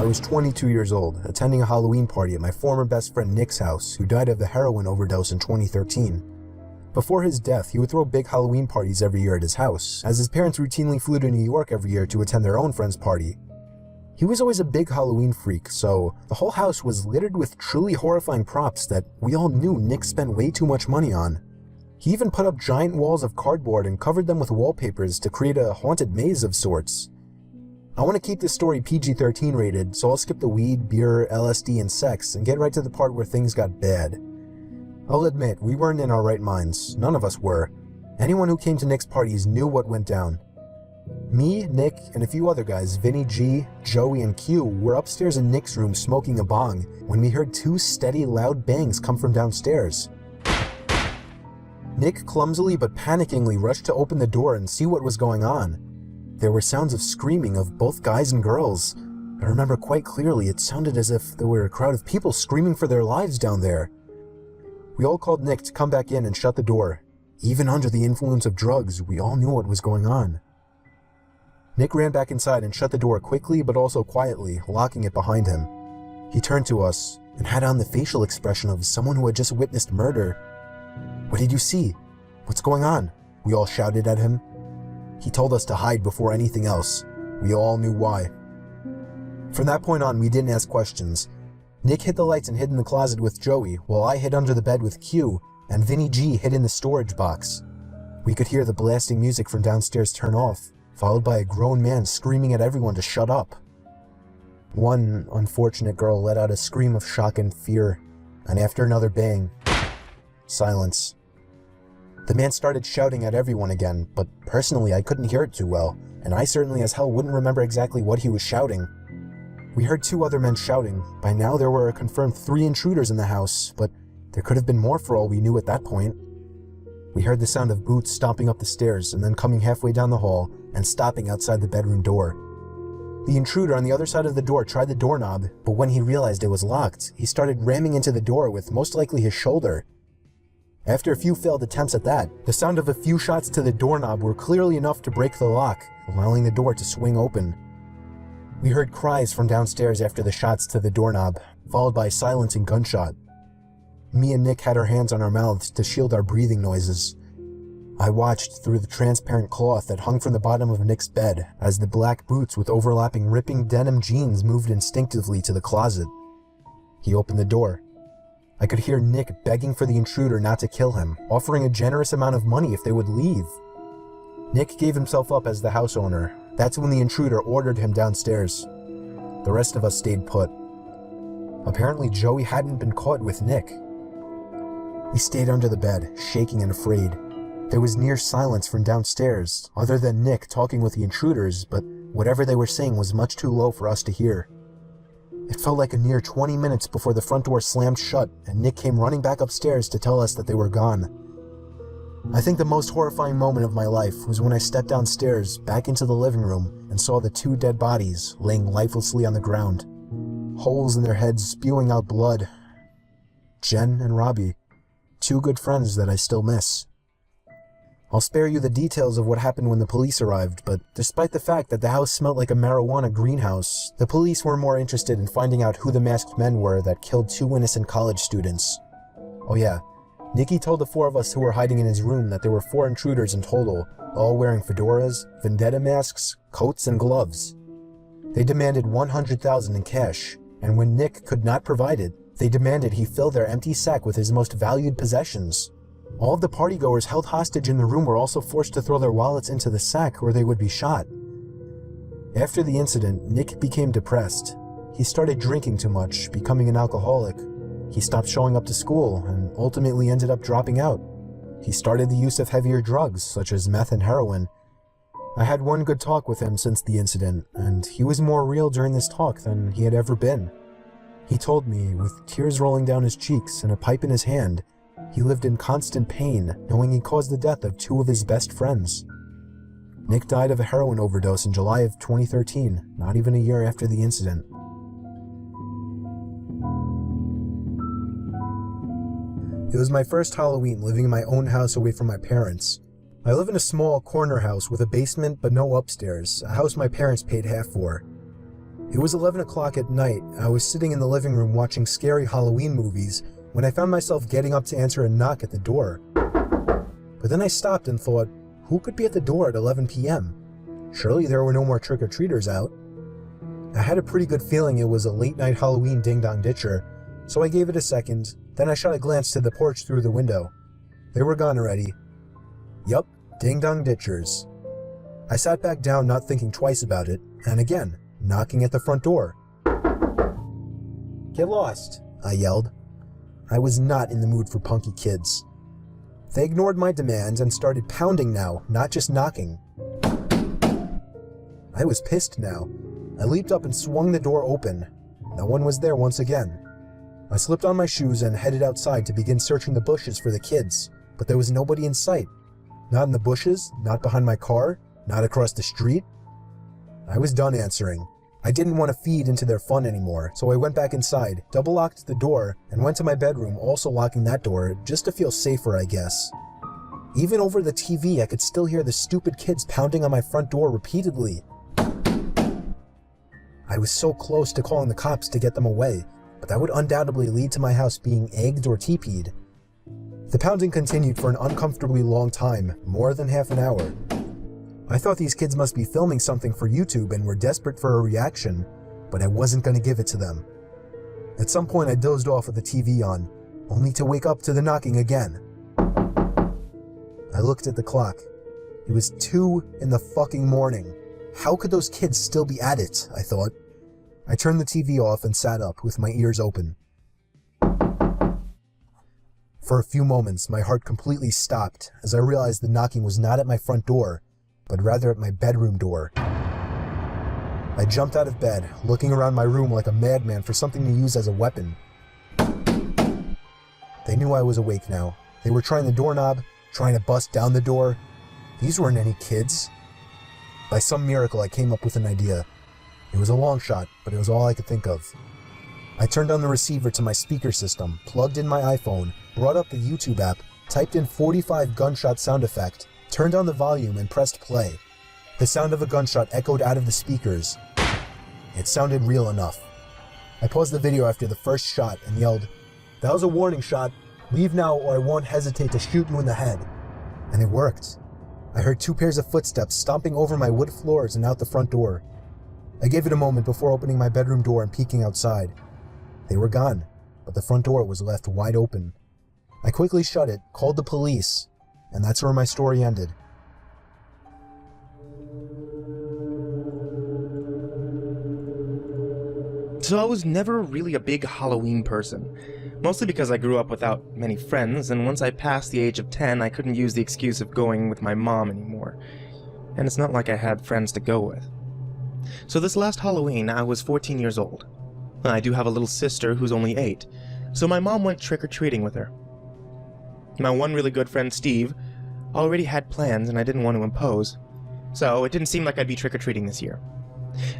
was 22 years old, attending a Halloween party at my former best friend Nick's house, who died of a heroin overdose in 2013. Before his death, he would throw big Halloween parties every year at his house, as his parents routinely flew to New York every year to attend their own friend's party. He was always a big Halloween freak, so the whole house was littered with truly horrifying props that we all knew Nick spent way too much money on. He even put up giant walls of cardboard and covered them with wallpapers to create a haunted maze of sorts. I want to keep this story PG-13 rated, so I'll skip the weed, beer, LSD, and sex and get right to the part where things got bad. I'll admit, we weren't in our right minds. None of us were. Anyone who came to Nick's parties knew what went down. Me, Nick, and a few other guys, Vinny G, Joey, and Q, were upstairs in Nick's room smoking a bong when we heard two steady, loud bangs come from downstairs. Nick clumsily but panickingly rushed to open the door and see what was going on. There were sounds of screaming of both guys and girls. I remember quite clearly it sounded as if there were a crowd of people screaming for their lives down there. We all called Nick to come back in and shut the door. Even under the influence of drugs, we all knew what was going on. Nick ran back inside and shut the door quickly but also quietly, locking it behind him. He turned to us and had on the facial expression of someone who had just witnessed murder. "What did you see? What's going on?" we all shouted at him. He told us to hide before anything else. We all knew why. From that point on, we didn't ask questions. Nick hid the lights and hid in the closet with Joey, while I hid under the bed with Q, and Vinny G hid in the storage box. We could hear the blasting music from downstairs turn off, followed by a grown man screaming at everyone to shut up. One unfortunate girl let out a scream of shock and fear, and after another bang, silence. The man started shouting at everyone again, but personally I couldn't hear it too well, and I certainly as hell wouldn't remember exactly what he was shouting. We heard two other men shouting. By now there were a confirmed 3 intruders in the house, but there could have been more for all we knew at that point. We heard the sound of boots stomping up the stairs and then coming halfway down the hall and stopping outside the bedroom door. The intruder on the other side of the door tried the doorknob, but when he realized it was locked, he started ramming into the door with most likely his shoulder. After a few failed attempts at that, the sound of a few shots to the doorknob were clearly enough to break the lock, allowing the door to swing open. We heard cries from downstairs after the shots to the doorknob, followed by a silencing gunshot. Me and Nick had our hands on our mouths to shield our breathing noises. I watched through the transparent cloth that hung from the bottom of Nick's bed as the black boots with overlapping ripping denim jeans moved instinctively to the closet. He opened the door. I could hear Nick begging for the intruder not to kill him, offering a generous amount of money if they would leave. Nick gave himself up as the house owner. That's when the intruder ordered him downstairs. The rest of us stayed put. Apparently Joey hadn't been caught with Nick. He stayed under the bed, shaking and afraid. There was near silence from downstairs, other than Nick talking with the intruders, but whatever they were saying was much too low for us to hear. It felt like a near 20 minutes before the front door slammed shut and Nick came running back upstairs to tell us that they were gone. I think the most horrifying moment of my life was when I stepped downstairs back into the living room and saw the 2 dead bodies laying lifelessly on the ground. Holes in their heads spewing out blood. Jen and Robbie, 2 good friends that I still miss. I'll spare you the details of what happened when the police arrived, but despite the fact that the house smelled like a marijuana greenhouse, the police were more interested in finding out who the masked men were that killed 2 innocent college students. Oh yeah, Nicky told the 4 of us who were hiding in his room that there were 4 intruders in total, all wearing fedoras, vendetta masks, coats, and gloves. They demanded $100,000 in cash, and when Nick could not provide it, they demanded he fill their empty sack with his most valued possessions. All of the partygoers held hostage in the room were also forced to throw their wallets into the sack or they would be shot. After the incident, Nick became depressed. He started drinking too much, becoming an alcoholic. He stopped showing up to school and ultimately ended up dropping out. He started the use of heavier drugs, such as meth and heroin. I had one good talk with him since the incident, and he was more real during this talk than he had ever been. He told me, with tears rolling down his cheeks and a pipe in his hand, he lived in constant pain, knowing he caused the death of 2 of his best friends. Nick died of a heroin overdose in July of 2013, not even a year after the incident. It was my first Halloween living in my own house away from my parents. I live in a small corner house with a basement but no upstairs, a house my parents paid half for. It was 11 o'clock at night. I was sitting in the living room watching scary Halloween movies when I found myself getting up to answer a knock at the door. But then I stopped and thought, who could be at the door at 11 p.m.? Surely there were no more trick-or-treaters out. I had a pretty good feeling it was a late-night Halloween ding-dong-ditcher, so I gave it a second, then I shot a glance to the porch through the window. They were gone already. Yup, ding-dong-ditchers. I sat back down not thinking twice about it, and again, knocking at the front door. "Get lost," I yelled. I was not in the mood for punky kids. They ignored my demands and started pounding now, not just knocking. I was pissed now. I leaped up and swung the door open. No one was there once again. I slipped on my shoes and headed outside to begin searching the bushes for the kids, but there was nobody in sight. Not in the bushes, not behind my car, not across the street. I was done answering. I didn't want to feed into their fun anymore, so I went back inside, double-locked the door, and went to my bedroom, also locking that door, just to feel safer, I guess. Even over the TV, I could still hear the stupid kids pounding on my front door repeatedly. I was so close to calling the cops to get them away, but that would undoubtedly lead to my house being egged or teepeed. The pounding continued for an uncomfortably long time, more than half an hour. I thought these kids must be filming something for YouTube and were desperate for a reaction, but I wasn't going to give it to them. At some point I dozed off with the TV on, only to wake up to the knocking again. I looked at the clock. It was 2 in the fucking morning. How could those kids still be at it, I thought. I turned the TV off and sat up with my ears open. For a few moments, my heart completely stopped as I realized the knocking was not at my front door, but rather at my bedroom door. I jumped out of bed, looking around my room like a madman for something to use as a weapon. They knew I was awake now. They were trying the doorknob, trying to bust down the door. These weren't any kids. By some miracle, I came up with an idea. It was a long shot, but it was all I could think of. I turned on the receiver to my speaker system, plugged in my iPhone, brought up the YouTube app, typed in 45 gunshot sound effect, turned on the volume and pressed play. The sound of a gunshot echoed out of the speakers. It sounded real enough. I paused the video after the first shot and yelled, "That was a warning shot. Leave now or I won't hesitate to shoot you in the head." And it worked. I heard 2 pairs of footsteps stomping over my wood floors and out the front door. I gave it a moment before opening my bedroom door and peeking outside. They were gone, but the front door was left wide open. I quickly shut it, called the police, and that's where my story ended. So I was never really a big Halloween person, mostly because I grew up without many friends, and once I passed the age of 10, I couldn't use the excuse of going with my mom anymore. And it's not like I had friends to go with. So this last Halloween, I was 14 years old. I do have a little sister who's only 8, so my mom went trick-or-treating with her. My one really good friend, Steve, already had plans and I didn't want to impose, so it didn't seem like I'd be trick-or-treating this year.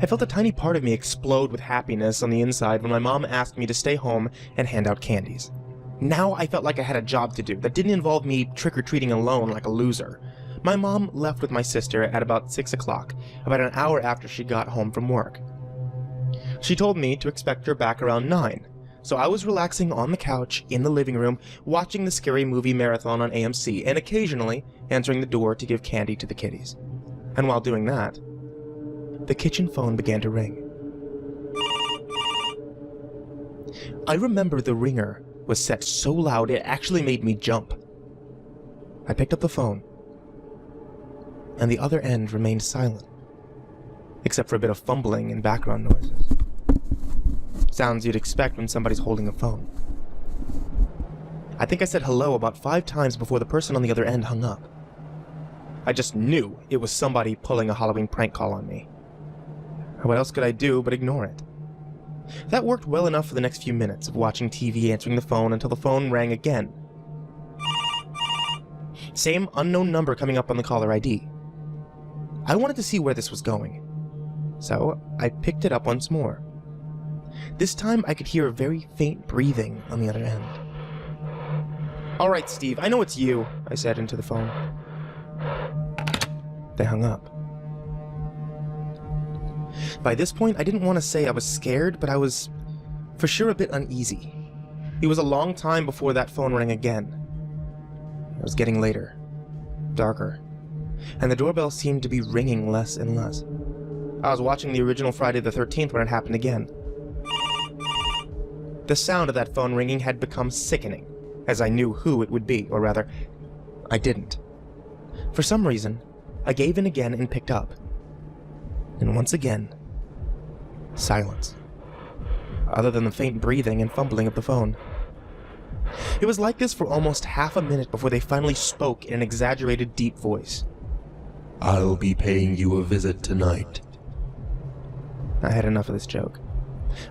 I felt a tiny part of me explode with happiness on the inside when my mom asked me to stay home and hand out candies. Now I felt like I had a job to do that didn't involve me trick-or-treating alone like a loser. My mom left with my sister at about 6 o'clock, about an hour after she got home from work. She told me to expect her back around 9, so I was relaxing on the couch in the living room, watching the scary movie marathon on AMC, and occasionally answering the door to give candy to the kiddies. And while doing that, the kitchen phone began to ring. I remember the ringer was set so loud it actually made me jump. I picked up the phone, and the other end remained silent, except for a bit of fumbling and background noises. Sounds you'd expect when somebody's holding a phone. I think I said hello about 5 times before the person on the other end hung up. I just knew it was somebody pulling a Halloween prank call on me. What else could I do but ignore it? That worked well enough for the next few minutes of watching TV, answering the phone, until the phone rang again. Same unknown number coming up on the caller ID. I wanted to see where this was going, so I picked it up once more. This time I could hear a very faint breathing on the other end. "Alright, Steve, I know it's you," I said into the phone. They hung up. By this point, I didn't want to say I was scared, but I was for sure a bit uneasy. It was a long time before that phone rang again. It was getting later, darker, and the doorbell seemed to be ringing less and less. I was watching the original Friday the 13th when it happened again. The sound of that phone ringing had become sickening, as I knew who it would be, or rather, I didn't. For some reason, I gave in again and picked up. And once again, silence. Other than the faint breathing and fumbling of the phone. It was like this for almost half a minute before they finally spoke in an exaggerated deep voice. "I'll be paying you a visit tonight." I had enough of this joke.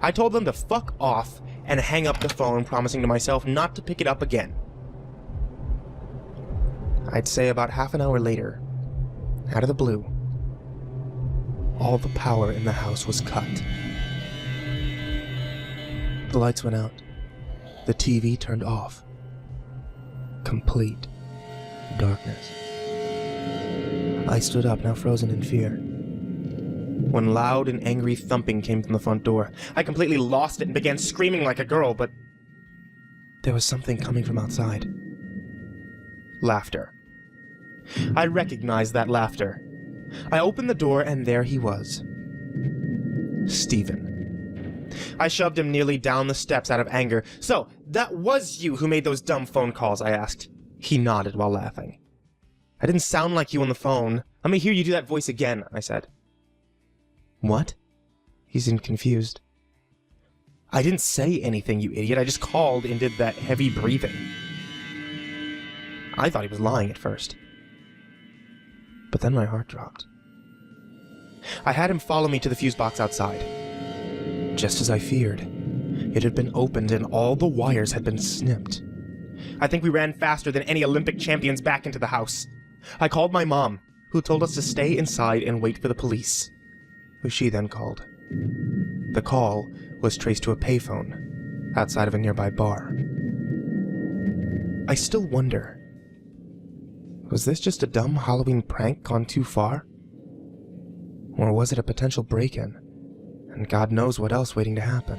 I told them to fuck off and hang up the phone, promising to myself not to pick it up again. I'd say about half an hour later, out of the blue, all the power in the house was cut. The lights went out. The TV turned off. Complete darkness. I stood up, now frozen in fear, when loud and angry thumping came from the front door. I completely lost it and began screaming like a girl, but there was something coming from outside. Laughter. I recognized that laughter. I opened the door, and there he was. Stephen. I shoved him nearly down the steps out of anger. "So, that was you who made those dumb phone calls?" I asked. He nodded while laughing. "I didn't sound like you on the phone. Let me hear you do that voice again," I said. "What?" He seemed confused. "I didn't say anything, you idiot. I just called and did that heavy breathing." I thought he was lying at first. But then my heart dropped. I had him follow me to the fuse box outside. Just as I feared, it had been opened and all the wires had been snipped. I think we ran faster than any Olympic champions back into the house. I called my mom, who told us to stay inside and wait for the police, who she then called. The call was traced to a payphone outside of a nearby bar. I still wonder, was this just a dumb Halloween prank gone too far? Or was it a potential break-in, and God knows what else waiting to happen?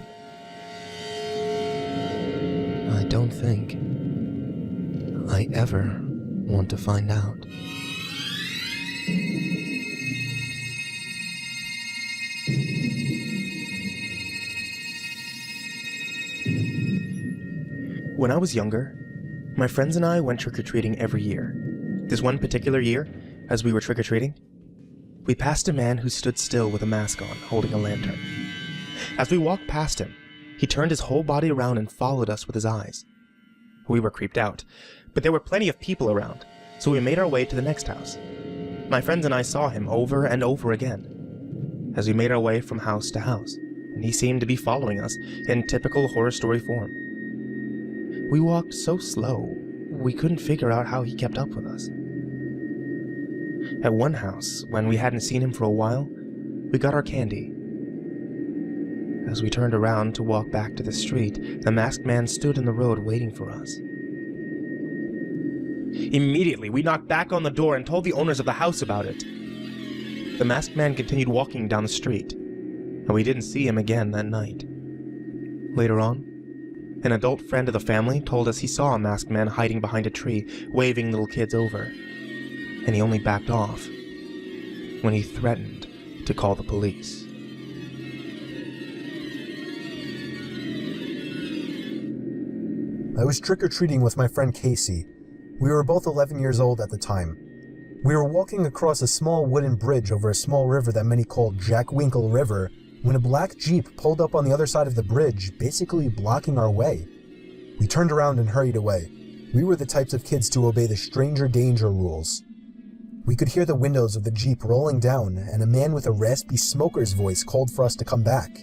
I don't think I ever want to find out. When I was younger, my friends and I went trick-or-treating every year. This one particular year, as we were trick-or-treating, we passed a man who stood still with a mask on, holding a lantern. As we walked past him, he turned his whole body around and followed us with his eyes. We were creeped out, but there were plenty of people around, so we made our way to the next house. My friends and I saw him over and over again, as we made our way from house to house, and he seemed to be following us in typical horror story form. We walked so slow, we couldn't figure out how he kept up with us. At one house, when we hadn't seen him for a while, we got our candy. As we turned around to walk back to the street, the masked man stood in the road waiting for us. Immediately, we knocked back on the door and told the owners of the house about it. The masked man continued walking down the street, and we didn't see him again that night. Later on, an adult friend of the family told us he saw a masked man hiding behind a tree, waving little kids over, and he only backed off when he threatened to call the police. I was trick-or-treating with my friend Casey. We were both 11 years old at the time. We were walking across a small wooden bridge over a small river that many called Jack Winkle River when a black Jeep pulled up on the other side of the bridge, basically blocking our way. We turned around and hurried away. We were the types of kids to obey the stranger danger rules. We could hear the windows of the Jeep rolling down, and a man with a raspy smoker's voice called for us to come back.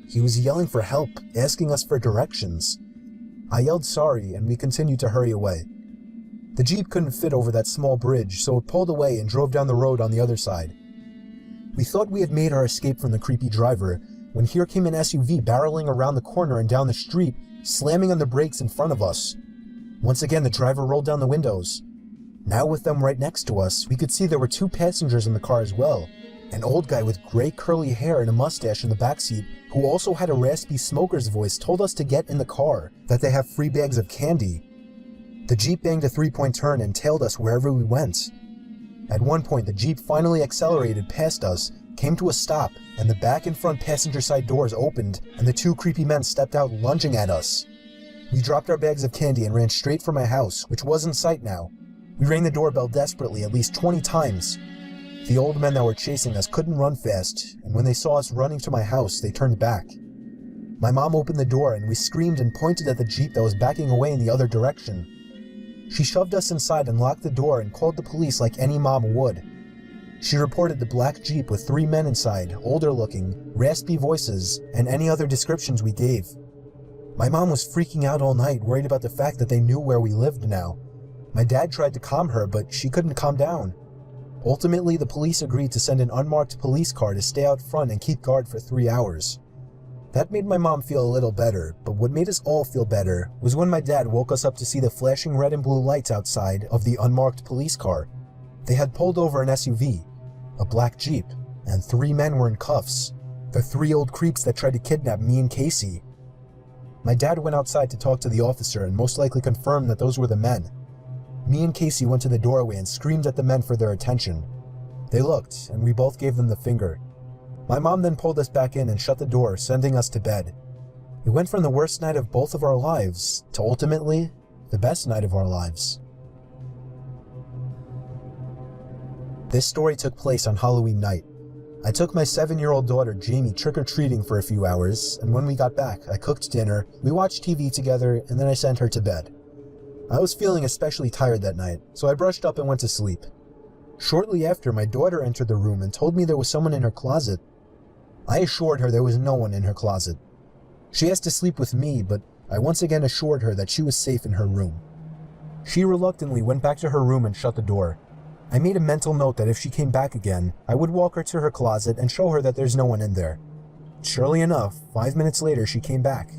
He was yelling for help, asking us for directions. I yelled sorry, and we continued to hurry away. The Jeep couldn't fit over that small bridge, so it pulled away and drove down the road on the other side. We thought we had made our escape from the creepy driver, when here came an SUV barreling around the corner and down the street, slamming on the brakes in front of us. Once again, the driver rolled down the windows. Now with them right next to us, we could see there were two passengers in the car as well, An old guy with gray curly hair and a mustache in the backseat, who also had a raspy smoker's voice, told us to get in the car, that they have free bags of candy. The Jeep banged a three-point turn and tailed us wherever we went. At one point, the Jeep finally accelerated past us, came to a stop, and the back and front passenger side doors opened, and the two creepy men stepped out lunging at us. We dropped our bags of candy and ran straight for my house, which was in sight now. We rang the doorbell desperately at least 20 times. The old men that were chasing us couldn't run fast, and when they saw us running to my house, they turned back. My mom opened the door and we screamed and pointed at the Jeep that was backing away in the other direction. She shoved us inside and locked the door and called the police like any mom would. She reported the black Jeep with 3 men inside, older looking, raspy voices, and any other descriptions we gave. My mom was freaking out all night, worried about the fact that they knew where we lived now. My dad tried to calm her, but she couldn't calm down. Ultimately, the police agreed to send an unmarked police car to stay out front and keep guard for 3 hours. That made my mom feel a little better, but what made us all feel better was when my dad woke us up to see the flashing red and blue lights outside of the unmarked police car. They had pulled over an SUV, a black Jeep, and 3 men were in cuffs. The 3 old creeps that tried to kidnap me and Casey. My dad went outside to talk to the officer and most likely confirmed that those were the men. Me and Casey went to the doorway and screamed at the men for their attention. They looked, and we both gave them the finger. My mom then pulled us back in and shut the door, sending us to bed. It went from the worst night of both of our lives to ultimately the best night of our lives. This story took place on Halloween night. I took my 7-year-old daughter Jamie trick-or-treating for a few hours, and when we got back, I cooked dinner, we watched TV together, and then I sent her to bed. I was feeling especially tired that night, so I brushed up and went to sleep. Shortly after, my daughter entered the room and told me there was someone in her closet. I assured her there was no one in her closet. She asked to sleep with me, but I once again assured her that she was safe in her room. She reluctantly went back to her room and shut the door. I made a mental note that if she came back again, I would walk her to her closet and show her that there's no one in there. Surely enough, 5 minutes later she came back.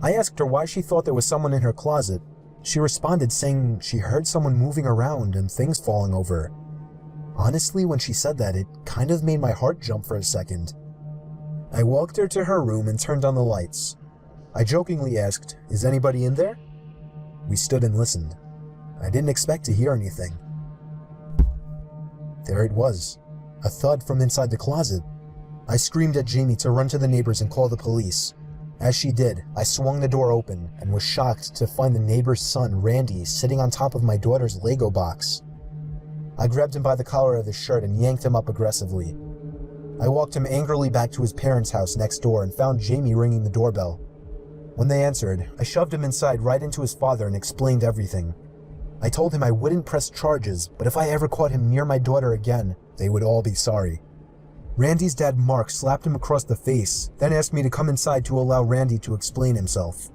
I asked her why she thought there was someone in her closet. She responded saying she heard someone moving around and things falling over. Honestly, when she said that, it kind of made my heart jump for a second. I walked her to her room and turned on the lights. I jokingly asked, "Is anybody in there?" We stood and listened. I didn't expect to hear anything. There it was, a thud from inside the closet. I screamed at Jamie to run to the neighbors and call the police. As she did, I swung the door open and was shocked to find the neighbor's son, Randy, sitting on top of my daughter's Lego box. I grabbed him by the collar of his shirt and yanked him up aggressively. I walked him angrily back to his parents' house next door and found Jamie ringing the doorbell. When they answered, I shoved him inside right into his father and explained everything. I told him I wouldn't press charges, but if I ever caught him near my daughter again, they would all be sorry. Randy's dad, Mark, slapped him across the face, then asked me to come inside to allow Randy to explain himself.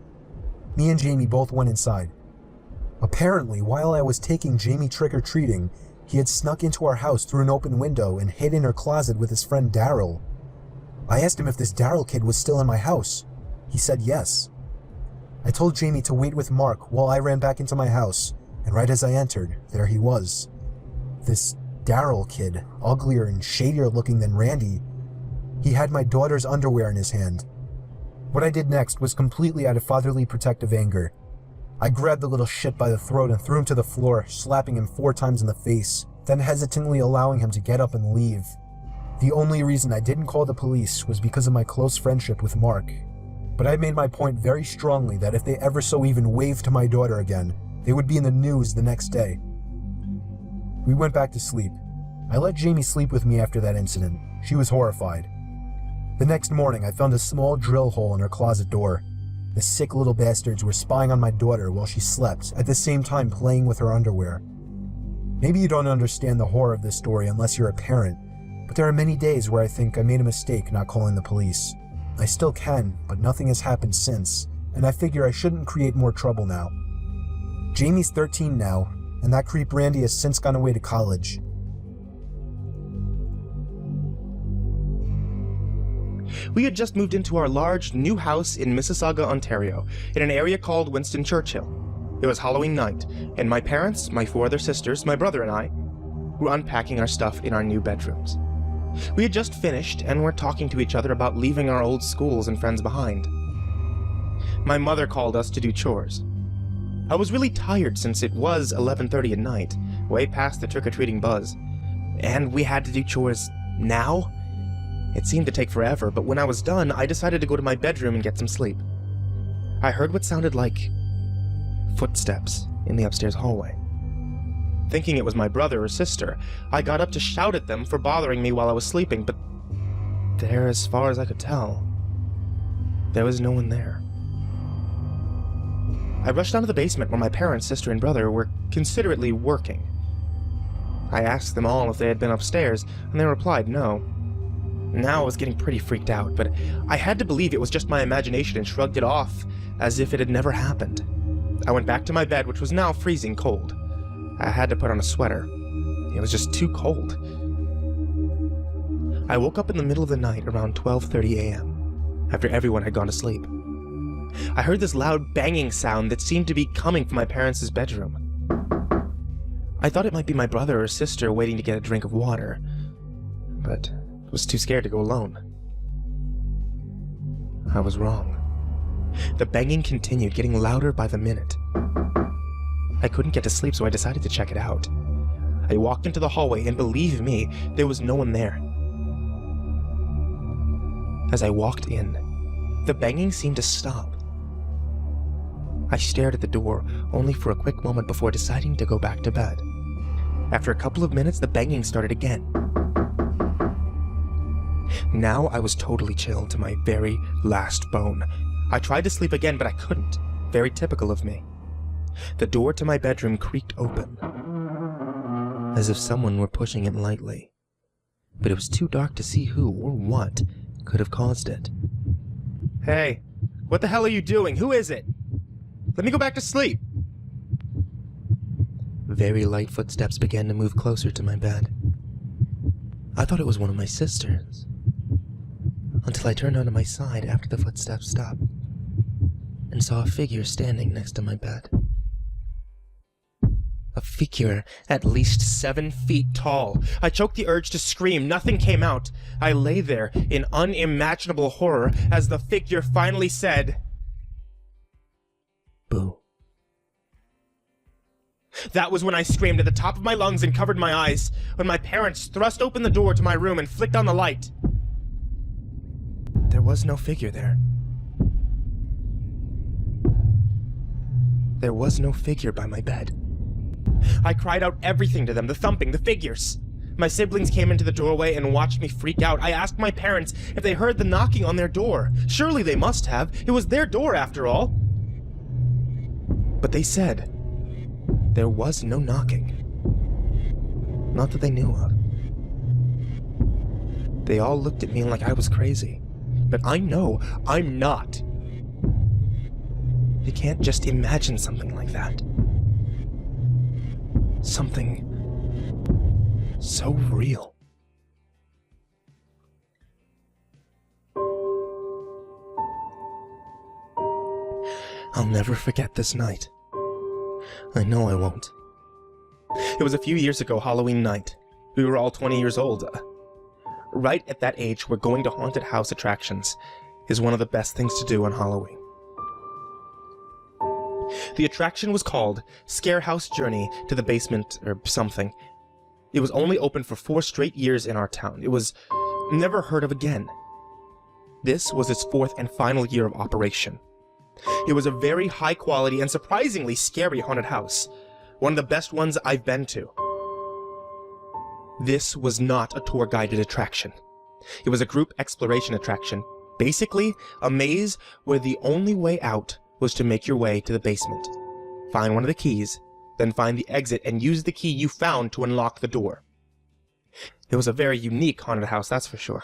Me and Jamie both went inside. Apparently, while I was taking Jamie trick-or-treating, he had snuck into our house through an open window and hid in her closet with his friend Daryl. I asked him if this Daryl kid was still in my house. He said yes. I told Jamie to wait with Mark while I ran back into my house, and right as I entered, there he was. This Daryl kid, uglier and shadier looking than Randy. He had my daughter's underwear in his hand. What I did next was completely out of fatherly protective anger. I grabbed the little shit by the throat and threw him to the floor, slapping him 4 times in the face, then hesitantly allowing him to get up and leave. The only reason I didn't call the police was because of my close friendship with Mark. But I made my point very strongly that if they ever so even waved to my daughter again, they would be in the news the next day. We went back to sleep. I let Jamie sleep with me after that incident. She was horrified. The next morning, I found a small drill hole in her closet door. The sick little bastards were spying on my daughter while she slept, at the same time playing with her underwear. Maybe you don't understand the horror of this story unless you're a parent, but there are many days where I think I made a mistake not calling the police. I still can, but nothing has happened since, and I figure I shouldn't create more trouble now. Jamie's 13 now, and that creep Randy has since gone away to college. We had just moved into our large, new house in Mississauga, Ontario, in an area called Winston Churchill. It was Halloween night, and my parents, my 4 other sisters, my brother and I were unpacking our stuff in our new bedrooms. We had just finished and were talking to each other about leaving our old schools and friends behind. My mother called us to do chores. I was really tired since it was 11:30 at night, way past the trick-or-treating buzz, and we had to do chores now? It seemed to take forever, but when I was done, I decided to go to my bedroom and get some sleep. I heard what sounded like footsteps in the upstairs hallway. Thinking it was my brother or sister, I got up to shout at them for bothering me while I was sleeping, but there, as far as I could tell, there was no one there. I rushed down to the basement where my parents, sister, and brother were considerately working. I asked them all if they had been upstairs, and they replied no. Now I was getting pretty freaked out, but I had to believe it was just my imagination and shrugged it off as if it had never happened. I went back to my bed, which was now freezing cold. I had to put on a sweater. It was just too cold. I woke up in the middle of the night around 12:30 a.m., after everyone had gone to sleep. I heard this loud banging sound that seemed to be coming from my parents' bedroom. I thought it might be my brother or sister waiting to get a drink of water, but was too scared to go alone. I was wrong. The banging continued, getting louder by the minute. I couldn't get to sleep, so I decided to check it out. I walked into the hallway, and believe me, there was no one there. As I walked in, the banging seemed to stop. I stared at the door, only for a quick moment before deciding to go back to bed. After a couple of minutes, the banging started again. Now I was totally chilled to my very last bone. I tried to sleep again, but I couldn't. Very typical of me. The door to my bedroom creaked open, as if someone were pushing it lightly. But it was too dark to see who or what could have caused it. Hey, what the hell are you doing? Who is it? Let me go back to sleep. Very light footsteps began to move closer to my bed. I thought it was one of my sisters, until I turned onto my side after the footsteps stopped and saw a figure standing next to my bed. A figure at least 7 feet tall. I choked the urge to scream. Nothing came out. I lay there in unimaginable horror as the figure finally said, "Boo." That was when I screamed at the top of my lungs and covered my eyes, when my parents thrust open the door to my room and flicked on the light. There was no figure there. There was no figure by my bed. I cried out everything to them, the thumping, the figures. My siblings came into the doorway and watched me freak out. I asked my parents if they heard the knocking on their door. Surely they must have. It was their door after all. But they said there was no knocking. Not that they knew of. They all looked at me like I was crazy. But I know I'm not. You can't just imagine something like that. Something so real. I'll never forget this night. I know I won't. It was a few years ago, Halloween night. We were all 20 years old. Right at that age where going to haunted house attractions is one of the best things to do on Halloween. The attraction was called Scarehouse Journey to the Basement or something. It was only open for 4 straight years in our town. It was never heard of again. This was its 4th and final year of operation. It was a very high quality and surprisingly scary haunted house. One of the best ones I've been to. This was not a tour guided attraction. It was a group exploration attraction. Basically, a maze where the only way out was to make your way to the basement. Find one of the keys, then find the exit and use the key you found to unlock the door. It was a very unique haunted house, that's for sure.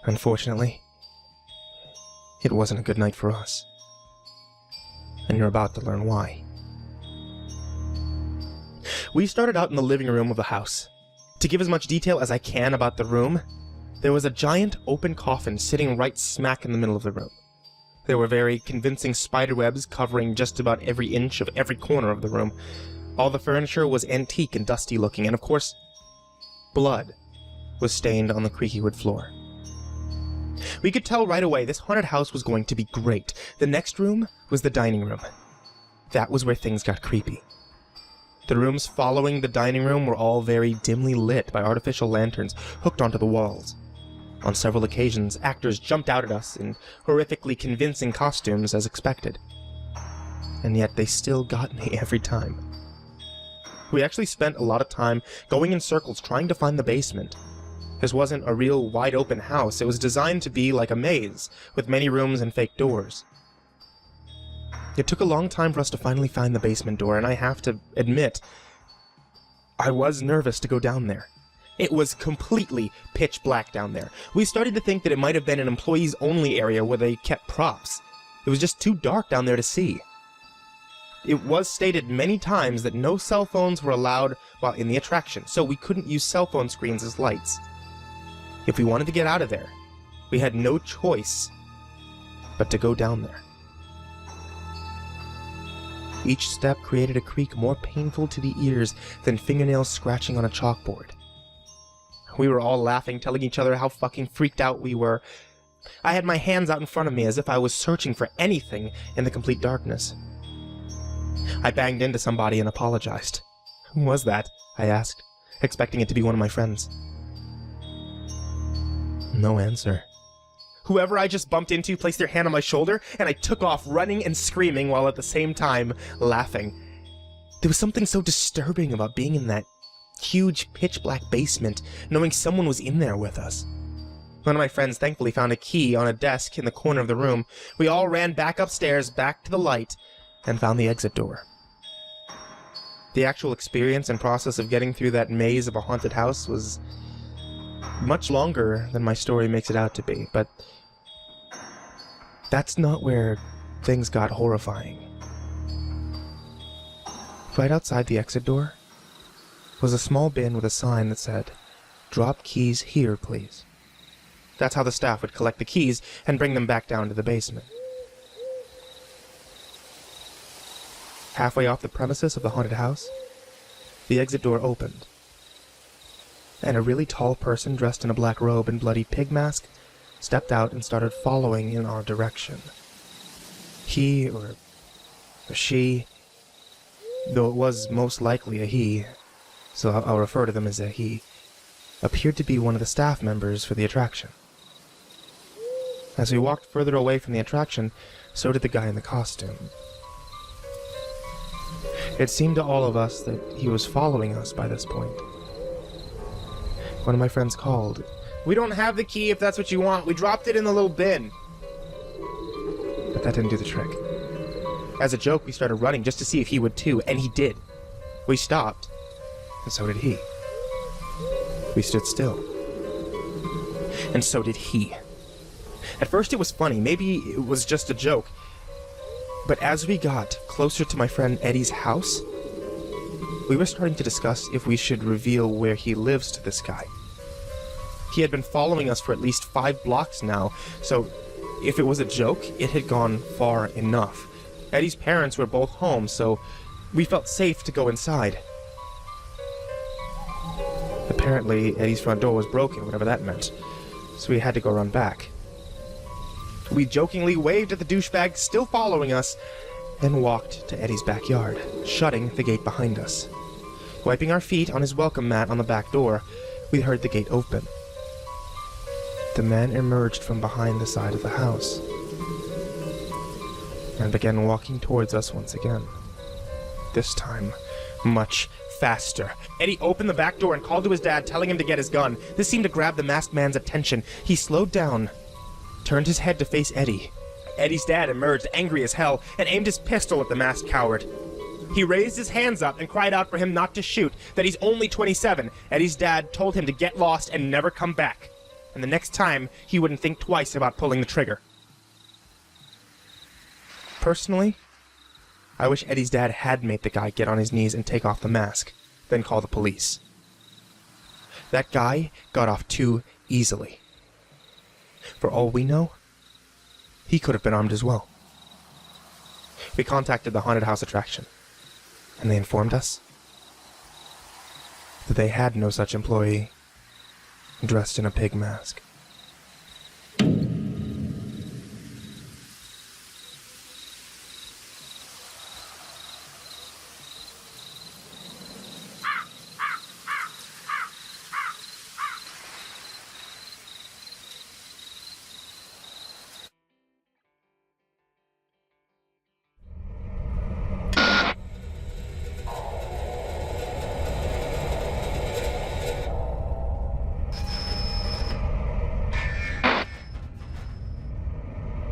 Unfortunately, it wasn't a good night for us. And you're about to learn why. We started out in the living room of the house. To give as much detail as I can about the room, there was a giant open coffin sitting right smack in the middle of the room. There were very convincing spiderwebs covering just about every inch of every corner of the room. All the furniture was antique and dusty looking, and of course, blood was stained on the creaky wood floor. We could tell right away this haunted house was going to be great. The next room was the dining room. That was where things got creepy. The rooms following the dining room were all very dimly lit by artificial lanterns hooked onto the walls. On several occasions, actors jumped out at us in horrifically convincing costumes as expected. And yet they still got me every time. We actually spent a lot of time going in circles trying to find the basement. This wasn't a real wide-open house. It was designed to be like a maze, with many rooms and fake doors. It took a long time for us to finally find the basement door, and I have to admit, I was nervous to go down there. It was completely pitch black down there. We started to think that it might have been an employees-only area where they kept props. It was just too dark down there to see. It was stated many times that no cell phones were allowed while in the attraction, so we couldn't use cell phone screens as lights. If we wanted to get out of there, we had no choice but to go down there. Each step created a creak more painful to the ears than fingernails scratching on a chalkboard. We were all laughing, telling each other how fucking freaked out we were. I had my hands out in front of me as if I was searching for anything in the complete darkness. I banged into somebody and apologized. Who was that? I asked, expecting it to be one of my friends. No answer. Whoever I just bumped into placed their hand on my shoulder, and I took off running and screaming while at the same time laughing. There was something so disturbing about being in that huge pitch-black basement, knowing someone was in there with us. One of my friends thankfully found a key on a desk in the corner of the room. We all ran back upstairs, back to the light, and found the exit door. The actual experience and process of getting through that maze of a haunted house was much longer than my story makes it out to be, but that's not where things got horrifying. Right outside the exit door was a small bin with a sign that said, "Drop keys here, please." That's how the staff would collect the keys and bring them back down to the basement. Halfway off the premises of the haunted house, the exit door opened, and a really tall person dressed in a black robe and bloody pig mask stepped out and started following in our direction. He, or she, though it was most likely a he, so I'll refer to them as a he, appeared to be one of the staff members for the attraction. As we walked further away from the attraction, so did the guy in the costume. It seemed to all of us that he was following us by this point. One of my friends called. "We don't have the key if that's what you want. We dropped it in the little bin." But that didn't do the trick. As a joke, we started running just to see if he would too, and he did. We stopped, and so did he. We stood still, and so did he. At first it was funny, maybe it was just a joke, but as we got closer to my friend Eddie's house, we were starting to discuss if we should reveal where he lives to this guy. He had been following us for at least 5 blocks now, so if it was a joke, it had gone far enough. Eddie's parents were both home, so we felt safe to go inside. Apparently, Eddie's front door was broken, whatever that meant, so we had to go run back. We jokingly waved at the douchebag still following us, and walked to Eddie's backyard, shutting the gate behind us. Wiping our feet on his welcome mat on the back door, we heard the gate open. The man emerged from behind the side of the house, and began walking towards us once again. This time, much faster. Eddie opened the back door and called to his dad, telling him to get his gun. This seemed to grab the masked man's attention. He slowed down, turned his head to face Eddie. Eddie's dad emerged, angry as hell, and aimed his pistol at the masked coward. He raised his hands up and cried out for him not to shoot, that he's only 27. Eddie's dad told him to get lost and never come back, and the next time he wouldn't think twice about pulling the trigger. Personally, I wish Eddie's dad had made the guy get on his knees and take off the mask, then call the police. That guy got off too easily. For all we know, he could have been armed as well. We contacted the haunted house attraction, and they informed us that they had no such employee. dressed in a pig mask.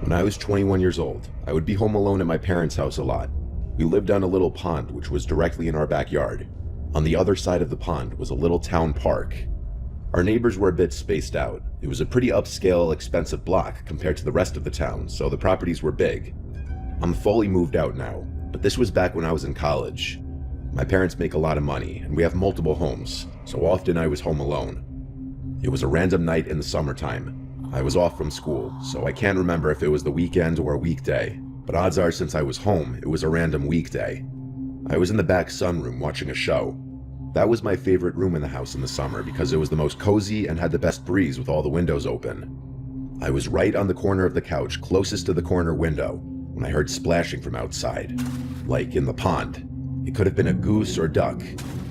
When I was 21 years old, I would be home alone at my parents' house a lot. We lived on a little pond which was directly in our backyard. On the other side of the pond was a little town park. Our neighbors were a bit spaced out. It was a pretty upscale, expensive block compared to the rest of the town, so the properties were big. I'm fully moved out now, but this was back when I was in college. My parents make a lot of money, and we have multiple homes, so often I was home alone. It was a random night in the summertime. I was off from school, so I can't remember if it was the weekend or a weekday, but odds are since I was home, it was a random weekday. I was in the back sunroom watching a show. That was my favorite room in the house in the summer because it was the most cozy and had the best breeze with all the windows open. I was right on the corner of the couch closest to the corner window when I heard splashing from outside, like in the pond. It could have been a goose or duck.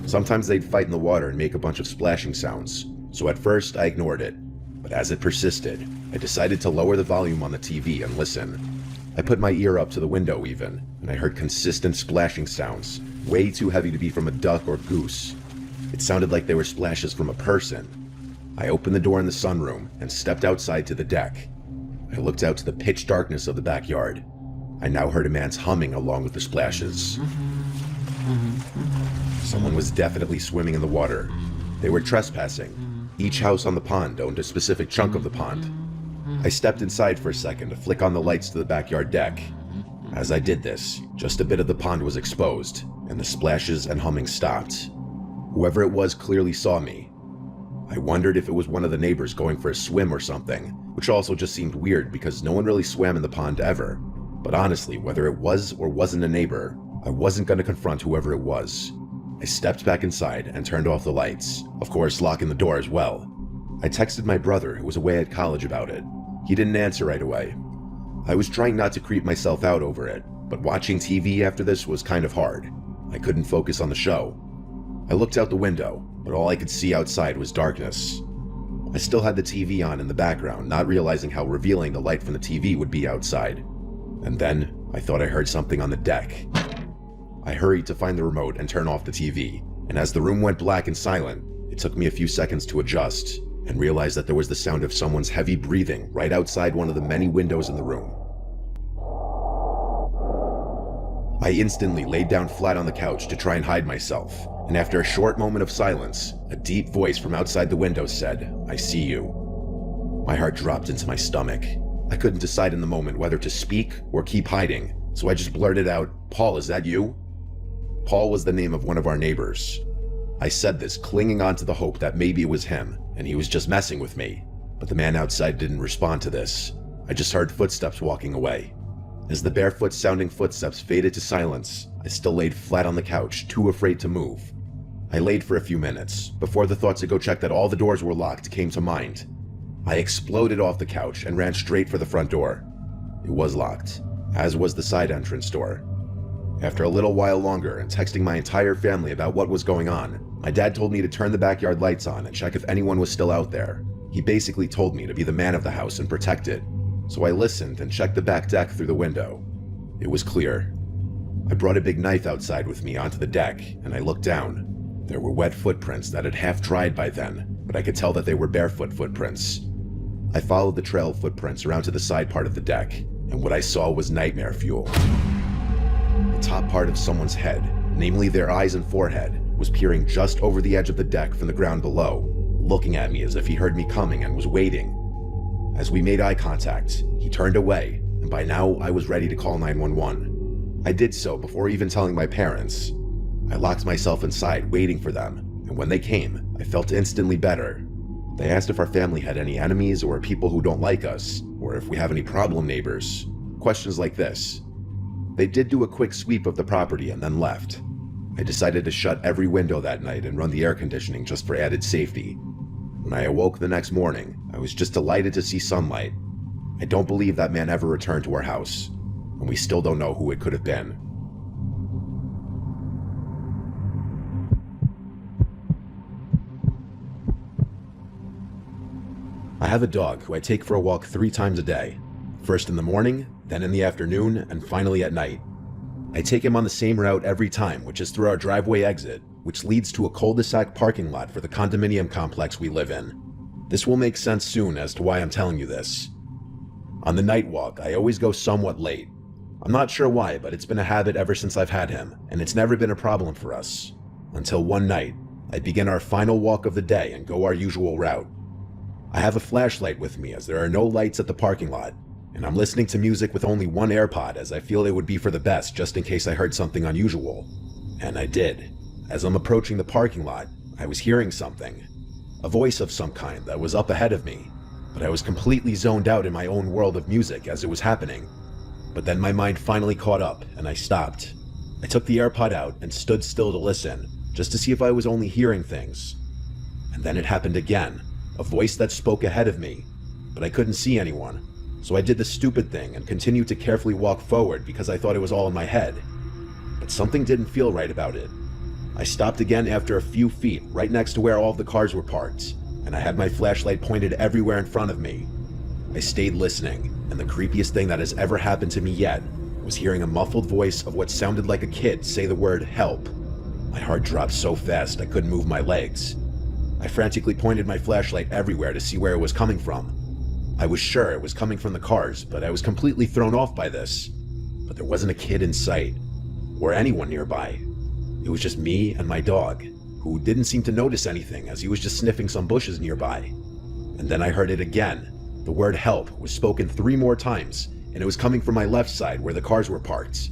Sometimes they'd fight in the water and make a bunch of splashing sounds, so at first I ignored it. But as it persisted, I decided to lower the volume on the TV and listen. I put my ear up to the window even, and I heard consistent splashing sounds, way too heavy to be from a duck or goose. It sounded like they were splashes from a person. I opened the door in the sunroom and stepped outside to the deck. I looked out to the pitch darkness of the backyard. I now heard a man's humming along with the splashes. Someone was definitely swimming in the water. They were trespassing. Each house on the pond owned a specific chunk of the pond. I stepped inside for a second to flick on the lights to the backyard deck. As I did this, just a bit of the pond was exposed, and the splashes and humming stopped. Whoever it was clearly saw me. I wondered if it was one of the neighbors going for a swim or something, which also just seemed weird because no one really swam in the pond ever. But honestly, whether it was or wasn't a neighbor, I wasn't going to confront whoever it was. I stepped back inside and turned off the lights, of course locking the door as well. I texted my brother, who was away at college, about it. He didn't answer right away. I was trying not to creep myself out over it, but watching TV after this was kind of hard. I couldn't focus on the show. I looked out the window, but all I could see outside was darkness. I still had the TV on in the background, not realizing how revealing the light from the TV would be outside. And then I thought I heard something on the deck. I hurried to find the remote and turn off the TV, and as the room went black and silent, it took me a few seconds to adjust and realize that there was the sound of someone's heavy breathing right outside one of the many windows in the room. I instantly laid down flat on the couch to try and hide myself, and after a short moment of silence, a deep voice from outside the window said, "I see you." My heart dropped into my stomach. I couldn't decide in the moment whether to speak or keep hiding, so I just blurted out, "Paul, is that you?" Paul was the name of one of our neighbors. I said this, clinging on to the hope that maybe it was him, and he was just messing with me. But the man outside didn't respond to this. I just heard footsteps walking away. As the barefoot-sounding footsteps faded to silence, I still laid flat on the couch, too afraid to move. I laid for a few minutes, before the thought to go check that all the doors were locked came to mind. I exploded off the couch and ran straight for the front door. It was locked, as was the side entrance door. After a little while longer and texting my entire family about what was going on, my dad told me to turn the backyard lights on and check if anyone was still out there. He basically told me to be the man of the house and protect it. So I listened and checked the back deck through the window. It was clear. I brought a big knife outside with me onto the deck, and I looked down. There were wet footprints that had half dried by then, but I could tell that they were barefoot footprints. I followed the trail of footprints around to the side part of the deck, and what I saw was nightmare fuel. The top part of someone's head, namely their eyes and forehead, was peering just over the edge of the deck from the ground below, looking at me as if he heard me coming and was waiting. As we made eye contact, he turned away, and by now I was ready to call 911. I did so before even telling my parents. I locked myself inside, waiting for them, and when they came, I felt instantly better. They asked if our family had any enemies or people who don't like us, or if we have any problem neighbors. Questions like this. They did do a quick sweep of the property and then left. I decided to shut every window that night and run the air conditioning just for added safety. When I awoke the next morning, I was just delighted to see sunlight. I don't believe that man ever returned to our house, and we still don't know who it could have been. I have a dog who I take for a walk 3 times a day. First in the morning, then in the afternoon, and finally at night. I take him on the same route every time, which is through our driveway exit, which leads to a cul-de-sac parking lot for the condominium complex we live in. This will make sense soon as to why I'm telling you this. On the night walk, I always go somewhat late. I'm not sure why, but it's been a habit ever since I've had him, and it's never been a problem for us. Until one night, I begin our final walk of the day and go our usual route. I have a flashlight with me as there are no lights at the parking lot, and I'm listening to music with only one AirPod as I feel it would be for the best just in case I heard something unusual. And I did. As I'm approaching the parking lot, I was hearing something. A voice of some kind that was up ahead of me, but I was completely zoned out in my own world of music as it was happening. But then my mind finally caught up, and I stopped. I took the AirPod out and stood still to listen, just to see if I was only hearing things. And then it happened again, a voice that spoke ahead of me, but I couldn't see anyone. So I did the stupid thing and continued to carefully walk forward because I thought it was all in my head. But something didn't feel right about it. I stopped again after a few feet, right next to where all of the cars were parked, and I had my flashlight pointed everywhere in front of me. I stayed listening, and the creepiest thing that has ever happened to me yet was hearing a muffled voice of what sounded like a kid say the word help. My heart dropped so fast I couldn't move my legs. I frantically pointed my flashlight everywhere to see where it was coming from. I was sure it was coming from the cars, but I was completely thrown off by this. But there wasn't a kid in sight, or anyone nearby. It was just me and my dog, who didn't seem to notice anything as he was just sniffing some bushes nearby. And then I heard it again. The word help was spoken 3 more times, and it was coming from my left side where the cars were parked.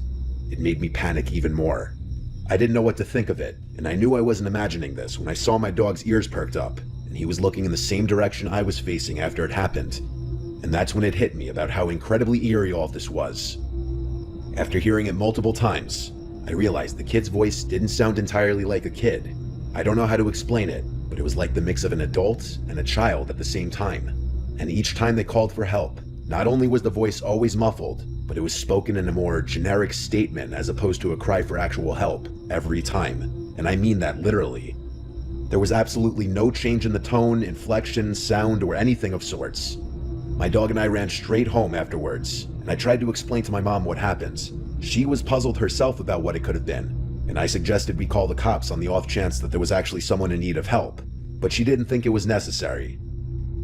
It made me panic even more. I didn't know what to think of it, and I knew I wasn't imagining this when I saw my dog's ears perked up, and he was looking in the same direction I was facing after it happened. And that's when it hit me about how incredibly eerie all of this was. After hearing it multiple times, I realized the kid's voice didn't sound entirely like a kid. I don't know how to explain it, but it was like the mix of an adult and a child at the same time. And each time they called for help, not only was the voice always muffled, but it was spoken in a more generic statement as opposed to a cry for actual help every time. And I mean that literally. There was absolutely no change in the tone, inflection, sound, or anything of sorts. My dog and I ran straight home afterwards, and I tried to explain to my mom what happened. She was puzzled herself about what it could have been, and I suggested we call the cops on the off chance that there was actually someone in need of help, but she didn't think it was necessary.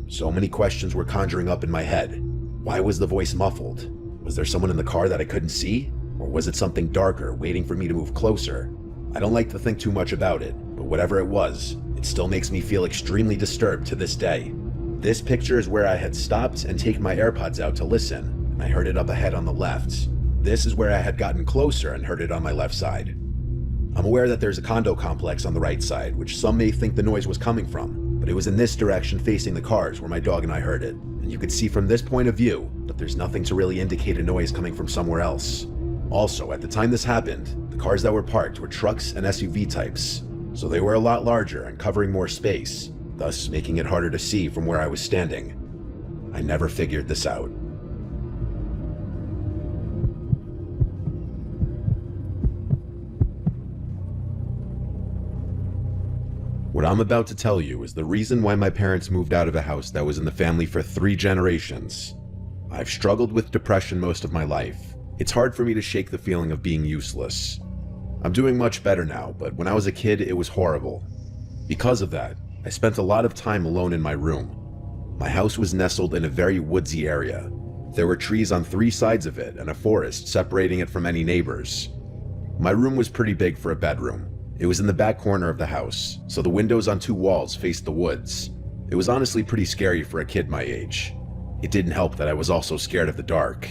So many questions were conjuring up in my head. Why was the voice muffled? Was there someone in the car that I couldn't see? Or was it something darker waiting for me to move closer? I don't like to think too much about it, but whatever it was, it still makes me feel extremely disturbed to this day. This picture is where I had stopped and taken my AirPods out to listen, and I heard it up ahead on the left. This is where I had gotten closer and heard it on my left side. I'm aware that there's a condo complex on the right side, which some may think the noise was coming from, but it was in this direction facing the cars where my dog and I heard it, and you could see from this point of view that there's nothing to really indicate a noise coming from somewhere else. Also, at the time this happened, the cars that were parked were trucks and SUV types, so they were a lot larger and covering more space, thus making it harder to see from where I was standing. I never figured this out. What I'm about to tell you is the reason why my parents moved out of a house that was in the family for 3 generations. I've struggled with depression most of my life. It's hard for me to shake the feeling of being useless. I'm doing much better now, but when I was a kid, it was horrible. Because of that, I spent a lot of time alone in my room. My house was nestled in a very woodsy area. There were trees on 3 sides of it and a forest separating it from any neighbors. My room was pretty big for a bedroom. It was in the back corner of the house, so the windows on 2 walls faced the woods. It was honestly pretty scary for a kid my age. It didn't help that I was also scared of the dark.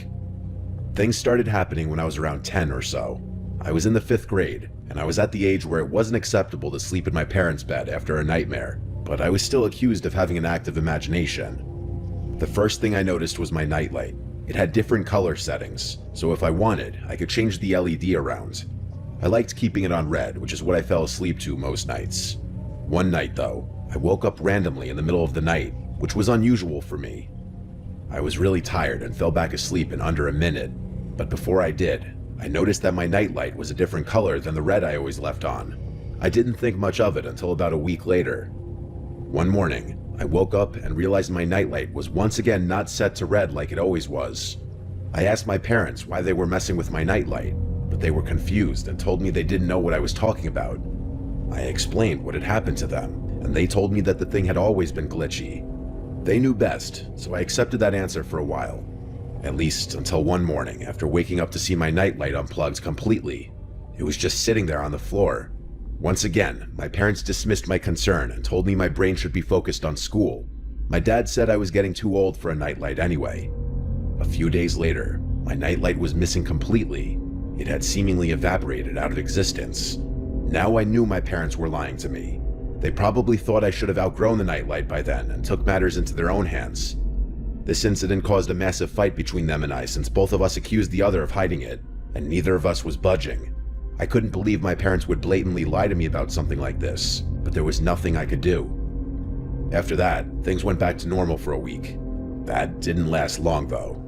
Things started happening when I was around 10 or so. I was in the 5th grade, and I was at the age where it wasn't acceptable to sleep in my parents' bed after a nightmare, but I was still accused of having an active imagination. The first thing I noticed was my nightlight. It had different color settings, so if I wanted, I could change the LED around. I liked keeping it on red, which is what I fell asleep to most nights. One night though, I woke up randomly in the middle of the night, which was unusual for me. I was really tired and fell back asleep in under a minute, but before I did, I noticed that my nightlight was a different color than the red I always left on. I didn't think much of it until about a week later. One morning, I woke up and realized my nightlight was once again not set to red like it always was. I asked my parents why they were messing with my nightlight, but they were confused and told me they didn't know what I was talking about. I explained what had happened to them, and they told me that the thing had always been glitchy. They knew best, so I accepted that answer for a while. At least until one morning after waking up to see my nightlight unplugged completely. It was just sitting there on the floor. Once again, my parents dismissed my concern and told me my brain should be focused on school. My dad said I was getting too old for a nightlight anyway. A few days later, my nightlight was missing completely. It had seemingly evaporated out of existence. Now I knew my parents were lying to me. They probably thought I should have outgrown the nightlight by then and took matters into their own hands. This incident caused a massive fight between them and I since both of us accused the other of hiding it, and neither of us was budging. I couldn't believe my parents would blatantly lie to me about something like this, but there was nothing I could do. After that, things went back to normal for a week. That didn't last long though.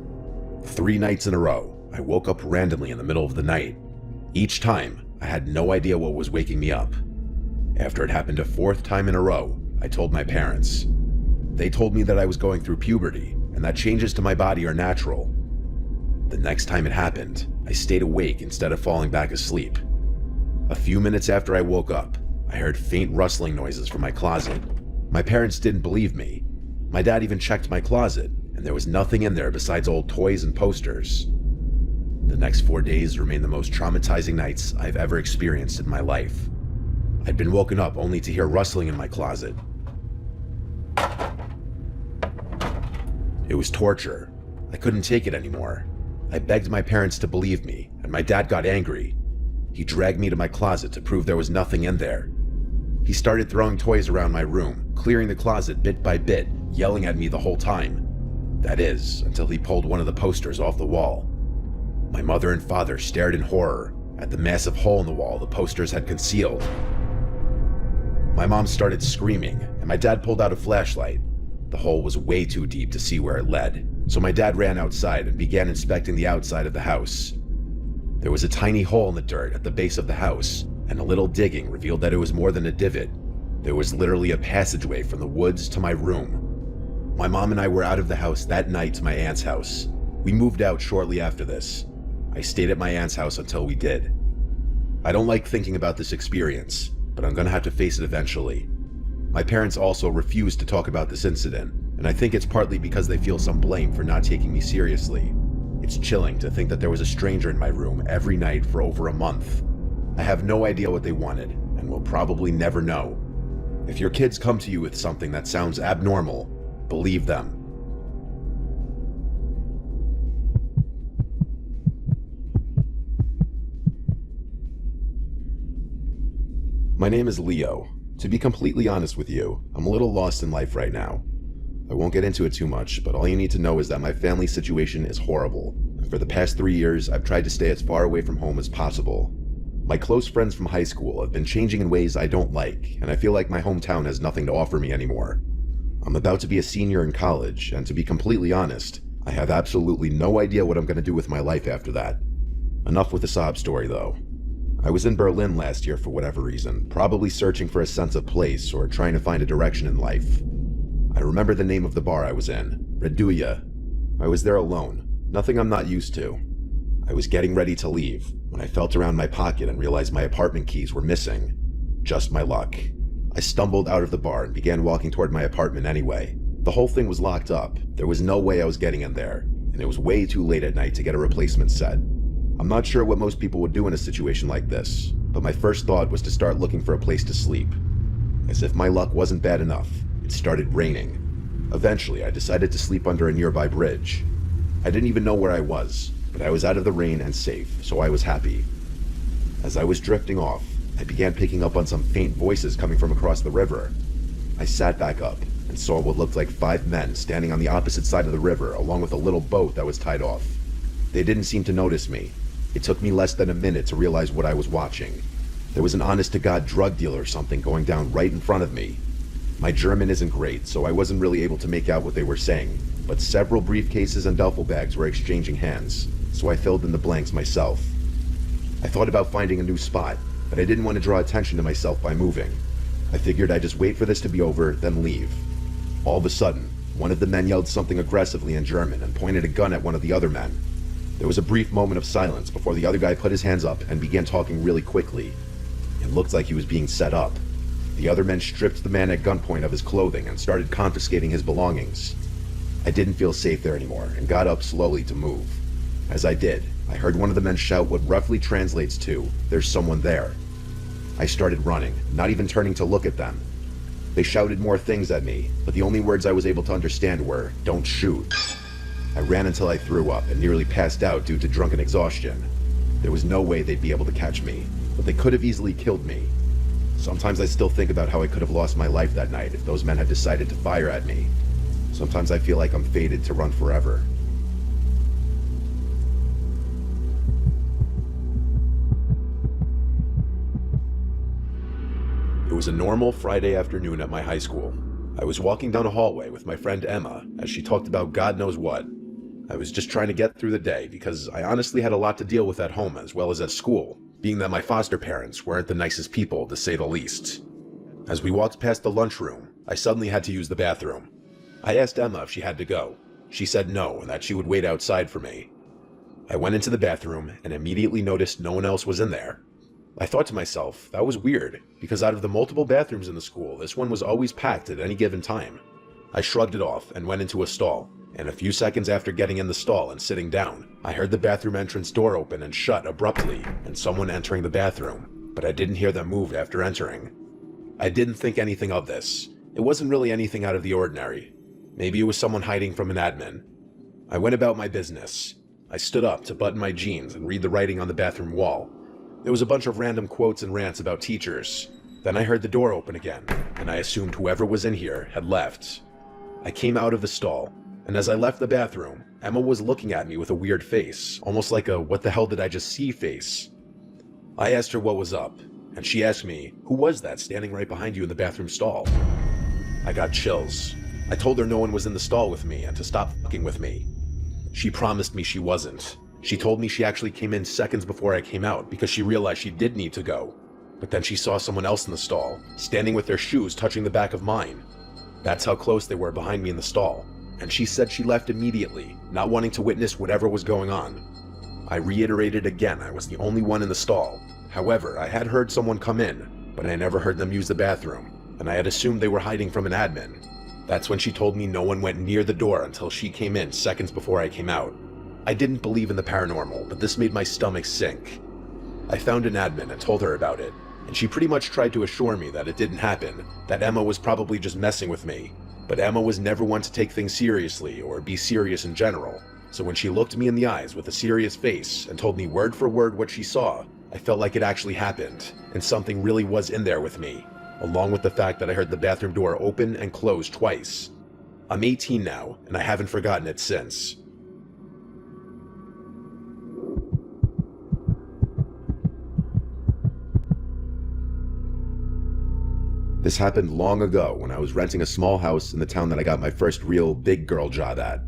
3 nights in a row, I woke up randomly in the middle of the night. Each time, I had no idea what was waking me up. After it happened a 4th time in a row, I told my parents. They told me that I was going through puberty, and that changes to my body are natural. The next time it happened, I stayed awake instead of falling back asleep. A few minutes after I woke up, I heard faint rustling noises from my closet. My parents didn't believe me. My dad even checked my closet, and there was nothing in there besides old toys and posters. The next 4 days remained the most traumatizing nights I've ever experienced in my life. I'd been woken up only to hear rustling in my closet. It was torture. I couldn't take it anymore. I begged my parents to believe me, and my dad got angry. He dragged me to my closet to prove there was nothing in there. He started throwing toys around my room, clearing the closet bit by bit, yelling at me the whole time. That is, until he pulled one of the posters off the wall. My mother and father stared in horror at the massive hole in the wall the posters had concealed. My mom started screaming, and my dad pulled out a flashlight. The hole was way too deep to see where it led, so my dad ran outside and began inspecting the outside of the house. There was a tiny hole in the dirt at the base of the house, and a little digging revealed that it was more than a divot. There was literally a passageway from the woods to my room. My mom and I were out of the house that night to my aunt's house. We moved out shortly after this. I stayed at my aunt's house until we did. I don't like thinking about this experience, but I'm gonna have to face it eventually. My parents also refused to talk about this incident, and I think it's partly because they feel some blame for not taking me seriously. It's chilling to think that there was a stranger in my room every night for over a month. I have no idea what they wanted, and will probably never know. If your kids come to you with something that sounds abnormal, believe them. My name is Leo. To be completely honest with you, I'm a little lost in life right now. I won't get into it too much, but all you need to know is that my family situation is horrible. And for the past 3 years, I've tried to stay as far away from home as possible. My close friends from high school have been changing in ways I don't like, and I feel like my hometown has nothing to offer me anymore. I'm about to be a senior in college, and to be completely honest, I have absolutely no idea what I'm going to do with my life after that. Enough with the sob story though. I was in Berlin last year for whatever reason, probably searching for a sense of place or trying to find a direction in life. I remember the name of the bar I was in, Reduja. I was there alone, nothing I'm not used to. I was getting ready to leave when I felt around my pocket and realized my apartment keys were missing. Just my luck. I stumbled out of the bar and began walking toward my apartment anyway. The whole thing was locked up. There was no way I was getting in there, and it was way too late at night to get a replacement set. I'm not sure what most people would do in a situation like this, but my first thought was to start looking for a place to sleep. As if my luck wasn't bad enough, it started raining. Eventually, I decided to sleep under a nearby bridge. I didn't even know where I was, but I was out of the rain and safe, so I was happy. As I was drifting off, I began picking up on some faint voices coming from across the river. I sat back up and saw what looked like 5 men standing on the opposite side of the river along with a little boat that was tied off. They didn't seem to notice me. It took me less than a minute to realize what I was watching. There was an honest-to-God drug dealer or something going down right in front of me. My German isn't great, so I wasn't really able to make out what they were saying, but several briefcases and duffel bags were exchanging hands, so I filled in the blanks myself. I thought about finding a new spot, but I didn't want to draw attention to myself by moving. I figured I'd just wait for this to be over, then leave. All of a sudden, one of the men yelled something aggressively in German and pointed a gun at one of the other men. There was a brief moment of silence before the other guy put his hands up and began talking really quickly. It looked like he was being set up. The other men stripped the man at gunpoint of his clothing and started confiscating his belongings. I didn't feel safe there anymore and got up slowly to move. As I did, I heard one of the men shout what roughly translates to, "There's someone there." I started running, not even turning to look at them. They shouted more things at me, but the only words I was able to understand were, "Don't shoot." I ran until I threw up and nearly passed out due to drunken exhaustion. There was no way they'd be able to catch me, but they could have easily killed me. Sometimes I still think about how I could have lost my life that night if those men had decided to fire at me. Sometimes I feel like I'm fated to run forever. It was a normal Friday afternoon at my high school. I was walking down a hallway with my friend Emma as she talked about God knows what. I was just trying to get through the day because I honestly had a lot to deal with at home as well as at school, being that my foster parents weren't the nicest people, to say the least. As we walked past the lunchroom, I suddenly had to use the bathroom. I asked Emma if she had to go. She said no and that she would wait outside for me. I went into the bathroom and immediately noticed no one else was in there. I thought to myself, that was weird, because out of the multiple bathrooms in the school, this one was always packed at any given time. I shrugged it off and went into a stall, and a few seconds after getting in the stall and sitting down, I heard the bathroom entrance door open and shut abruptly, and someone entering the bathroom, but I didn't hear them move after entering. I didn't think anything of this. It wasn't really anything out of the ordinary. Maybe it was someone hiding from an admin. I went about my business. I stood up to button my jeans and read the writing on the bathroom wall. There was a bunch of random quotes and rants about teachers. Then I heard the door open again, and I assumed whoever was in here had left. I came out of the stall, and as I left the bathroom, Emma was looking at me with a weird face, almost like a "what the hell did I just see" face. I asked her what was up, and she asked me, "Who was that standing right behind you in the bathroom stall?" I got chills. I told her no one was in the stall with me and to stop fucking with me. She promised me she wasn't. She told me she actually came in seconds before I came out because she realized she did need to go. But then she saw someone else in the stall, standing with their shoes touching the back of mine. That's how close they were behind me in the stall. And she said she left immediately, not wanting to witness whatever was going on. I reiterated again I was the only one in the stall. However, I had heard someone come in, but I never heard them use the bathroom, and I had assumed they were hiding from an admin. That's when she told me no one went near the door until she came in seconds before I came out. I didn't believe in the paranormal, but this made my stomach sink. I found an admin and told her about it, and she pretty much tried to assure me that it didn't happen, that Emma was probably just messing with me. But Emma was never one to take things seriously or be serious in general, so when she looked me in the eyes with a serious face and told me word for word what she saw, I felt like it actually happened, and something really was in there with me, along with the fact that I heard the bathroom door open and close twice. I'm 18 now, and I haven't forgotten it since. This happened long ago when I was renting a small house in the town that I got my first real big girl job at.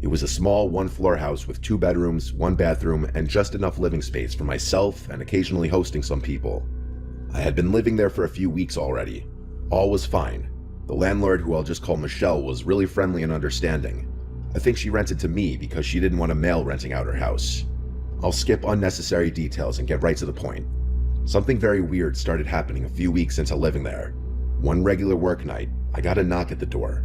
It was a small one-floor house with 2 bedrooms, 1 bathroom, and just enough living space for myself and occasionally hosting some people. I had been living there for a few weeks already. All was fine. The landlord, who I'll just call Michelle, was really friendly and understanding. I think she rented to me because she didn't want a male renting out her house. I'll skip unnecessary details and get right to the point. Something very weird started happening a few weeks into living there. One regular work night, I got a knock at the door.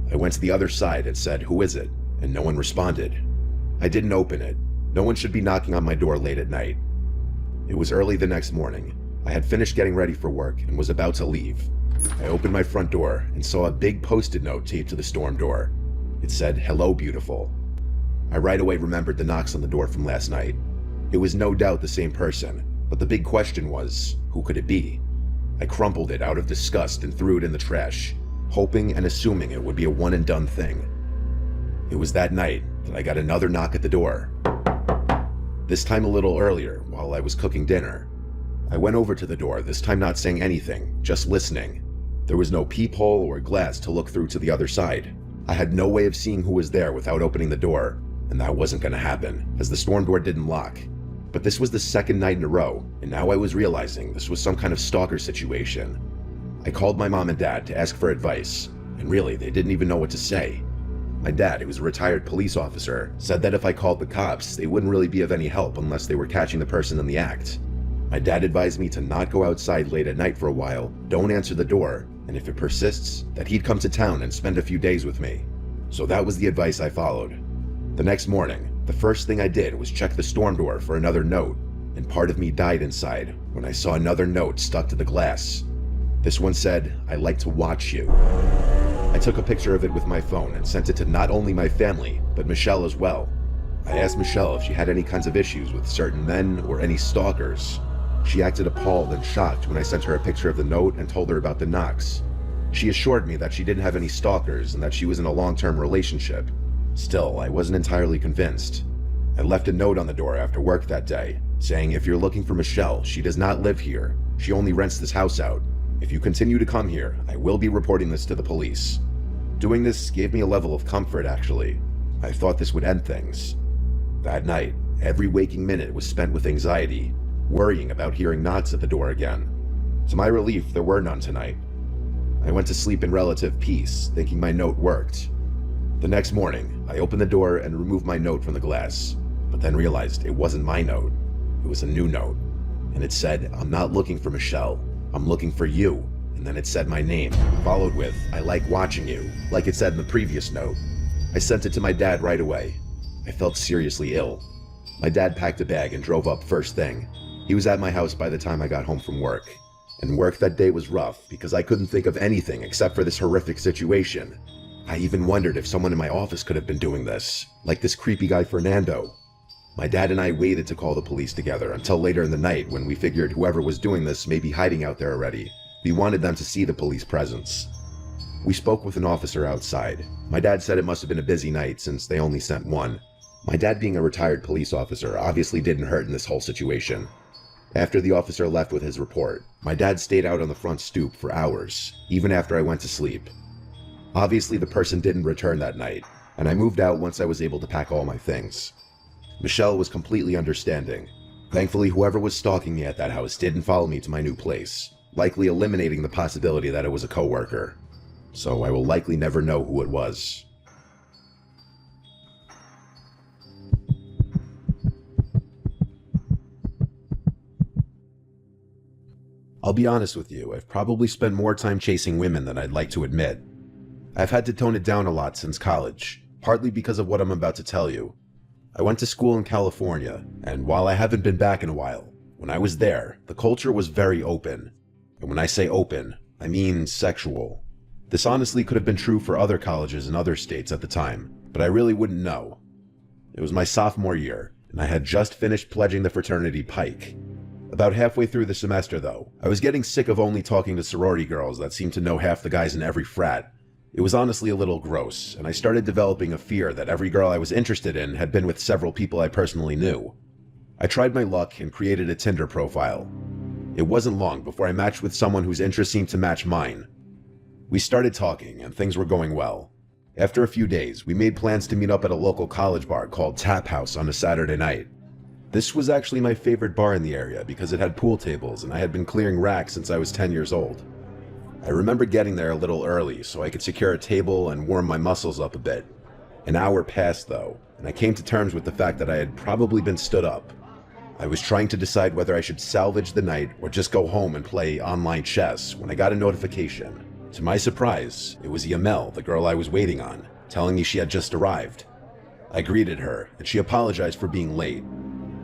I went to the other side and said, "Who is it?" and no one responded. I didn't open it. No one should be knocking on my door late at night. It was early the next morning. I had finished getting ready for work and was about to leave. I opened my front door and saw a big post-it note taped to the storm door. It said, "Hello, beautiful." I right away remembered the knocks on the door from last night. It was no doubt the same person, but the big question was, who could it be? I crumpled it out of disgust and threw it in the trash, hoping and assuming it would be a one-and-done thing. It was that night that I got another knock at the door. This time a little earlier, while I was cooking dinner. I went over to the door, this time not saying anything, just listening. There was no peephole or glass to look through to the other side. I had no way of seeing who was there without opening the door, and that wasn't going to happen, as the storm door didn't lock. But this was the second night in a row, and now I was realizing this was some kind of stalker situation. I called my mom and dad to ask for advice, and really, they didn't even know what to say. My dad, who was a retired police officer, said that if I called the cops, they wouldn't really be of any help unless they were catching the person in the act. My dad advised me to not go outside late at night for a while, don't answer the door, and if it persists, that he'd come to town and spend a few days with me. So that was the advice I followed. The next morning, the first thing I did was check the storm door for another note, and part of me died inside when I saw another note stuck to the glass. This one said, "I like to watch you." I took a picture of it with my phone and sent it to not only my family, but Michelle as well. I asked Michelle if she had any kinds of issues with certain men or any stalkers. She acted appalled and shocked when I sent her a picture of the note and told her about the knocks. She assured me that she didn't have any stalkers and that she was in a long-term relationship. Still, I wasn't entirely convinced. I left a note on the door after work that day, saying if you're looking for Michelle, she does not live here. She only rents this house out. If you continue to come here, I will be reporting this to the police. Doing this gave me a level of comfort, actually. I thought this would end things. That night, every waking minute was spent with anxiety, worrying about hearing knocks at the door again. To my relief, there were none tonight. I went to sleep in relative peace, thinking my note worked. The next morning, I opened the door and removed my note from the glass, but then realized it wasn't my note. It was a new note, and it said, "I'm not looking for Michelle. I'm looking for you." And then it said my name, followed with, "I like watching you," like it said in the previous note. I sent it to my dad right away. I felt seriously ill. My dad packed a bag and drove up first thing. He was at my house by the time I got home from work. And work that day was rough because I couldn't think of anything except for this horrific situation. I even wondered if someone in my office could have been doing this, like this creepy guy Fernando. My dad and I waited to call the police together until later in the night when we figured whoever was doing this may be hiding out there already. We wanted them to see the police presence. We spoke with an officer outside. My dad said it must have been a busy night since they only sent one. My dad being a retired police officer obviously didn't hurt in this whole situation. After the officer left with his report, my dad stayed out on the front stoop for hours, even after I went to sleep. Obviously the person didn't return that night, and I moved out once I was able to pack all my things. Michelle was completely understanding. Thankfully, whoever was stalking me at that house didn't follow me to my new place, likely eliminating the possibility that it was a coworker. So I will likely never know who it was. I'll be honest with you, I've probably spent more time chasing women than I'd like to admit. I've had to tone it down a lot since college, partly because of what I'm about to tell you. I went to school in California, and while I haven't been back in a while, when I was there, the culture was very open. And when I say open, I mean sexual. This honestly could have been true for other colleges in other states at the time, but I really wouldn't know. It was my sophomore year, and I had just finished pledging the fraternity Pike. About halfway through the semester, though, I was getting sick of only talking to sorority girls that seemed to know half the guys in every frat. It was honestly a little gross, and I started developing a fear that every girl I was interested in had been with several people I personally knew. I tried my luck and created a Tinder profile. It wasn't long before I matched with someone whose interests seemed to match mine. We started talking, and things were going well. After a few days, we made plans to meet up at a local college bar called Tap House on a Saturday night. This was actually my favorite bar in the area because it had pool tables and I had been clearing racks since I was 10 years old. I remember getting there a little early so I could secure a table and warm my muscles up a bit. An hour passed though, and I came to terms with the fact that I had probably been stood up. I was trying to decide whether I should salvage the night or just go home and play online chess when I got a notification. To my surprise, it was Yamel, the girl I was waiting on, telling me she had just arrived. I greeted her, and she apologized for being late.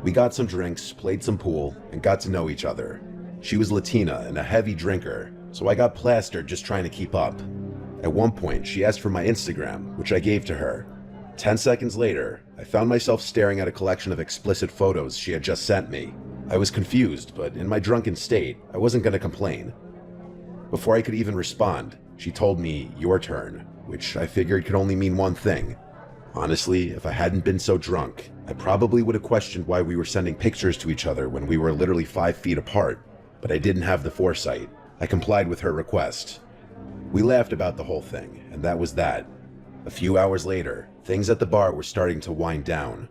We got some drinks, played some pool, and got to know each other. She was Latina and a heavy drinker, so I got plastered just trying to keep up. At one point, she asked for my Instagram, which I gave to her. 10 seconds later, I found myself staring at a collection of explicit photos she had just sent me. I was confused, but in my drunken state, I wasn't going to complain. Before I could even respond, she told me, "Your turn," which I figured could only mean one thing. Honestly, if I hadn't been so drunk, I probably would have questioned why we were sending pictures to each other when we were literally 5 feet apart, but I didn't have the foresight. I complied with her request. We laughed about the whole thing, and that was that. A few hours later, things at the bar were starting to wind down.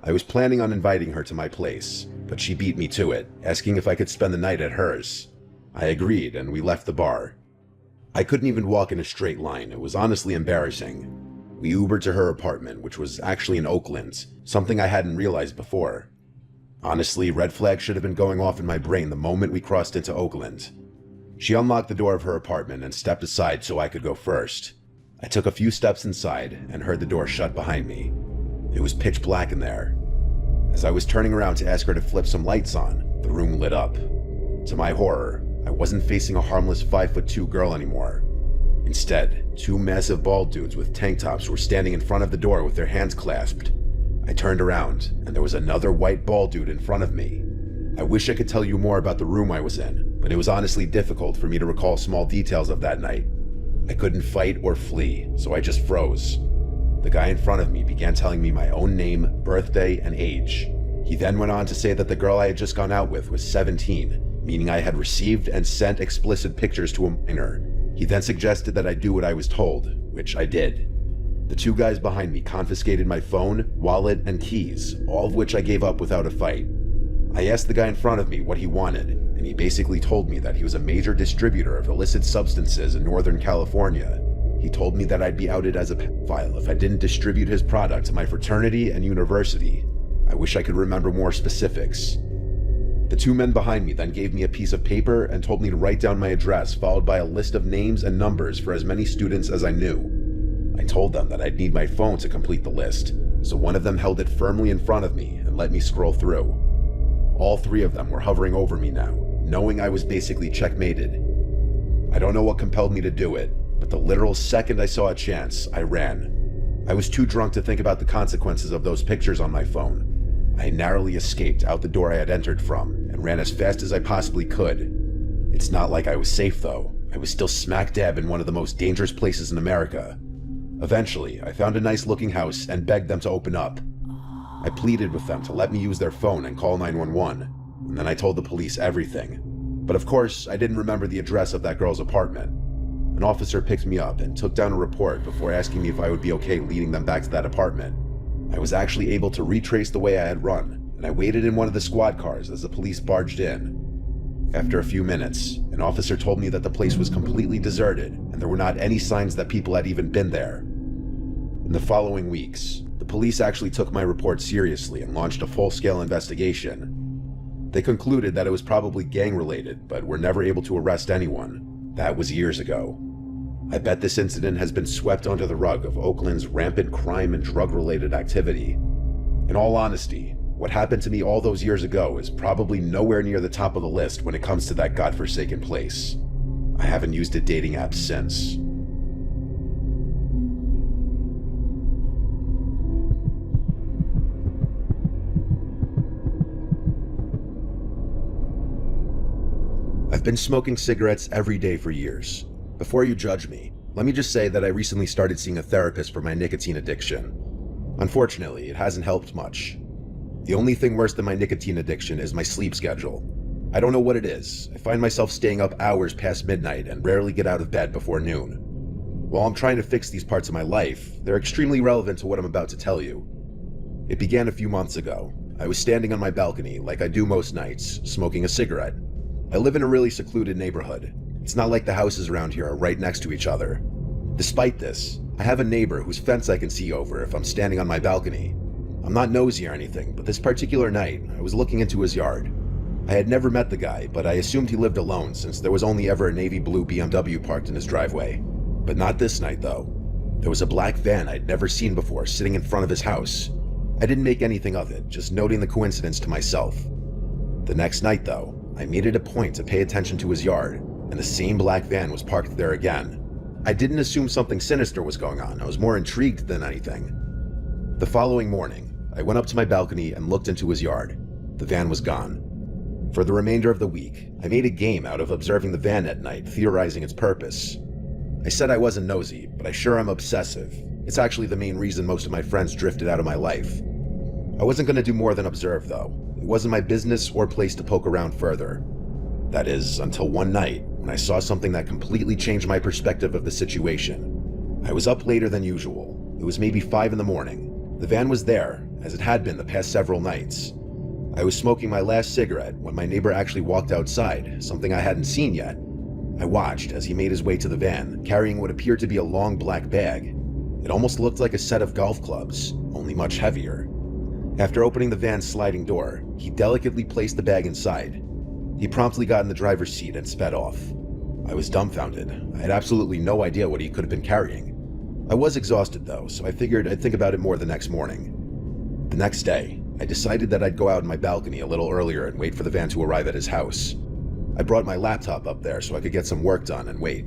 I was planning on inviting her to my place, but she beat me to it, asking if I could spend the night at hers. I agreed, and we left the bar. I couldn't even walk in a straight line. It was honestly embarrassing. We Ubered to her apartment, which was actually in Oakland, something I hadn't realized before. Honestly, red flags should have been going off in my brain the moment we crossed into Oakland. She unlocked the door of her apartment and stepped aside so I could go first. I took a few steps inside and heard the door shut behind me. It was pitch black in there. As I was turning around to ask her to flip some lights on, the room lit up. To my horror, I wasn't facing a harmless 5'2" girl anymore. Instead, two massive bald dudes with tank tops were standing in front of the door with their hands clasped. I turned around, and there was another white bald dude in front of me. I wish I could tell you more about the room I was in, but it was honestly difficult for me to recall small details of that night. I couldn't fight or flee, so I just froze. The guy in front of me began telling me my own name, birthday, and age. He then went on to say that the girl I had just gone out with was 17, meaning I had received and sent explicit pictures to a minor. He then suggested that I do what I was told, which I did. The two guys behind me confiscated my phone, wallet, and keys, all of which I gave up without a fight. I asked the guy in front of me what he wanted, and he basically told me that he was a major distributor of illicit substances in Northern California. He told me that I'd be outed as a pedophile if I didn't distribute his product to my fraternity and university. I wish I could remember more specifics. The two men behind me then gave me a piece of paper and told me to write down my address, followed by a list of names and numbers for as many students as I knew. I told them that I'd need my phone to complete the list, so one of them held it firmly in front of me and let me scroll through. All three of them were hovering over me now, knowing I was basically checkmated. I don't know what compelled me to do it, but the literal second I saw a chance, I ran. I was too drunk to think about the consequences of those pictures on my phone. I narrowly escaped out the door I had entered from and ran as fast as I possibly could. It's not like I was safe though. I was still smack dab in one of the most dangerous places in America. Eventually, I found a nice looking house and begged them to open up. I pleaded with them to let me use their phone and call 911, and then I told the police everything. But of course, I didn't remember the address of that girl's apartment. An officer picked me up and took down a report before asking me if I would be okay leading them back to that apartment. I was actually able to retrace the way I had run, and I waited in one of the squad cars as the police barged in. After a few minutes, an officer told me that the place was completely deserted and there were not any signs that people had even been there. In the following weeks, the police actually took my report seriously and launched a full-scale investigation. They concluded that it was probably gang-related, but were never able to arrest anyone. That was years ago. I bet this incident has been swept under the rug of Oakland's rampant crime and drug-related activity. In all honesty, what happened to me all those years ago is probably nowhere near the top of the list when it comes to that godforsaken place. I haven't used a dating app since. I've been smoking cigarettes every day for years. Before you judge me, let me just say that I recently started seeing a therapist for my nicotine addiction. Unfortunately, it hasn't helped much. The only thing worse than my nicotine addiction is my sleep schedule. I don't know what it is. I find myself staying up hours past midnight and rarely get out of bed before noon. While I'm trying to fix these parts of my life, they're extremely relevant to what I'm about to tell you. It began a few months ago. I was standing on my balcony, like I do most nights, smoking a cigarette. I live in a really secluded neighborhood. It's not like the houses around here are right next to each other. Despite this, I have a neighbor whose fence I can see over if I'm standing on my balcony. I'm not nosy or anything, but this particular night, I was looking into his yard. I had never met the guy, but I assumed he lived alone since there was only ever a navy blue BMW parked in his driveway. But not this night though. There was a black van I'd never seen before sitting in front of his house. I didn't make anything of it, just noting the coincidence to myself. The next night though, I made it a point to pay attention to his yard, and the same black van was parked there again. I didn't assume something sinister was going on. I was more intrigued than anything. The following morning, I went up to my balcony and looked into his yard. The van was gone. For the remainder of the week, I made a game out of observing the van at night, theorizing its purpose. I said I wasn't nosy, but I sure am obsessive. It's actually the main reason most of my friends drifted out of my life. I wasn't going to do more than observe though. It wasn't my business or place to poke around further. That is, until one night, when I saw something that completely changed my perspective of the situation. I was up later than usual. It was maybe 5 in the morning. The van was there, as it had been the past several nights. I was smoking my last cigarette when my neighbor actually walked outside, something I hadn't seen yet. I watched as he made his way to the van, carrying what appeared to be a long black bag. It almost looked like a set of golf clubs, only much heavier. After opening the van's sliding door, he delicately placed the bag inside. He promptly got in the driver's seat and sped off. I was dumbfounded. I had absolutely no idea what he could have been carrying. I was exhausted though, so I figured I'd think about it more the next morning. The next day, I decided that I'd go out on my balcony a little earlier and wait for the van to arrive at his house. I brought my laptop up there so I could get some work done and wait.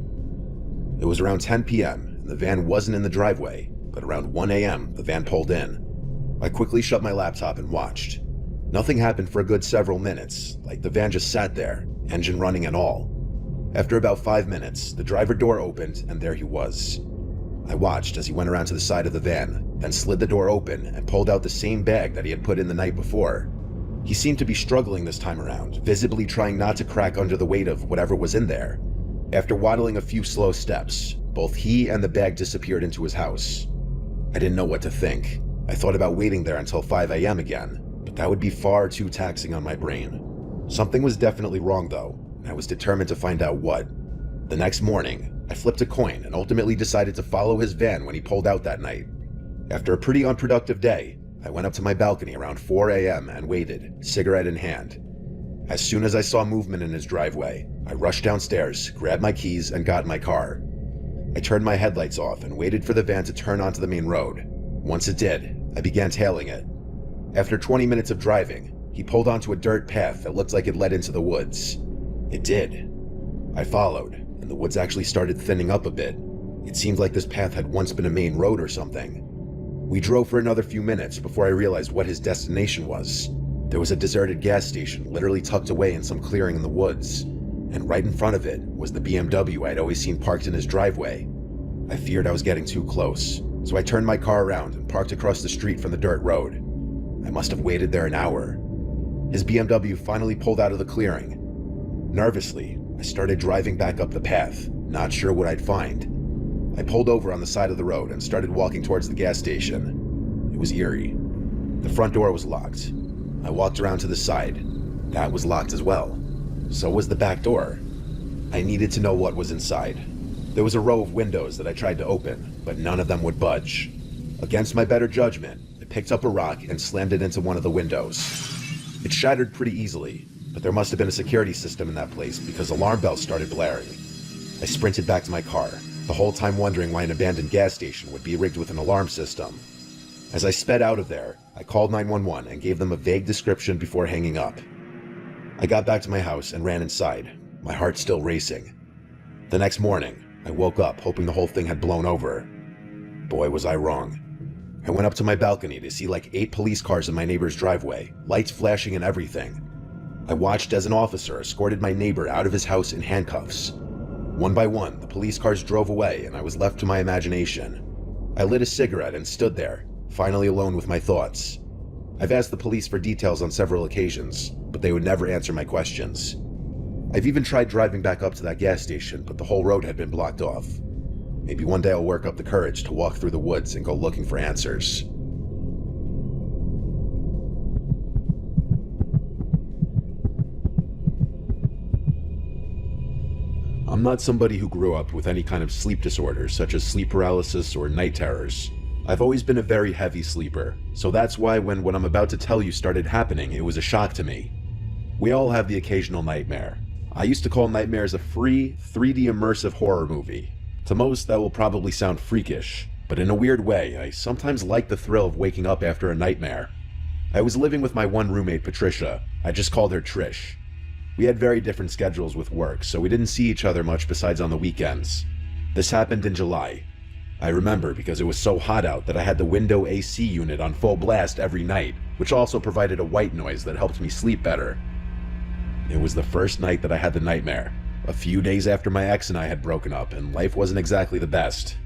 It was around 10 p.m. and the van wasn't in the driveway, but around 1 a.m. the van pulled in. I quickly shut my laptop and watched. Nothing happened for a good several minutes, like the van just sat there, engine running and all. After about 5 minutes, the driver door opened and there he was. I watched as he went around to the side of the van, then slid the door open and pulled out the same bag that he had put in the night before. He seemed to be struggling this time around, visibly trying not to crack under the weight of whatever was in there. After waddling a few slow steps, both he and the bag disappeared into his house. I didn't know what to think. I thought about waiting there until 5 a.m. again, but that would be far too taxing on my brain. Something was definitely wrong though, and I was determined to find out what. The next morning, I flipped a coin and ultimately decided to follow his van when he pulled out that night. After a pretty unproductive day, I went up to my balcony around 4 a.m. and waited, cigarette in hand. As soon as I saw movement in his driveway, I rushed downstairs, grabbed my keys, and got in my car. I turned my headlights off and waited for the van to turn onto the main road. Once it did, I began tailing it. After 20 minutes of driving, he pulled onto a dirt path that looked like it led into the woods. It did. I followed, and the woods actually started thinning up a bit. It seemed like this path had once been a main road or something. We drove for another few minutes before I realized what his destination was. There was a deserted gas station literally tucked away in some clearing in the woods, and right in front of it was the BMW I'd always seen parked in his driveway. I feared I was getting too close, so I turned my car around and parked across the street from the dirt road. I must have waited there an hour. His BMW finally pulled out of the clearing. Nervously, I started driving back up the path, not sure what I'd find. I pulled over on the side of the road and started walking towards the gas station. It was eerie. The front door was locked. I walked around to the side. That was locked as well. So was the back door. I needed to know what was inside. There was a row of windows that I tried to open, but none of them would budge. Against my better judgment, I picked up a rock and slammed it into one of the windows. It shattered pretty easily, but there must have been a security system in that place because alarm bells started blaring. I sprinted back to my car, the whole time wondering why an abandoned gas station would be rigged with an alarm system. As I sped out of there, I called 911 and gave them a vague description before hanging up. I got back to my house and ran inside, my heart still racing. The next morning, I woke up hoping the whole thing had blown over. Boy, was I wrong. I went up to my balcony to see like 8 police cars in my neighbor's driveway, lights flashing and everything. I watched as an officer escorted my neighbor out of his house in handcuffs. One by one, the police cars drove away and I was left to my imagination. I lit a cigarette and stood there, finally alone with my thoughts. I've asked the police for details on several occasions, but they would never answer my questions. I've even tried driving back up to that gas station, but the whole road had been blocked off. Maybe one day I'll work up the courage to walk through the woods and go looking for answers. I'm not somebody who grew up with any kind of sleep disorders, such as sleep paralysis or night terrors. I've always been a very heavy sleeper, so that's why when what I'm about to tell you started happening, it was a shock to me. We all have the occasional nightmare. I used to call nightmares a free, 3D immersive horror movie. To most, that will probably sound freakish, but in a weird way, I sometimes like the thrill of waking up after a nightmare. I was living with my one roommate, Patricia. I just called her Trish. We had very different schedules with work, so we didn't see each other much besides on the weekends. This happened in July. I remember because it was so hot out that I had the window AC unit on full blast every night, which also provided a white noise that helped me sleep better. It was the first night that I had the nightmare, a few days after my ex and I had broken up, and life wasn't exactly the best.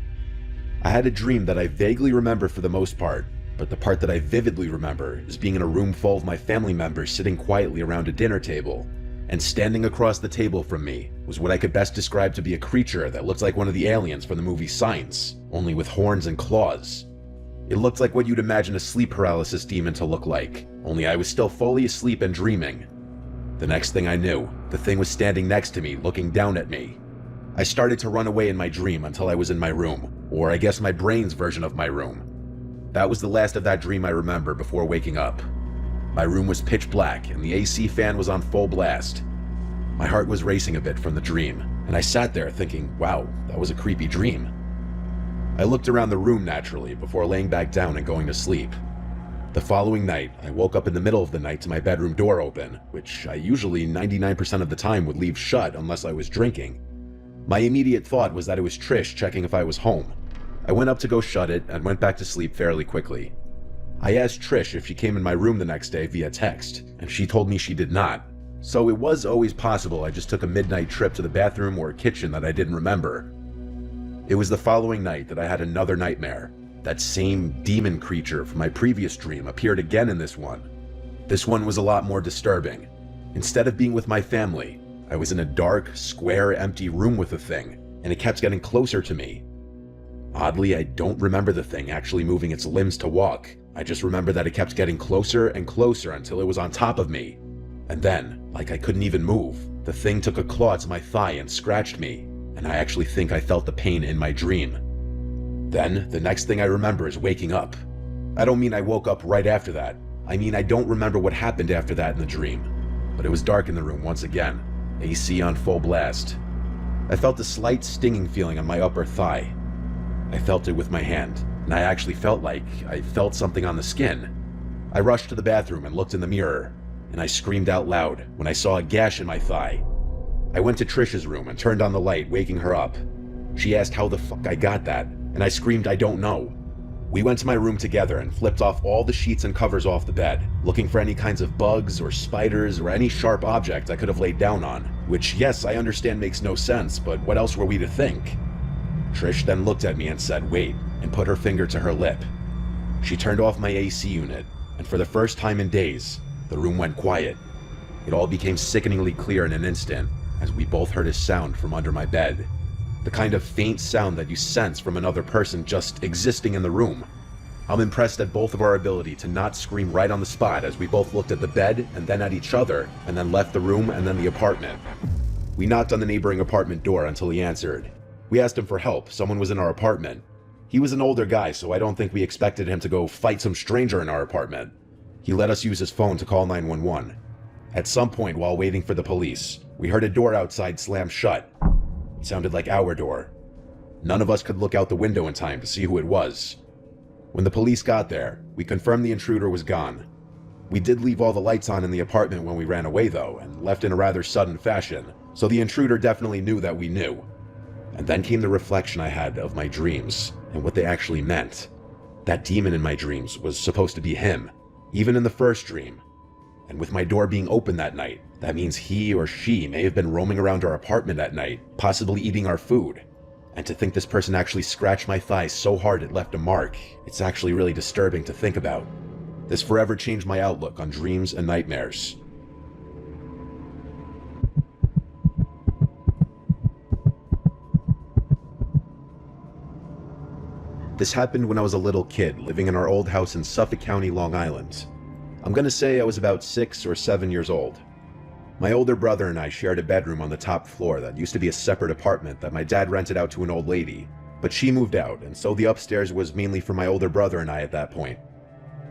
I had a dream that I vaguely remember for the most part, but the part that I vividly remember is being in a room full of my family members sitting quietly around a dinner table, and standing across the table from me was what I could best describe to be a creature that looked like one of the aliens from the movie Signs, only with horns and claws. It looked like what you'd imagine a sleep paralysis demon to look like, only I was still fully asleep and dreaming. The next thing I knew, the thing was standing next to me, looking down at me. I started to run away in my dream until I was in my room, or I guess my brain's version of my room. That was the last of that dream I remember before waking up. My room was pitch black and the AC fan was on full blast. My heart was racing a bit from the dream, and I sat there thinking, wow, that was a creepy dream. I looked around the room naturally before laying back down and going to sleep. The following night, I woke up in the middle of the night to my bedroom door open, which I usually 99% of the time would leave shut unless I was drinking. My immediate thought was that it was Trish checking if I was home. I went up to go shut it and went back to sleep fairly quickly. I asked Trish if she came in my room the next day via text, and she told me she did not. So it was always possible I just took a midnight trip to the bathroom or kitchen that I didn't remember. It was the following night that I had another nightmare. That same demon creature from my previous dream appeared again in this one. This one was a lot more disturbing. Instead of being with my family, I was in a dark, square, empty room with the thing, and it kept getting closer to me. Oddly, I don't remember the thing actually moving its limbs to walk. I just remember that it kept getting closer and closer until it was on top of me. And then, like I couldn't even move, the thing took a claw to my thigh and scratched me, and I actually think I felt the pain in my dream. Then, the next thing I remember is waking up. I don't mean I woke up right after that. I mean I don't remember what happened after that in the dream. But it was dark in the room once again, AC on full blast. I felt a slight stinging feeling on my upper thigh. I felt it with my hand, and I actually felt like I felt something on the skin. I rushed to the bathroom and looked in the mirror, and I screamed out loud when I saw a gash in my thigh. I went to Trish's room and turned on the light, waking her up. She asked how the fuck I got that, and I screamed I don't know. We went to my room together and flipped off all the sheets and covers off the bed, looking for any kinds of bugs or spiders or any sharp object I could have laid down on, which yes, I understand makes no sense, but what else were we to think? Trish then looked at me and said, wait, and put her finger to her lip. She turned off my AC unit, and for the first time in days, the room went quiet. It all became sickeningly clear in an instant, as we both heard a sound from under my bed. The kind of faint sound that you sense from another person just existing in the room. I'm impressed at both of our ability to not scream right on the spot as we both looked at the bed and then at each other, and then left the room and then the apartment. We knocked on the neighboring apartment door until he answered. We asked him for help, someone was in our apartment. He was an older guy, so I don't think we expected him to go fight some stranger in our apartment. He let us use his phone to call 911. At some point while waiting for the police, we heard a door outside slam shut. It sounded like our door. None of us could look out the window in time to see who it was. When the police got there, we confirmed the intruder was gone. We did leave all the lights on in the apartment when we ran away though, and left in a rather sudden fashion, so the intruder definitely knew that we knew. And then came the reflection I had of my dreams, and what they actually meant. That demon in my dreams was supposed to be him, even in the first dream. And with my door being open that night, that means he or she may have been roaming around our apartment at night, possibly eating our food. And to think this person actually scratched my thigh so hard it left a mark, it's actually really disturbing to think about. This forever changed my outlook on dreams and nightmares. This happened when I was a little kid living in our old house in Suffolk County, Long Island. I'm gonna say I was about 6 or 7 years old. My older brother and I shared a bedroom on the top floor that used to be a separate apartment that my dad rented out to an old lady, but she moved out, and so the upstairs was mainly for my older brother and I at that point.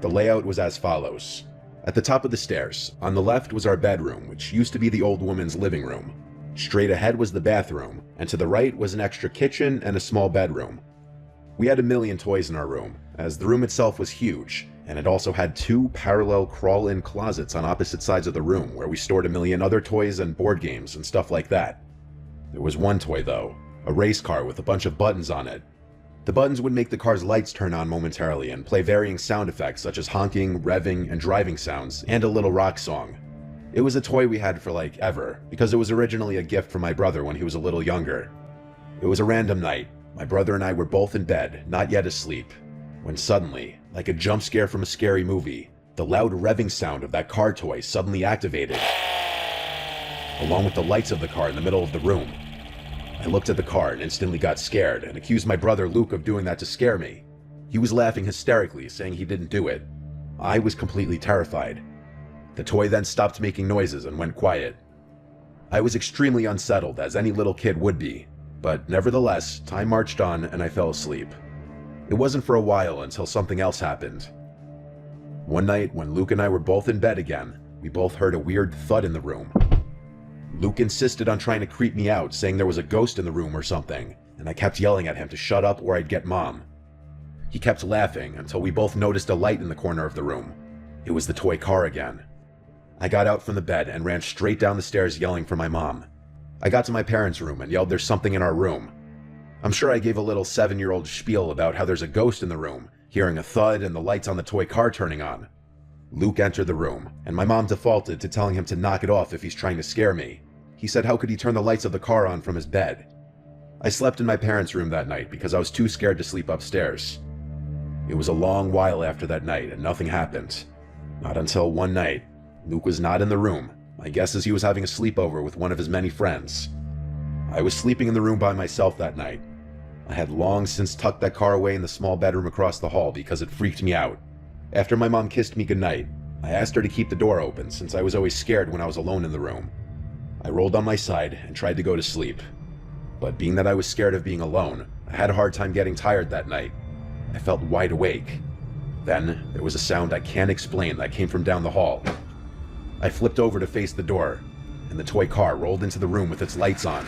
The layout was as follows. At the top of the stairs, on the left was our bedroom, which used to be the old woman's living room. Straight ahead was the bathroom, and to the right was an extra kitchen and a small bedroom. We had a million toys in our room, as the room itself was huge, and it also had 2 parallel crawl-in closets on opposite sides of the room where we stored a million other toys and board games and stuff like that. There was one toy though, a race car with a bunch of buttons on it. The buttons would make the car's lights turn on momentarily and play varying sound effects such as honking, revving, and driving sounds, and a little rock song. It was a toy we had for like ever, because it was originally a gift from my brother when he was a little younger. It was a random night. My brother and I were both in bed, not yet asleep, when suddenly, like a jump scare from a scary movie, the loud revving sound of that car toy suddenly activated. along with the lights of the car in the middle of the room. I looked at the car and instantly got scared and accused my brother Luke of doing that to scare me. He was laughing hysterically, saying he didn't do it. I was completely terrified. The toy then stopped making noises and went quiet. I was extremely unsettled, as any little kid would be, but nevertheless, time marched on and I fell asleep. It wasn't for a while until something else happened. One night, when Luke and I were both in bed again, we both heard a weird thud in the room. Luke insisted on trying to creep me out, saying there was a ghost in the room or something, and I kept yelling at him to shut up or I'd get Mom. He kept laughing until we both noticed a light in the corner of the room. It was the toy car again. I got out from the bed and ran straight down the stairs yelling for my mom. I got to my parents' room and yelled there's something in our room. I'm sure I gave a little 7-year-old spiel about how there's a ghost in the room, hearing a thud and the lights on the toy car turning on. Luke entered the room, and my mom defaulted to telling him to knock it off if he's trying to scare me. He said how could he turn the lights of the car on from his bed? I slept in my parents' room that night because I was too scared to sleep upstairs. It was a long while after that night and nothing happened. Not until one night. Luke was not in the room. My guess is he was having a sleepover with one of his many friends. I was sleeping in the room by myself that night. I had long since tucked that car away in the small bedroom across the hall because it freaked me out. After my mom kissed me goodnight, I asked her to keep the door open since I was always scared when I was alone in the room. I rolled on my side and tried to go to sleep. But being that I was scared of being alone, I had a hard time getting tired that night. I felt wide awake. Then, there was a sound I can't explain that came from down the hall. I flipped over to face the door, and the toy car rolled into the room with its lights on.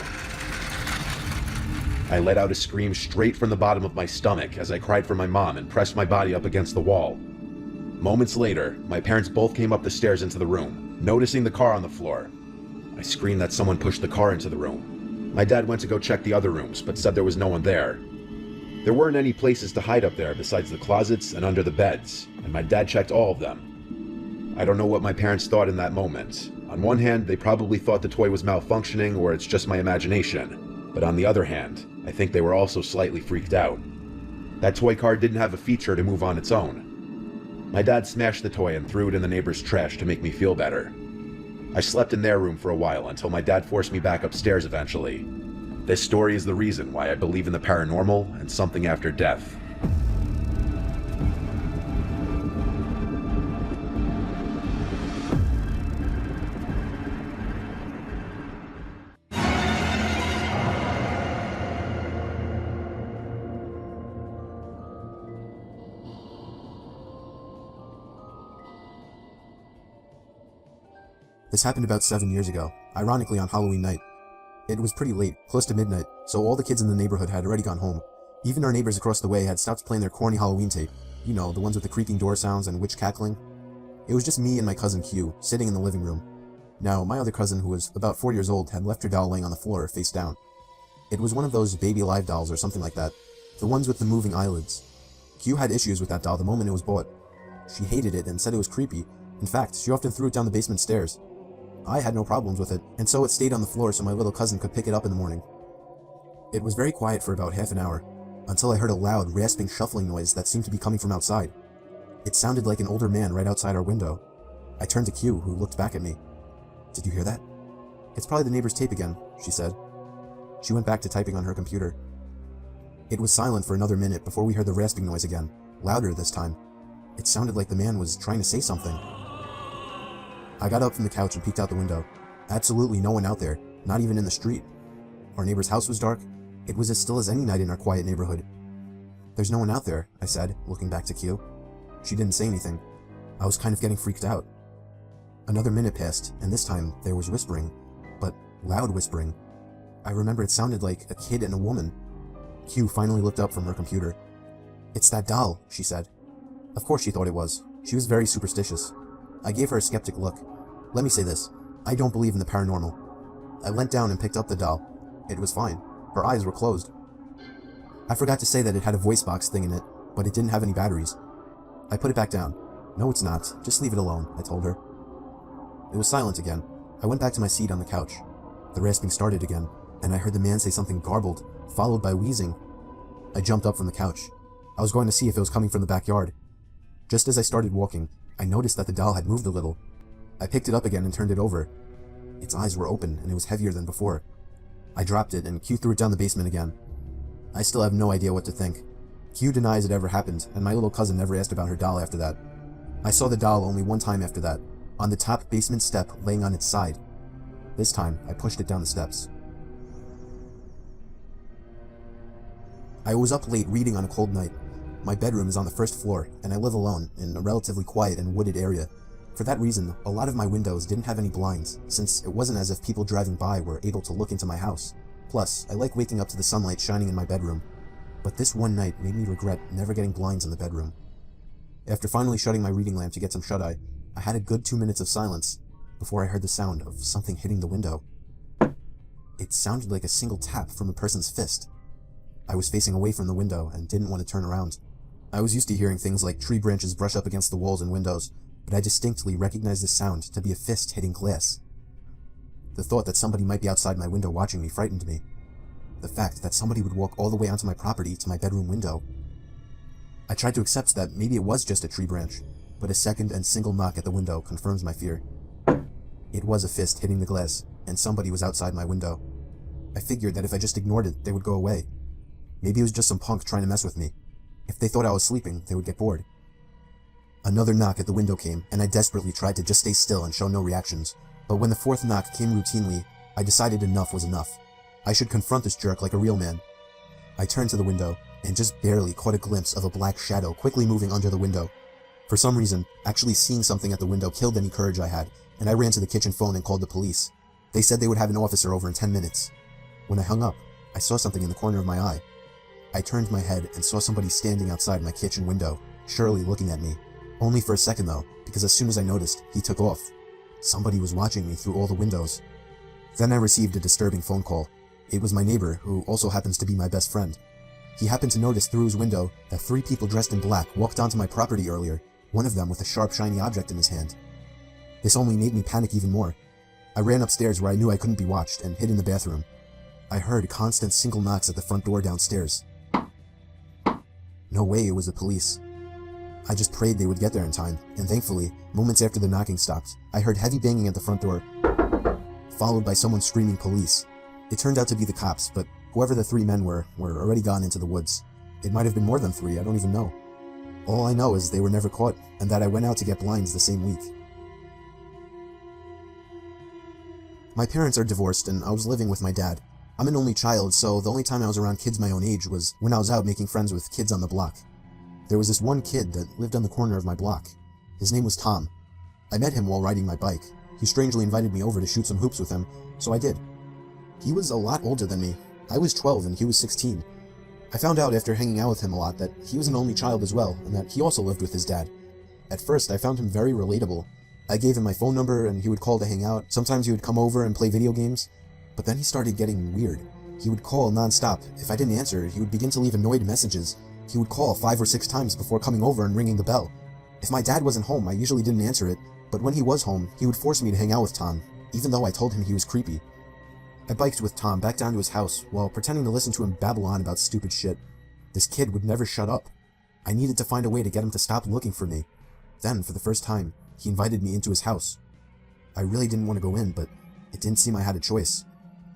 I let out a scream straight from the bottom of my stomach as I cried for my mom and pressed my body up against the wall. Moments later, my parents both came up the stairs into the room, noticing the car on the floor. I screamed that someone pushed the car into the room. My dad went to go check the other rooms, but said there was no one there. There weren't any places to hide up there besides the closets and under the beds, and my dad checked all of them. I don't know what my parents thought in that moment. On one hand, they probably thought the toy was malfunctioning or it's just my imagination. But on the other hand, I think they were also slightly freaked out. That toy car didn't have a feature to move on its own. My dad smashed the toy and threw it in the neighbor's trash to make me feel better. I slept in their room for a while until my dad forced me back upstairs eventually. This story is the reason why I believe in the paranormal and something after death. This happened about 7 years ago, ironically on Halloween night. It was pretty late, close to midnight, so all the kids in the neighborhood had already gone home. Even our neighbors across the way had stopped playing their corny Halloween tape. You know, the ones with the creaking door sounds and witch cackling. It was just me and my cousin Q, sitting in the living room. Now, my other cousin, who was about 4 years old, had left her doll laying on the floor, face down. It was one of those baby live dolls or something like that, the ones with the moving eyelids. Q had issues with that doll the moment it was bought. She hated it and said it was creepy. In fact, she often threw it down the basement stairs. I had no problems with it, and so it stayed on the floor so my little cousin could pick it up in the morning. It was very quiet for about half an hour, until I heard a loud, rasping shuffling noise that seemed to be coming from outside. It sounded like an older man right outside our window. I turned to Q, who looked back at me. "Did you hear that?" "It's probably the neighbor's tape again," she said. She went back to typing on her computer. It was silent for another minute before we heard the rasping noise again, louder this time. It sounded like the man was trying to say something. I got up from the couch and peeked out the window. Absolutely no one out there, not even in the street. Our neighbor's house was dark. It was as still as any night in our quiet neighborhood. "There's no one out there," I said, looking back to Q. She didn't say anything. I was kind of getting freaked out. Another minute passed, and this time there was whispering, but loud whispering. I remember it sounded like a kid and a woman. Q finally looked up from her computer. "It's that doll," she said. Of course she thought it was. She was very superstitious. I gave her a skeptic look. Let me say this. I don't believe in the paranormal. I leant down and picked up the doll. It was fine. Her eyes were closed. I forgot to say that it had a voice box thing in it, but it didn't have any batteries. I put it back down. "No, it's not. Just leave it alone," I told her. It was silent again. I went back to my seat on the couch. The rasping started again, and I heard the man say something garbled, followed by wheezing. I jumped up from the couch. I was going to see if it was coming from the backyard. Just as I started walking, I noticed that the doll had moved a little. I picked it up again and turned it over. Its eyes were open, and it was heavier than before. I dropped it, and Q threw it down the basement again. I still have no idea what to think. Q denies it ever happened, and my little cousin never asked about her doll after that. I saw the doll only one time after that, on the top basement step laying on its side. This time, I pushed it down the steps. I was up late reading on a cold night. My bedroom is on the first floor, and I live alone in a relatively quiet and wooded area. For that reason, a lot of my windows didn't have any blinds, since it wasn't as if people driving by were able to look into my house. Plus, I like waking up to the sunlight shining in my bedroom. But this one night made me regret never getting blinds in the bedroom. After finally shutting my reading lamp to get some shut-eye, I had a good 2 minutes of silence before I heard the sound of something hitting the window. It sounded like a single tap from a person's fist. I was facing away from the window and didn't want to turn around. I was used to hearing things like tree branches brush up against the walls and windows, but I distinctly recognized the sound to be a fist hitting glass. The thought that somebody might be outside my window watching me frightened me. The fact that somebody would walk all the way onto my property to my bedroom window. I tried to accept that maybe it was just a tree branch, but a second and single knock at the window confirms my fear. It was a fist hitting the glass, and somebody was outside my window. I figured that if I just ignored it, they would go away. Maybe it was just some punk trying to mess with me. If they thought I was sleeping, they would get bored. Another knock at the window came, and I desperately tried to just stay still and show no reactions. But when the fourth knock came routinely, I decided enough was enough. I should confront this jerk like a real man. I turned to the window, and just barely caught a glimpse of a black shadow quickly moving under the window. For some reason, actually seeing something at the window killed any courage I had, and I ran to the kitchen phone and called the police. They said they would have an officer over in 10 minutes. When I hung up, I saw something in the corner of my eye. I turned my head and saw somebody standing outside my kitchen window, surely looking at me. Only for a second though, because as soon as I noticed, he took off. Somebody was watching me through all the windows. Then I received a disturbing phone call. It was my neighbor, who also happens to be my best friend. He happened to notice through his window that 3 people dressed in black walked onto my property earlier, one of them with a sharp, shiny object in his hand. This only made me panic even more. I ran upstairs where I knew I couldn't be watched and hid in the bathroom. I heard constant single knocks at the front door downstairs. No way it was the police. I just prayed they would get there in time, and thankfully, moments after the knocking stopped, I heard heavy banging at the front door, followed by someone screaming police. It turned out to be the cops, but whoever the 3 men were already gone into the woods. It might have been more than 3, I don't even know. All I know is they were never caught, and that I went out to get blinds the same week. My parents are divorced, and I was living with my dad. I'm an only child, so the only time I was around kids my own age was when I was out making friends with kids on the block. There was this one kid that lived on the corner of my block. His name was Tom. I met him while riding my bike. He strangely invited me over to shoot some hoops with him, so I did. He was a lot older than me. I was 12 and he was 16. I found out after hanging out with him a lot that he was an only child as well, and that he also lived with his dad. At first, I found him very relatable. I gave him my phone number and he would call to hang out. Sometimes he would come over and play video games. But then he started getting weird. He would call non-stop. If I didn't answer, he would begin to leave annoyed messages. He would call 5 or 6 times before coming over and ringing the bell. If my dad wasn't home, I usually didn't answer it, but when he was home, he would force me to hang out with Tom, even though I told him he was creepy. I biked with Tom back down to his house while pretending to listen to him babble on about stupid shit. This kid would never shut up. I needed to find a way to get him to stop looking for me. Then, for the first time, he invited me into his house. I really didn't want to go in, but it didn't seem I had a choice.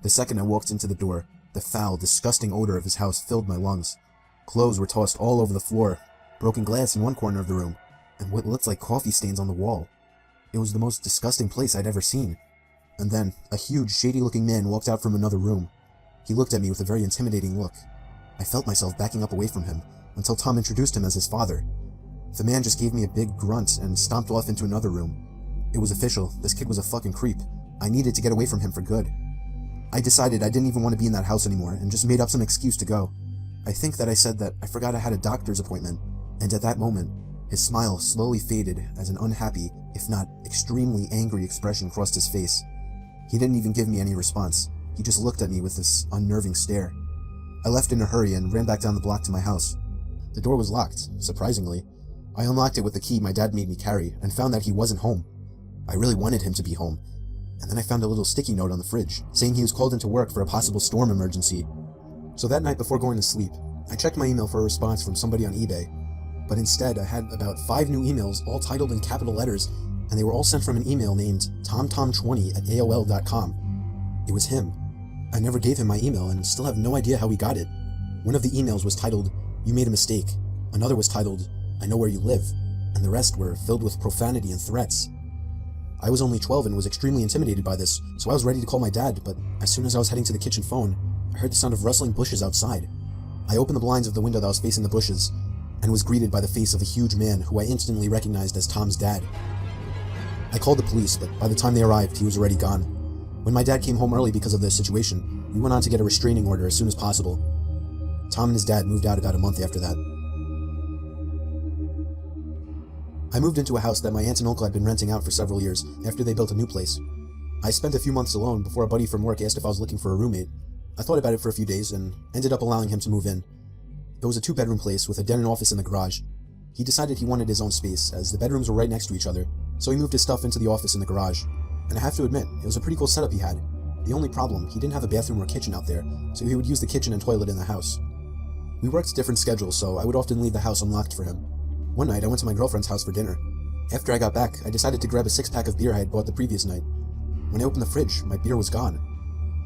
The second I walked into the door, the foul, disgusting odor of his house filled my lungs. Clothes were tossed all over the floor, broken glass in one corner of the room, and what looked like coffee stains on the wall. It was the most disgusting place I'd ever seen. And then, a huge, shady-looking man walked out from another room. He looked at me with a very intimidating look. I felt myself backing up away from him, until Tom introduced him as his father. The man just gave me a big grunt and stomped off into another room. It was official, this kid was a fucking creep. I needed to get away from him for good. I decided I didn't even want to be in that house anymore, and just made up some excuse to go. I think that I said that I forgot I had a doctor's appointment, and at that moment, his smile slowly faded as an unhappy, if not extremely angry expression crossed his face. He didn't even give me any response. He just looked at me with this unnerving stare. I left in a hurry and ran back down the block to my house. The door was locked, surprisingly. I unlocked it with the key my dad made me carry, and found that he wasn't home. I really wanted him to be home. And then I found a little sticky note on the fridge, saying he was called into work for a possible storm emergency. So that night before going to sleep, I checked my email for a response from somebody on eBay. But instead, I had about 5 new emails, all titled in capital letters, and they were all sent from an email named tomtom20@aol.com. It was him. I never gave him my email and still have no idea how he got it. One of the emails was titled, "You made a mistake." Another was titled, "I know where you live," and the rest were filled with profanity and threats. I was only 12 and was extremely intimidated by this, so I was ready to call my dad, but as soon as I was heading to the kitchen phone, I heard the sound of rustling bushes outside. I opened the blinds of the window that was facing the bushes, and was greeted by the face of a huge man who I instantly recognized as Tom's dad. I called the police, but by the time they arrived, he was already gone. When my dad came home early because of this situation, we went on to get a restraining order as soon as possible. Tom and his dad moved out about a month after that. I moved into a house that my aunt and uncle had been renting out for several years after they built a new place. I spent a few months alone before a buddy from work asked if I was looking for a roommate. I thought about it for a few days and ended up allowing him to move in. It was a 2-bedroom place with a den and office in the garage. He decided he wanted his own space, as the bedrooms were right next to each other, so he moved his stuff into the office in the garage. And I have to admit, it was a pretty cool setup he had. The only problem, he didn't have a bathroom or kitchen out there, so he would use the kitchen and toilet in the house. We worked different schedules, so I would often leave the house unlocked for him. One night, I went to my girlfriend's house for dinner. After I got back, I decided to grab a 6-pack of beer I had bought the previous night. When I opened the fridge, my beer was gone.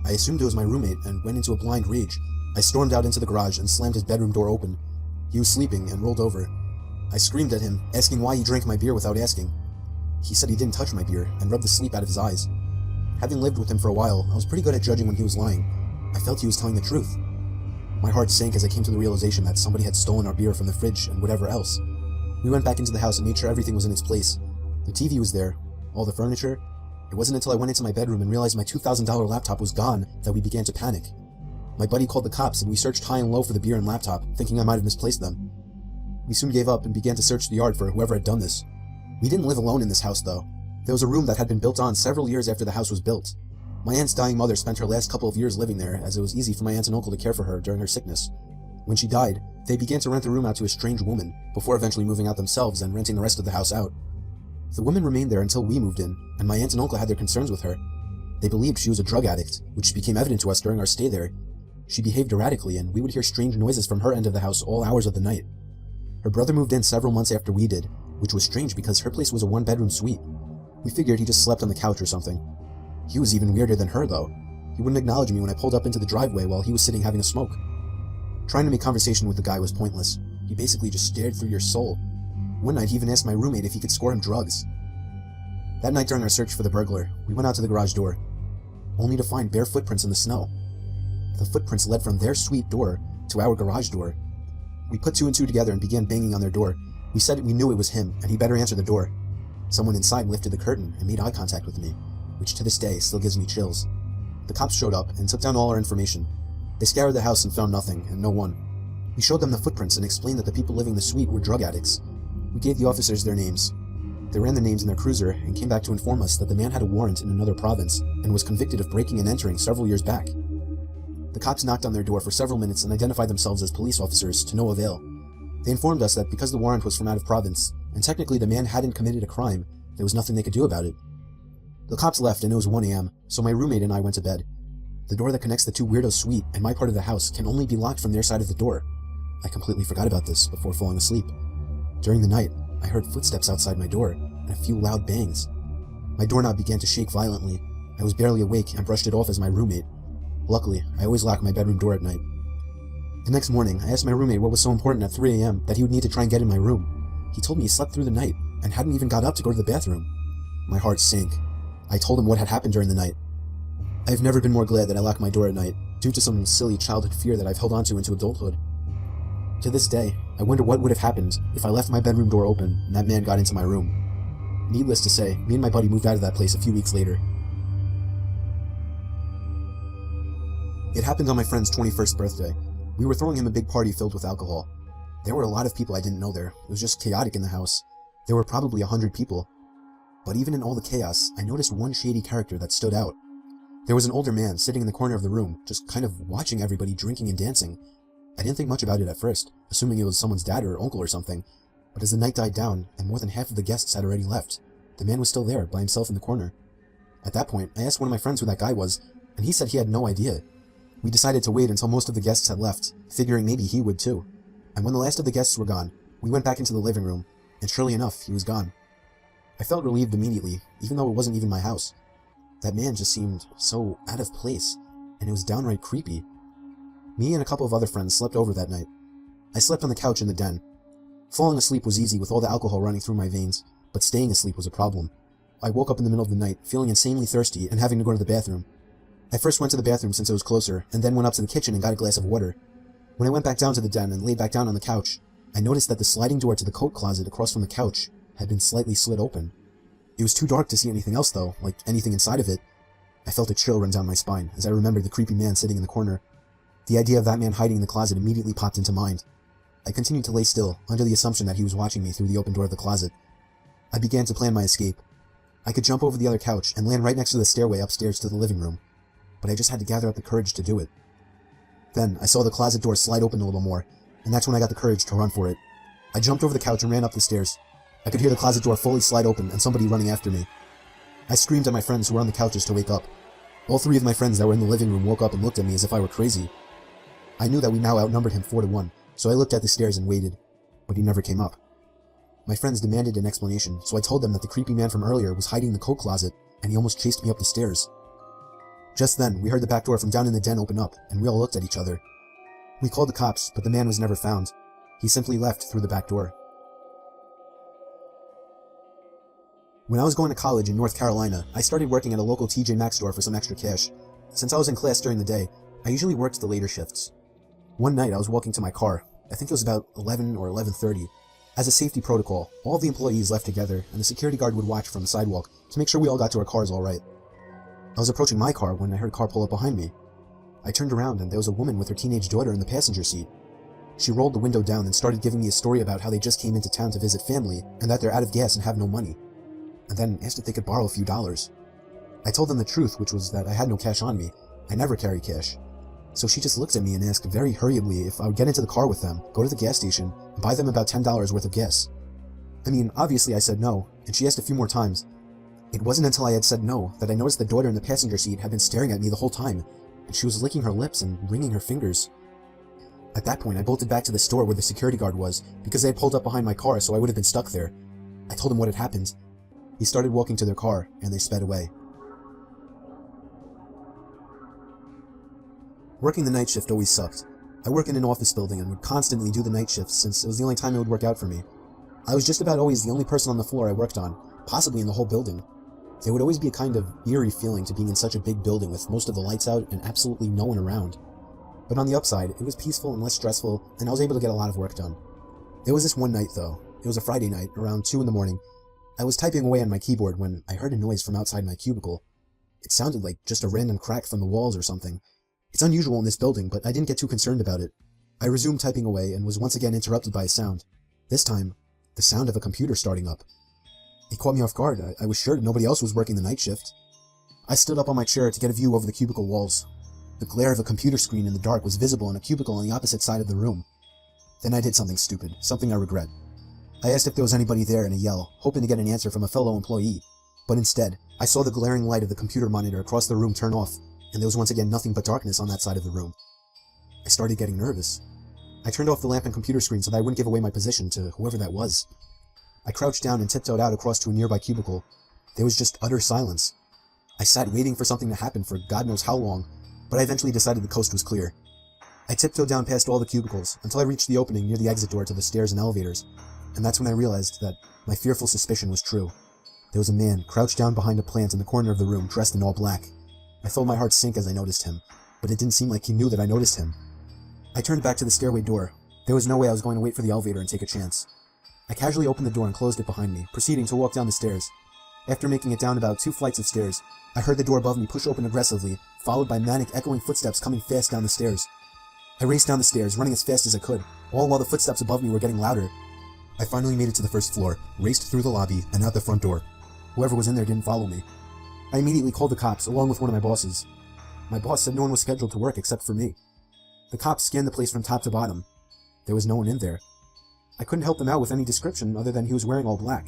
I assumed it was my roommate and went into a blind rage. I stormed out into the garage and slammed his bedroom door open. He was sleeping and rolled over. I screamed at him, asking why he drank my beer without asking. He said he didn't touch my beer and rubbed the sleep out of his eyes. Having lived with him for a while, I was pretty good at judging when he was lying. I felt he was telling the truth. My heart sank as I came to the realization that somebody had stolen our beer from the fridge and whatever else. We went back into the house and made sure everything was in its place. The TV was there, all the furniture. It wasn't until I went into my bedroom and realized my $2,000 laptop was gone that we began to panic. My buddy called the cops and we searched high and low for the beer and laptop, thinking I might have misplaced them. We soon gave up and began to search the yard for whoever had done this. We didn't live alone in this house though. There was a room that had been built on several years after the house was built. My aunt's dying mother spent her last couple of years living there, as it was easy for my aunt and uncle to care for her during her sickness. When she died, they began to rent the room out to a strange woman, before eventually moving out themselves and renting the rest of the house out. The woman remained there until we moved in, and my aunt and uncle had their concerns with her. They believed she was a drug addict, which became evident to us during our stay there. She behaved erratically, and we would hear strange noises from her end of the house all hours of the night. Her brother moved in several months after we did, which was strange because her place was a 1-bedroom suite. We figured he just slept on the couch or something. He was even weirder than her, though. He wouldn't acknowledge me when I pulled up into the driveway while he was sitting having a smoke. Trying to make conversation with the guy was pointless. He basically just stared through your soul. One night, he even asked my roommate if he could score him drugs. That night during our search for the burglar, we went out to the garage door, only to find bare footprints in the snow. The footprints led from their suite door to our garage door. We put 2 and 2 together and began banging on their door. We said we knew it was him, and he better answer the door. Someone inside lifted the curtain and made eye contact with me, which to this day still gives me chills. The cops showed up and took down all our information. They scoured the house and found nothing, and no one. We showed them the footprints and explained that the people living in the suite were drug addicts. We gave the officers their names. They ran the names in their cruiser and came back to inform us that the man had a warrant in another province and was convicted of breaking and entering several years back. The cops knocked on their door for several minutes and identified themselves as police officers to no avail. They informed us that because the warrant was from out of province, and technically the man hadn't committed a crime, there was nothing they could do about it. The cops left and it was 1 a.m., so my roommate and I went to bed. The door that connects the 2 weirdos' suite and my part of the house can only be locked from their side of the door. I completely forgot about this before falling asleep. During the night, I heard footsteps outside my door and a few loud bangs. My doorknob began to shake violently. I was barely awake and brushed it off as my roommate. Luckily, I always lock my bedroom door at night. The next morning, I asked my roommate what was so important at 3 a.m. that he would need to try and get in my room. He told me he slept through the night and hadn't even got up to go to the bathroom. My heart sank. I told him what had happened during the night. I've never been more glad that I locked my door at night, due to some silly childhood fear that I've held onto into adulthood. To this day, I wonder what would have happened if I left my bedroom door open and that man got into my room. Needless to say, me and my buddy moved out of that place a few weeks later. It happened on my friend's 21st birthday. We were throwing him a big party filled with alcohol. There were a lot of people I didn't know there. It was just chaotic in the house. There were probably 100 people. But even in all the chaos, I noticed one shady character that stood out. There was an older man sitting in the corner of the room, just kind of watching everybody drinking and dancing. I didn't think much about it at first, assuming it was someone's dad or uncle or something. But as the night died down, and more than half of the guests had already left, the man was still there, by himself in the corner. At that point, I asked one of my friends who that guy was, and he said he had no idea. We decided to wait until most of the guests had left, figuring maybe he would too. And when the last of the guests were gone, we went back into the living room, and surely enough, he was gone. I felt relieved immediately, even though it wasn't even my house. That man just seemed so out of place, and it was downright creepy. Me and a couple of other friends slept over that night. I slept on the couch in the den. Falling asleep was easy with all the alcohol running through my veins, but staying asleep was a problem. I woke up in the middle of the night, feeling insanely thirsty and having to go to the bathroom. I first went to the bathroom since it was closer, and then went up to the kitchen and got a glass of water. When I went back down to the den and laid back down on the couch, I noticed that the sliding door to the coat closet across from the couch had been slightly slit open. It was too dark to see anything else though, like anything inside of it. I felt a chill run down my spine as I remembered the creepy man sitting in the corner. The idea of that man hiding in the closet immediately popped into mind. I continued to lay still, under the assumption that he was watching me through the open door of the closet. I began to plan my escape. I could jump over the other couch and land right next to the stairway upstairs to the living room, but I just had to gather up the courage to do it. Then I saw the closet door slide open a little more, and that's when I got the courage to run for it. I jumped over the couch and ran up the stairs. I could hear the closet door fully slide open and somebody running after me. I screamed at my friends who were on the couches to wake up. All three of my friends that were in the living room woke up and looked at me as if I were crazy. I knew that we now outnumbered him 4-1, so I looked at the stairs and waited, but he never came up. My friends demanded an explanation, so I told them that the creepy man from earlier was hiding in the coat closet, and he almost chased me up the stairs. Just then, we heard the back door from down in the den open up, and we all looked at each other. We called the cops, but the man was never found. He simply left through the back door. When I was going to college in North Carolina, I started working at a local TJ Maxx store for some extra cash. Since I was in class during the day, I usually worked the later shifts. One night I was walking to my car. I think it was about 11 or 11:30. As a safety protocol, all of the employees left together, and the security guard would watch from the sidewalk to make sure we all got to our cars all right. I was approaching my car when I heard a car pull up behind me. I turned around and there was a woman with her teenage daughter in the passenger seat. She rolled the window down and started giving me a story about how they just came into town to visit family and that they're out of gas and have no money, and then asked if they could borrow a few dollars. I told them the truth, which was that I had no cash on me. I never carry cash. So she just looked at me and asked very hurriedly if I would get into the car with them, go to the gas station, and buy them about $10 worth of gas. I mean, obviously I said no, and she asked a few more times. It wasn't until I had said no that I noticed the daughter in the passenger seat had been staring at me the whole time, and she was licking her lips and wringing her fingers. At that point, I bolted back to the store where the security guard was, because they had pulled up behind my car, so I would have been stuck there. I told him what had happened. He started walking to their car, and they sped away. Working the night shift always sucked. I work in an office building and would constantly do the night shifts since it was the only time it would work out for me. I was just about always the only person on the floor I worked on, possibly in the whole building. There would always be a kind of eerie feeling to being in such a big building with most of the lights out and absolutely no one around. But on the upside, it was peaceful and less stressful, and I was able to get a lot of work done. There was this one night though. It was a Friday night, around 2 in the morning. I was typing away on my keyboard when I heard a noise from outside my cubicle. It sounded like just a random crack from the walls or something. It's unusual in this building, but I didn't get too concerned about it. I resumed typing away and was once again interrupted by a sound. This time, the sound of a computer starting up. It caught me off guard. I was sure nobody else was working the night shift. I stood up on my chair to get a view over the cubicle walls. The glare of a computer screen in the dark was visible in a cubicle on the opposite side of the room. Then I did something stupid, something I regret. I asked if there was anybody there in a yell, hoping to get an answer from a fellow employee. But instead, I saw the glaring light of the computer monitor across the room turn off, and there was once again nothing but darkness on that side of the room. I started getting nervous. I turned off the lamp and computer screen so that I wouldn't give away my position to whoever that was. I crouched down and tiptoed out across to a nearby cubicle. There was just utter silence. I sat waiting for something to happen for God knows how long, but I eventually decided the coast was clear. I tiptoed down past all the cubicles until I reached the opening near the exit door to the stairs and elevators, and that's when I realized that my fearful suspicion was true. There was a man crouched down behind a plant in the corner of the room, dressed in all black. I felt my heart sink as I noticed him, but it didn't seem like he knew that I noticed him. I turned back to the stairway door. There was no way I was going to wait for the elevator and take a chance. I casually opened the door and closed it behind me, proceeding to walk down the stairs. After making it down about 2 flights of stairs, I heard the door above me push open aggressively, followed by manic echoing footsteps coming fast down the stairs. I raced down the stairs, running as fast as I could, all while the footsteps above me were getting louder. I finally made it to the first floor, raced through the lobby, and out the front door. Whoever was in there didn't follow me. I immediately called the cops, along with one of my bosses. My boss said no one was scheduled to work except for me. The cops scanned the place from top to bottom. There was no one in there. I couldn't help them out with any description other than he was wearing all black.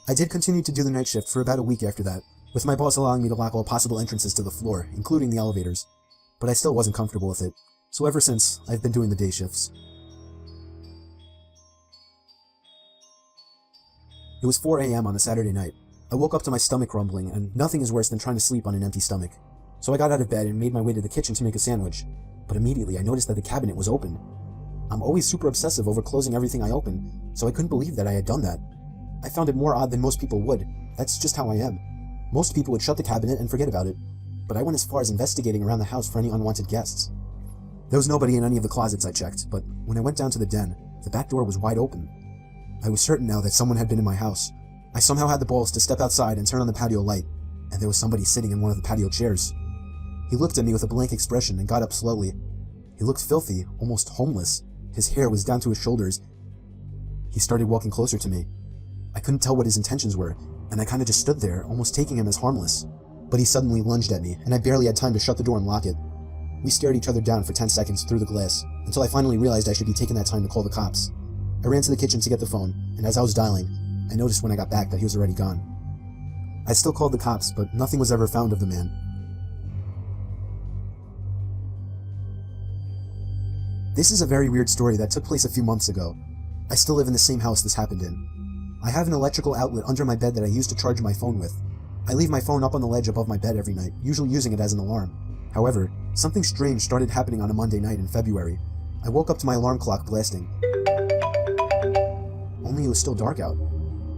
I did continue to do the night shift for about a week after that, with my boss allowing me to lock all possible entrances to the floor, including the elevators. But I still wasn't comfortable with it, so ever since, I've been doing the day shifts. It was 4 a.m. on a Saturday night. I woke up to my stomach rumbling, and nothing is worse than trying to sleep on an empty stomach. So I got out of bed and made my way to the kitchen to make a sandwich. But immediately I noticed that the cabinet was open. I'm always super obsessive over closing everything I open, so I couldn't believe that I had done that. I found it more odd than most people would. That's just how I am. Most people would shut the cabinet and forget about it, but I went as far as investigating around the house for any unwanted guests. There was nobody in any of the closets I checked, but when I went down to the den, the back door was wide open. I was certain now that someone had been in my house. I somehow had the balls to step outside and turn on the patio light, and there was somebody sitting in one of the patio chairs. He looked at me with a blank expression and got up slowly. He looked filthy, almost homeless. His hair was down to his shoulders. He started walking closer to me. I couldn't tell what his intentions were, and I kinda just stood there, almost taking him as harmless. But he suddenly lunged at me, and I barely had time to shut the door and lock it. We stared each other down for 10 seconds through the glass, until I finally realized I should be taking that time to call the cops. I ran to the kitchen to get the phone, and as I was dialing, I noticed when I got back that he was already gone. I still called the cops, but nothing was ever found of the man. This is a very weird story that took place a few months ago. I still live in the same house this happened in. I have an electrical outlet under my bed that I use to charge my phone with. I leave my phone up on the ledge above my bed every night, usually using it as an alarm. However, something strange started happening on a Monday night in February. I woke up to my alarm clock blasting. Only it was still dark out.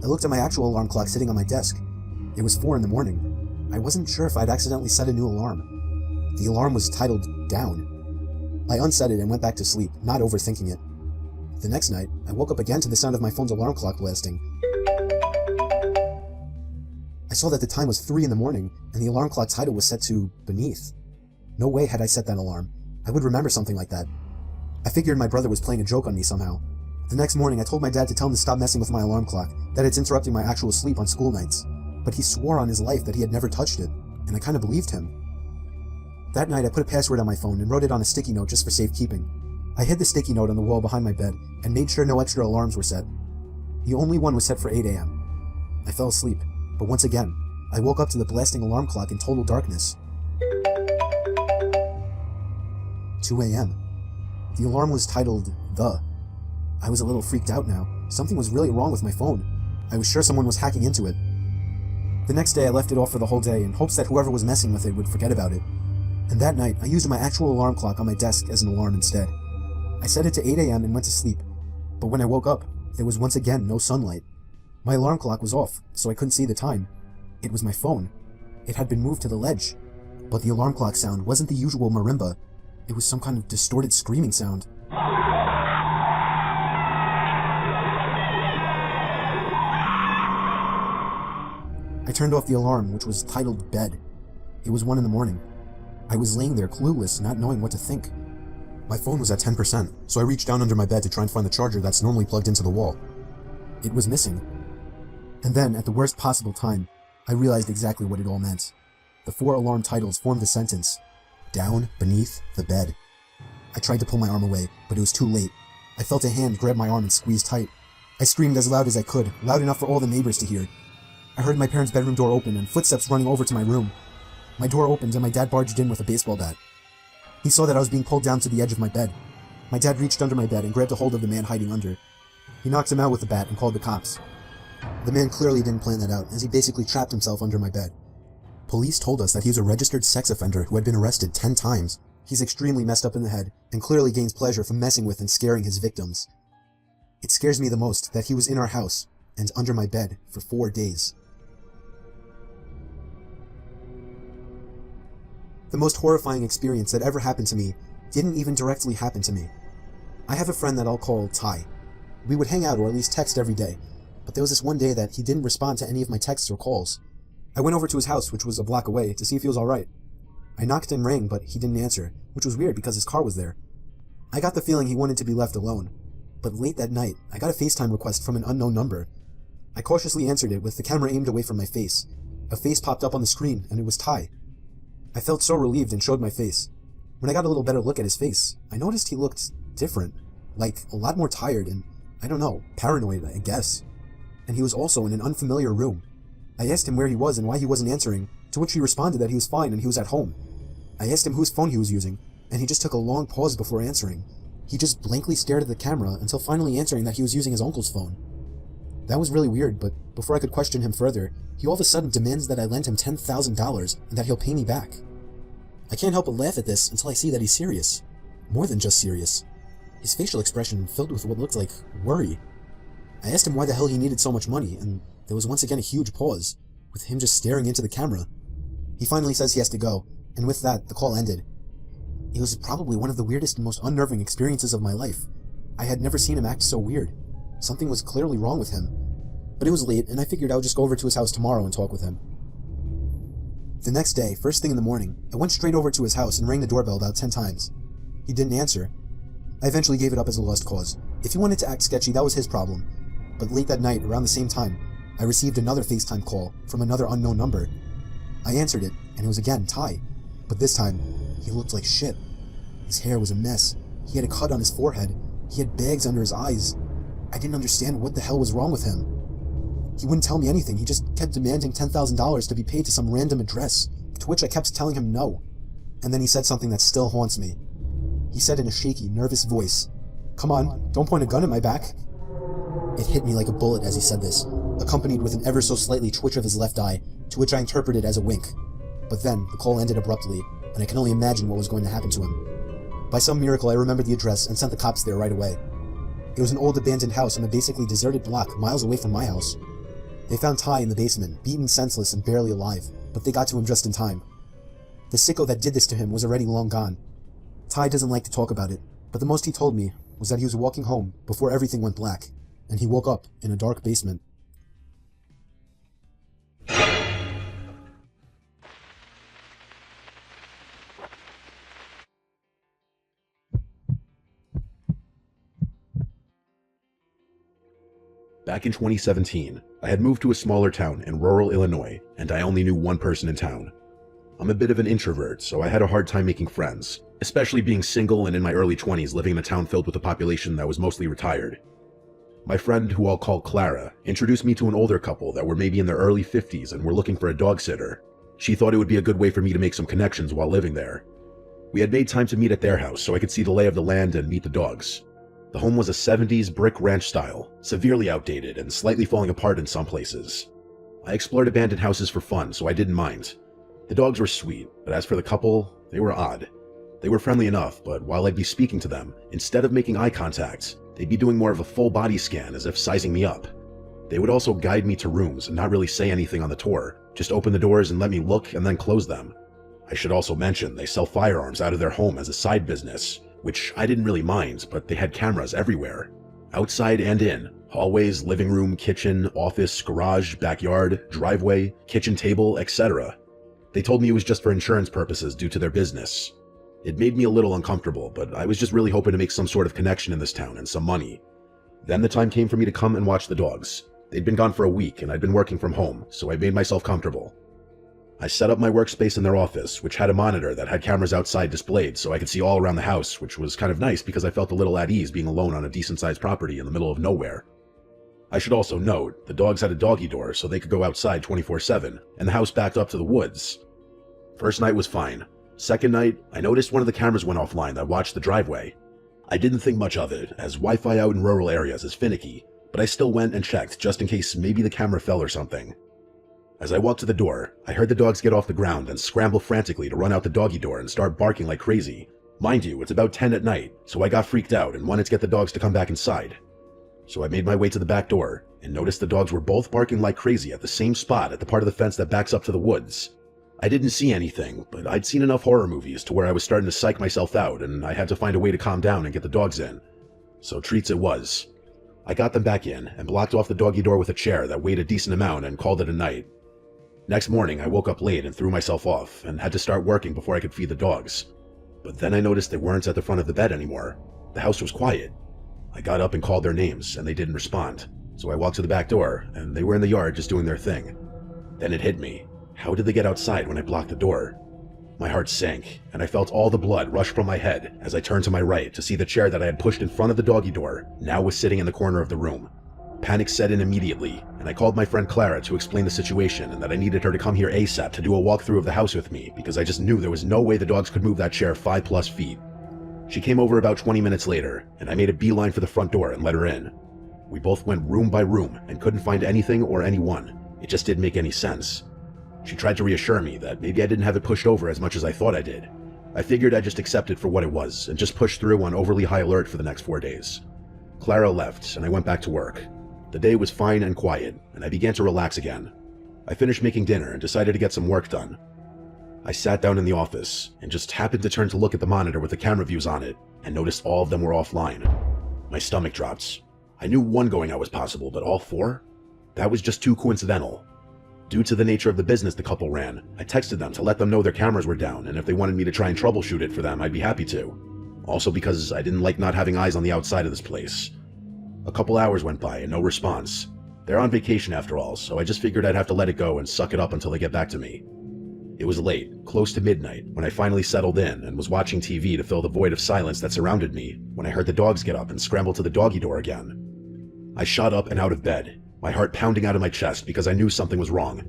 I looked at my actual alarm clock sitting on my desk. It was 4 in the morning. I wasn't sure if I'd accidentally set a new alarm. The alarm was titled Down. I unset it and went back to sleep, not overthinking it. The next night, I woke up again to the sound of my phone's alarm clock blasting. I saw that the time was 3 in the morning, and the alarm clock title was set to Beneath. No way had I set that alarm. I would remember something like that. I figured my brother was playing a joke on me somehow. The next morning, I told my dad to tell him to stop messing with my alarm clock, that it's interrupting my actual sleep on school nights. But he swore on his life that he had never touched it, and I kinda believed him. That night, I put a password on my phone and wrote it on a sticky note just for safekeeping. I hid the sticky note on the wall behind my bed and made sure no extra alarms were set. The only one was set for 8 a.m. I fell asleep, but once again, I woke up to the blasting alarm clock in total darkness. 2 a.m. The alarm was titled The. I was a little freaked out now. Something was really wrong with my phone. I was sure someone was hacking into it. The next day, I left it off for the whole day in hopes that whoever was messing with it would forget about it. And that night, I used my actual alarm clock on my desk as an alarm instead. I set it to 8 a.m. and went to sleep, but when I woke up, there was once again no sunlight. My alarm clock was off, so I couldn't see the time. It was my phone. It had been moved to the ledge, but the alarm clock sound wasn't the usual marimba. It was some kind of distorted screaming sound. I turned off the alarm, which was titled Bed. It was 1 in the morning. I was laying there clueless, not knowing what to think. My phone was at 10%, so I reached down under my bed to try and find the charger that's normally plugged into the wall. It was missing. And then, at the worst possible time, I realized exactly what it all meant. The 4 alarm titles formed the sentence, Down, Beneath, the Bed. I tried to pull my arm away, but it was too late. I felt a hand grab my arm and squeeze tight. I screamed as loud as I could, loud enough for all the neighbors to hear. I heard my parents' bedroom door open and footsteps running over to my room. My door opened and my dad barged in with a baseball bat. He saw that I was being pulled down to the edge of my bed. My dad reached under my bed and grabbed a hold of the man hiding under. He knocked him out with the bat and called the cops. The man clearly didn't plan that out, as he basically trapped himself under my bed. Police told us that he was a registered sex offender who had been arrested 10 times. He's extremely messed up in the head, and clearly gains pleasure from messing with and scaring his victims. It scares me the most that he was in our house, and under my bed, for 4 days. The most horrifying experience that ever happened to me didn't even directly happen to me. I have a friend that I'll call Ty. We would hang out or at least text every day, but there was this one day that he didn't respond to any of my texts or calls. I went over to his house, which was a block away, to see if he was alright. I knocked and rang, but he didn't answer, which was weird because his car was there. I got the feeling he wanted to be left alone, but late that night, I got a FaceTime request from an unknown number. I cautiously answered it with the camera aimed away from my face. A face popped up on the screen, and it was Ty. I felt so relieved and showed my face. When I got a little better look at his face, I noticed he looked different, like a lot more tired and, I don't know, paranoid, I guess. And he was also in an unfamiliar room. I asked him where he was and why he wasn't answering, to which he responded that he was fine and he was at home. I asked him whose phone he was using, and he just took a long pause before answering. He just blankly stared at the camera until finally answering that he was using his uncle's phone. That was really weird, but before I could question him further, he all of a sudden demands that I lend him $10,000 and that he'll pay me back. I can't help but laugh at this until I see that he's serious. More than just serious. His facial expression filled with what looked like worry. I asked him why the hell he needed so much money, and there was once again a huge pause, with him just staring into the camera. He finally says he has to go, and with that, the call ended. It was probably one of the weirdest and most unnerving experiences of my life. I had never seen him act so weird. Something was clearly wrong with him. But it was late, and I figured I would just go over to his house tomorrow and talk with him. The next day, first thing in the morning, I went straight over to his house and rang the doorbell about 10 times. He didn't answer. I eventually gave it up as a lost cause. If he wanted to act sketchy, that was his problem. But late that night, around the same time, I received another FaceTime call from another unknown number. I answered it, and it was again Ty. But this time, he looked like shit. His hair was a mess. He had a cut on his forehead. He had bags under his eyes. I didn't understand what the hell was wrong with him. He wouldn't tell me anything. He just kept demanding $10,000 to be paid to some random address, to which I kept telling him no. And then he said something that still haunts me. He said in a shaky, nervous voice, "Come on, don't point a gun at my back." It hit me like a bullet as he said this, accompanied with an ever so slightly twitch of his left eye, to which I interpreted as a wink. But then, the call ended abruptly, and I can only imagine what was going to happen to him. By some miracle, I remembered the address and sent the cops there right away. It was an old abandoned house on a basically deserted block miles away from my house. They found Ty in the basement, beaten senseless and barely alive, but they got to him just in time. The sicko that did this to him was already long gone. Ty doesn't like to talk about it, but the most he told me was that he was walking home before everything went black, and he woke up in a dark basement. Back in 2017, I had moved to a smaller town in rural Illinois, and I only knew one person in town. I'm a bit of an introvert, so I had a hard time making friends, especially being single and in my early 20s living in a town filled with a population that was mostly retired. My friend, who I'll call Clara, introduced me to an older couple that were maybe in their early 50s and were looking for a dog sitter. She thought it would be a good way for me to make some connections while living there. We had made time to meet at their house so I could see the lay of the land and meet the dogs. The home was a 70s brick ranch style, severely outdated and slightly falling apart in some places. I explored abandoned houses for fun, so I didn't mind. The dogs were sweet, but as for the couple, they were odd. They were friendly enough, but while I'd be speaking to them, instead of making eye contact, they'd be doing more of a full body scan as if sizing me up. They would also guide me to rooms and not really say anything on the tour, just open the doors and let me look and then close them. I should also mention they sell firearms out of their home as a side business, which I didn't really mind, but they had cameras everywhere. Outside and in, hallways, living room, kitchen, office, garage, backyard, driveway, kitchen table, etc. They told me it was just for insurance purposes due to their business. It made me a little uncomfortable, but I was just really hoping to make some sort of connection in this town and some money. Then the time came for me to come and watch the dogs. They'd been gone for a week and I'd been working from home, so I made myself comfortable. I set up my workspace in their office, which had a monitor that had cameras outside displayed so I could see all around the house, which was kind of nice because I felt a little at ease being alone on a decent-sized property in the middle of nowhere. I should also note, the dogs had a doggy door so they could go outside 24/7, and the house backed up to the woods. First night was fine. Second night, I noticed one of the cameras went offline that watched the driveway. I didn't think much of it, as Wi-Fi out in rural areas is finicky, but I still went and checked just in case maybe the camera fell or something. As I walked to the door, I heard the dogs get off the ground and scramble frantically to run out the doggy door and start barking like crazy. Mind you, it's about 10 at night, so I got freaked out and wanted to get the dogs to come back inside. So I made my way to the back door, and noticed the dogs were both barking like crazy at the same spot at the part of the fence that backs up to the woods. I didn't see anything, but I'd seen enough horror movies to where I was starting to psych myself out and I had to find a way to calm down and get the dogs in. So treats it was. I got them back in and blocked off the doggy door with a chair that weighed a decent amount and called it a night. Next morning, I woke up late and threw myself off, and had to start working before I could feed the dogs. But then I noticed they weren't at the front of the bed anymore. The house was quiet. I got up and called their names, and they didn't respond. So I walked to the back door, and they were in the yard just doing their thing. Then it hit me. How did they get outside when I blocked the door? My heart sank, and I felt all the blood rush from my head as I turned to my right to see the chair that I had pushed in front of the doggy door now was sitting in the corner of the room. Panic set in immediately, and I called my friend Clara to explain the situation and that I needed her to come here ASAP to do a walkthrough of the house with me because I just knew there was no way the dogs could move that chair 5+ feet. She came over about 20 minutes later, and I made a beeline for the front door and let her in. We both went room by room and couldn't find anything or anyone. It just didn't make any sense. She tried to reassure me that maybe I didn't have it pushed over as much as I thought I did. I figured I'd just accept it for what it was and just push through on overly high alert for the next 4 days. Clara left and I went back to work. The day was fine and quiet, and I began to relax again. I finished making dinner and decided to get some work done. I sat down in the office and just happened to turn to look at the monitor with the camera views on it and noticed all of them were offline. My stomach dropped. I knew one going out was possible, but all 4? That was just too coincidental. Due to the nature of the business the couple ran, I texted them to let them know their cameras were down, and if they wanted me to try and troubleshoot it for them, I'd be happy to. Also because I didn't like not having eyes on the outside of this place. A couple hours went by and no response. They're on vacation after all, so I just figured I'd have to let it go and suck it up until they get back to me. It was late, close to midnight, when I finally settled in and was watching TV to fill the void of silence that surrounded me when I heard the dogs get up and scramble to the doggy door again. I shot up and out of bed, my heart pounding out of my chest because I knew something was wrong.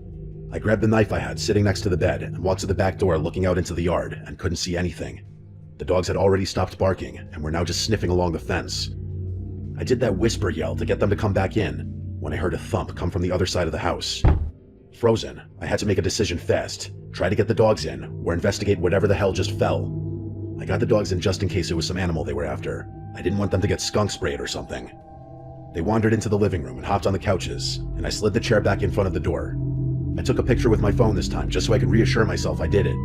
I grabbed the knife I had sitting next to the bed and walked to the back door looking out into the yard and couldn't see anything. The dogs had already stopped barking and were now just sniffing along the fence. I did that whisper yell to get them to come back in when I heard a thump come from the other side of the house. Frozen, I had to make a decision fast, try to get the dogs in or investigate whatever the hell just fell. I got the dogs in just in case it was some animal they were after. I didn't want them to get skunk sprayed or something. They wandered into the living room and hopped on the couches, and I slid the chair back in front of the door. I took a picture with my phone this time just so I could reassure myself I did it.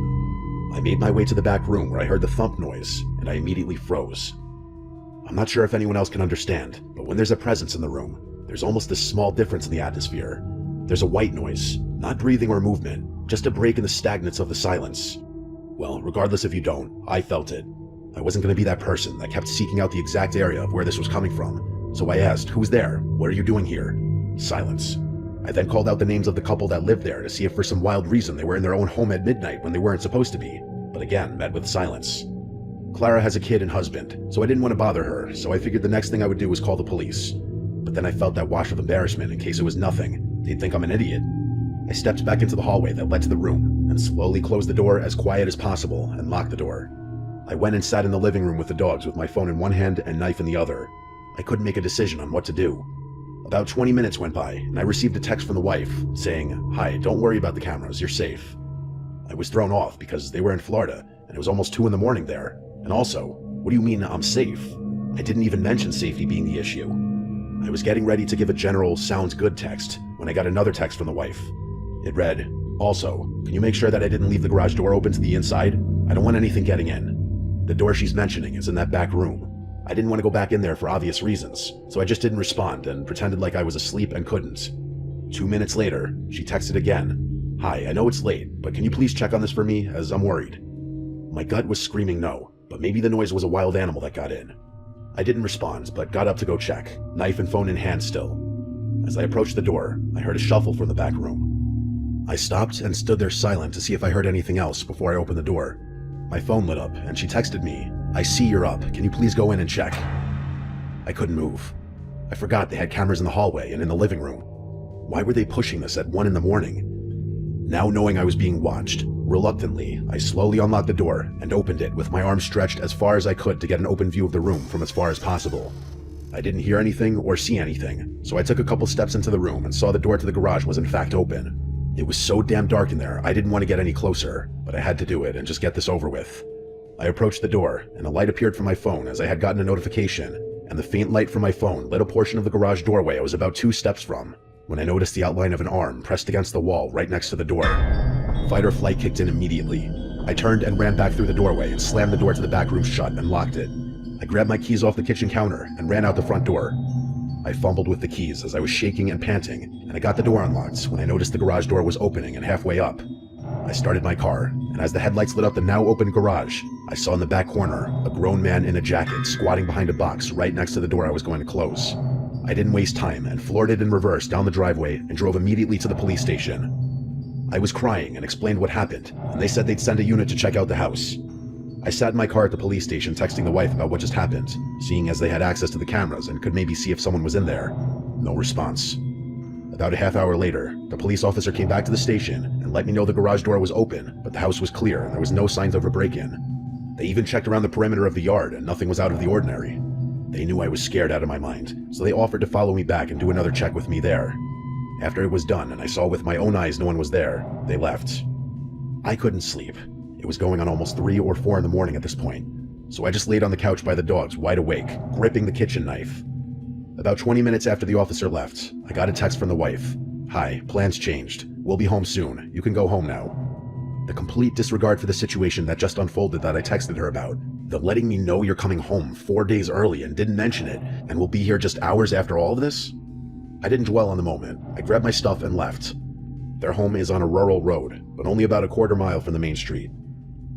I made my way to the back room where I heard the thump noise, and I immediately froze. I'm not sure if anyone else can understand, but when there's a presence in the room, there's almost this small difference in the atmosphere. There's a white noise, not breathing or movement, just a break in the stagnance of the silence. Well, regardless if you don't, I felt it. I wasn't going to be that person that kept seeking out the exact area of where this was coming from, so I asked, "Who's there? What are you doing here?" Silence. I then called out the names of the couple that lived there to see if for some wild reason they were in their own home at midnight when they weren't supposed to be, but again met with silence. Clara has a kid and husband, so I didn't want to bother her, so I figured the next thing I would do was call the police. But then I felt that wash of embarrassment in case it was nothing. They'd think I'm an idiot. I stepped back into the hallway that led to the room and slowly closed the door as quiet as possible and locked the door. I went and sat in the living room with the dogs with my phone in one hand and knife in the other. I couldn't make a decision on what to do. About 20 minutes went by and I received a text from the wife saying, "Hi, don't worry about the cameras, you're safe." I was thrown off because they were in Florida and it was almost 2 a.m. there. And also, what do you mean I'm safe? I didn't even mention safety being the issue. I was getting ready to give a general sounds good text when I got another text from the wife. It read, "Also, can you make sure that I didn't leave the garage door open to the inside? I don't want anything getting in. The door she's mentioning is in that back room." I didn't want to go back in there for obvious reasons, so I just didn't respond and pretended like I was asleep and couldn't. 2 minutes later, she texted again, "Hi, I know it's late, but can you please check on this for me, as I'm worried." My gut was screaming no, but maybe the noise was a wild animal that got in. I didn't respond, but got up to go check, knife and phone in hand still. As I approached the door, I heard a shuffle from the back room. I stopped and stood there silent to see if I heard anything else before I opened the door. My phone lit up, and she texted me, "I see you're up. Can you please go in and check?" I couldn't move. I forgot they had cameras in the hallway and in the living room. Why were they pushing this at 1 a.m? Now knowing I was being watched, reluctantly, I slowly unlocked the door and opened it with my arms stretched as far as I could to get an open view of the room from as far as possible. I didn't hear anything or see anything, so I took a couple steps into the room and saw the door to the garage was in fact open. It was so damn dark in there, I didn't want to get any closer, but I had to do it and just get this over with. I approached the door, and a light appeared from my phone as I had gotten a notification, and the faint light from my phone lit a portion of the garage doorway I was about 2 steps from, when I noticed the outline of an arm pressed against the wall right next to the door. Fight or flight kicked in immediately. I turned and ran back through the doorway and slammed the door to the back room shut and locked it. I grabbed my keys off the kitchen counter and ran out the front door. I fumbled with the keys as I was shaking and panting, and I got the door unlocked when I noticed the garage door was opening and halfway up. I started my car, and as the headlights lit up the now open garage, I saw in the back corner a grown man in a jacket squatting behind a box right next to the door I was going to close. I didn't waste time and floored it in reverse down the driveway and drove immediately to the police station. I was crying and explained what happened, and they said they'd send a unit to check out the house. I sat in my car at the police station texting the wife about what just happened, seeing as they had access to the cameras and could maybe see if someone was in there. No response. About a half hour later, the police officer came back to the station and let me know the garage door was open, but the house was clear and there was no signs of a break-in. They even checked around the perimeter of the yard and nothing was out of the ordinary. They knew I was scared out of my mind, so they offered to follow me back and do another check with me there. After it was done and I saw with my own eyes no one was there, they left. I couldn't sleep. It was going on almost 3 or 4 in the morning at this point, so I just laid on the couch by the dogs, wide awake, gripping the kitchen knife. About 20 minutes after the officer left, I got a text from the wife. "Hi, plans changed. We'll be home soon. You can go home now." The complete disregard for the situation that just unfolded that I texted her about. The letting me know you're coming home 4 days early and didn't mention it, and will be here just hours after all of this? I didn't dwell on the moment. I grabbed my stuff and left. Their home is on a rural road, but only about a quarter mile from the main street.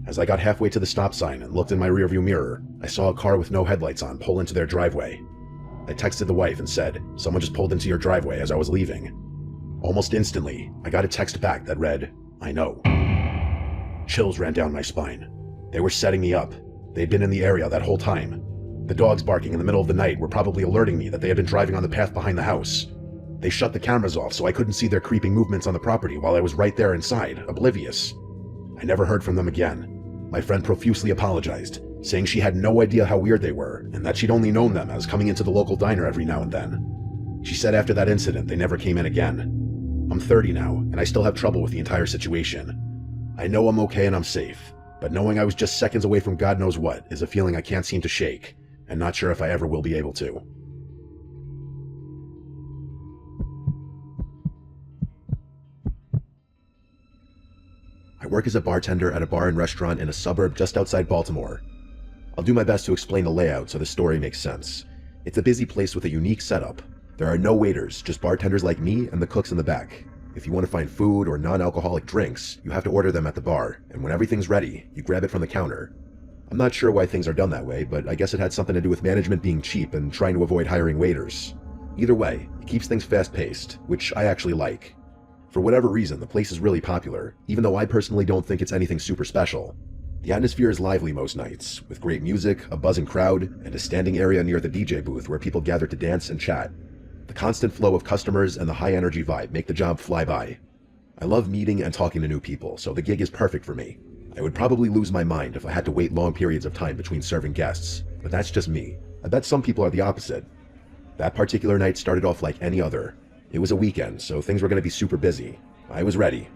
As I got halfway to the stop sign and looked in my rearview mirror, I saw a car with no headlights on pull into their driveway. I texted the wife and said, "Someone just pulled into your driveway," as I was leaving. Almost instantly, I got a text back that read, "I know." Chills ran down my spine. They were setting me up. They'd been in the area that whole time. The dogs barking in the middle of the night were probably alerting me that they had been driving on the path behind the house. They shut the cameras off so I couldn't see their creeping movements on the property while I was right there inside, oblivious. I never heard from them again. My friend profusely apologized, saying she had no idea how weird they were and that she'd only known them as coming into the local diner every now and then. She said after that incident they never came in again. I'm 30 now, and I still have trouble with the entire situation. I know I'm okay and I'm safe, but knowing I was just seconds away from God knows what is a feeling I can't seem to shake, and not sure if I ever will be able to. I work as a bartender at a bar and restaurant in a suburb just outside Baltimore. I'll do my best to explain the layout so the story makes sense. It's a busy place with a unique setup. There are no waiters, just bartenders like me and the cooks in the back. If you want to find food or non-alcoholic drinks, you have to order them at the bar, and when everything's ready, you grab it from the counter. I'm not sure why things are done that way, but I guess it had something to do with management being cheap and trying to avoid hiring waiters. Either way, it keeps things fast-paced, which I actually like. For whatever reason, the place is really popular, even though I personally don't think it's anything super special. The atmosphere is lively most nights, with great music, a buzzing crowd, and a standing area near the DJ booth where people gather to dance and chat. The constant flow of customers and the high-energy vibe make the job fly by. I love meeting and talking to new people, so the gig is perfect for me. I would probably lose my mind if I had to wait long periods of time between serving guests, but that's just me. I bet some people are the opposite. That particular night started off like any other. It was a weekend, so things were going to be super busy. I was ready.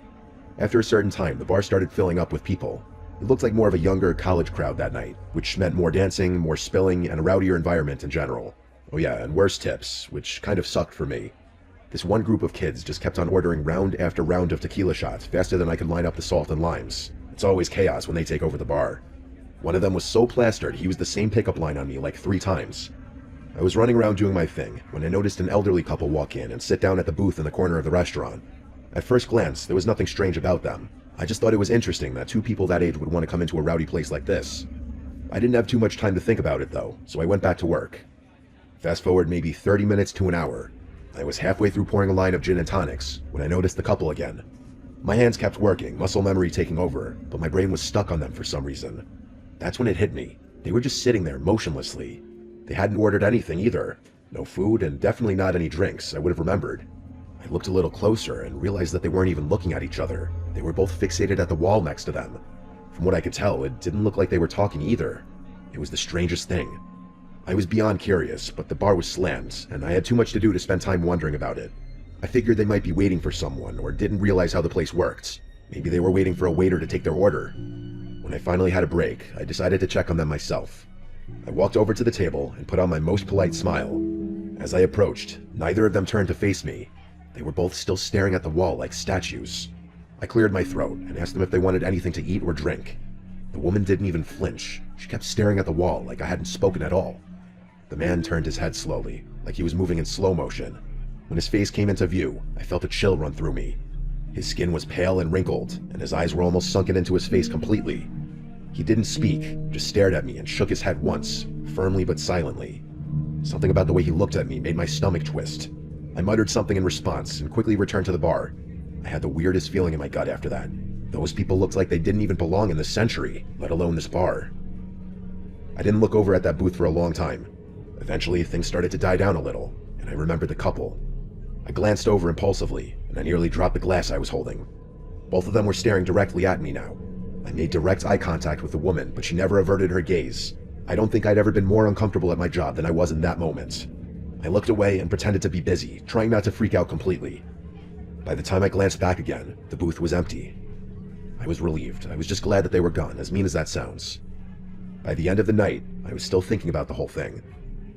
After a certain time, the bar started filling up with people. It looked like more of a younger college crowd that night, which meant more dancing, more spilling, and a rowdier environment in general. Oh yeah, and worse tips, which kind of sucked for me. This one group of kids just kept on ordering round after round of tequila shots faster than I could line up the salt and limes. It's always chaos when they take over the bar. One of them was so plastered he used the same pickup line on me like 3 times. I was running around doing my thing when I noticed an elderly couple walk in and sit down at the booth in the corner of the restaurant. At first glance, there was nothing strange about them. I just thought it was interesting that 2 people that age would want to come into a rowdy place like this. I didn't have too much time to think about it though, so I went back to work. Fast forward maybe 30 minutes to an hour. I was halfway through pouring a line of gin and tonics when I noticed the couple again. My hands kept working, muscle memory taking over, but my brain was stuck on them for some reason. That's when it hit me. They were just sitting there motionlessly. They hadn't ordered anything either. No food and definitely not any drinks, I would have remembered. I looked a little closer and realized that they weren't even looking at each other. They were both fixated at the wall next to them. From what I could tell, it didn't look like they were talking either. It was the strangest thing. I was beyond curious, but the bar was slammed, and I had too much to do to spend time wondering about it. I figured they might be waiting for someone, or didn't realize how the place worked. Maybe they were waiting for a waiter to take their order. When I finally had a break, I decided to check on them myself. I walked over to the table and put on my most polite smile. As I approached, neither of them turned to face me. They were both still staring at the wall like statues. I cleared my throat and asked them if they wanted anything to eat or drink. The woman didn't even flinch. She kept staring at the wall like I hadn't spoken at all. The man turned his head slowly, like he was moving in slow motion. When his face came into view, I felt a chill run through me. His skin was pale and wrinkled, and his eyes were almost sunken into his face completely. He didn't speak, just stared at me and shook his head once, firmly but silently. Something about the way he looked at me made my stomach twist. I muttered something in response and quickly returned to the bar. I had the weirdest feeling in my gut after that. Those people looked like they didn't even belong in this century, let alone this bar. I didn't look over at that booth for a long time. Eventually, things started to die down a little, and I remembered the couple. I glanced over impulsively, and I nearly dropped the glass I was holding. Both of them were staring directly at me now. I made direct eye contact with the woman, but she never averted her gaze. I don't think I'd ever been more uncomfortable at my job than I was in that moment. I looked away and pretended to be busy, trying not to freak out completely. By the time I glanced back again, the booth was empty. I was relieved. I was just glad that they were gone, as mean as that sounds. By the end of the night, I was still thinking about the whole thing.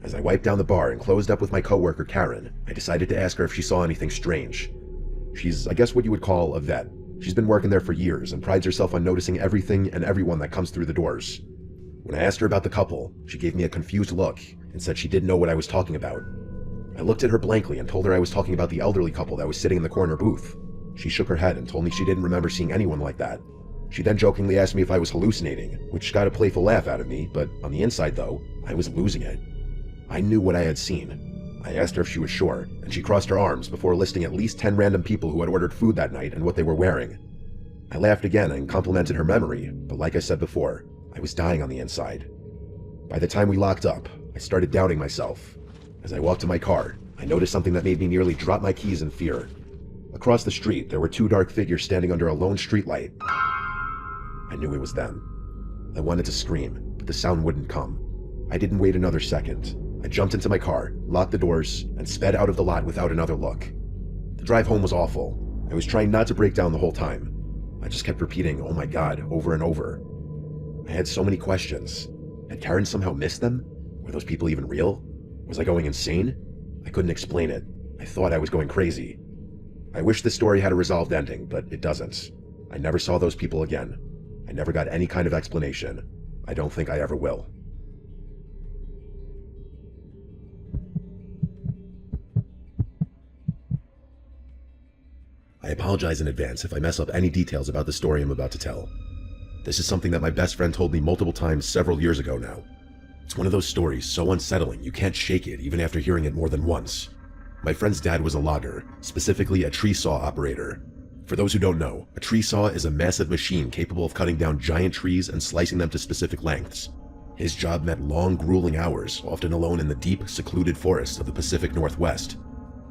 As I wiped down the bar and closed up with my coworker Karen, I decided to ask her if she saw anything strange. She's, I guess, what you would call a vet. She's been working there for years and prides herself on noticing everything and everyone that comes through the doors. When I asked her about the couple, she gave me a confused look and said she didn't know what I was talking about. I looked at her blankly and told her I was talking about the elderly couple that was sitting in the corner booth. She shook her head and told me she didn't remember seeing anyone like that. She then jokingly asked me if I was hallucinating, which got a playful laugh out of me, but on the inside though, I was losing it. I knew what I had seen. I asked her if she was sure, and she crossed her arms before listing at least 10 random people who had ordered food that night and what they were wearing. I laughed again and complimented her memory, but like I said before, I was dying on the inside. By the time we locked up, I started doubting myself. As I walked to my car, I noticed something that made me nearly drop my keys in fear. Across the street, there were 2 dark figures standing under a lone streetlight. I knew it was them. I wanted to scream, but the sound wouldn't come. I didn't wait another second. I jumped into my car, locked the doors, and sped out of the lot without another look. The drive home was awful. I was trying not to break down the whole time. I just kept repeating, "Oh my God," over and over. I had so many questions. Had Karen somehow missed them? Were those people even real? Was I going insane? I couldn't explain it. I thought I was going crazy. I wish this story had a resolved ending, but it doesn't. I never saw those people again. I never got any kind of explanation. I don't think I ever will. I apologize in advance if I mess up any details about the story I'm about to tell. This is something that my best friend told me multiple times several years ago now. It's one of those stories so unsettling you can't shake it even after hearing it more than once. My friend's dad was a logger, specifically a tree saw operator. For those who don't know, a tree saw is a massive machine capable of cutting down giant trees and slicing them to specific lengths. His job meant long, grueling hours, often alone in the deep, secluded forests of the Pacific Northwest.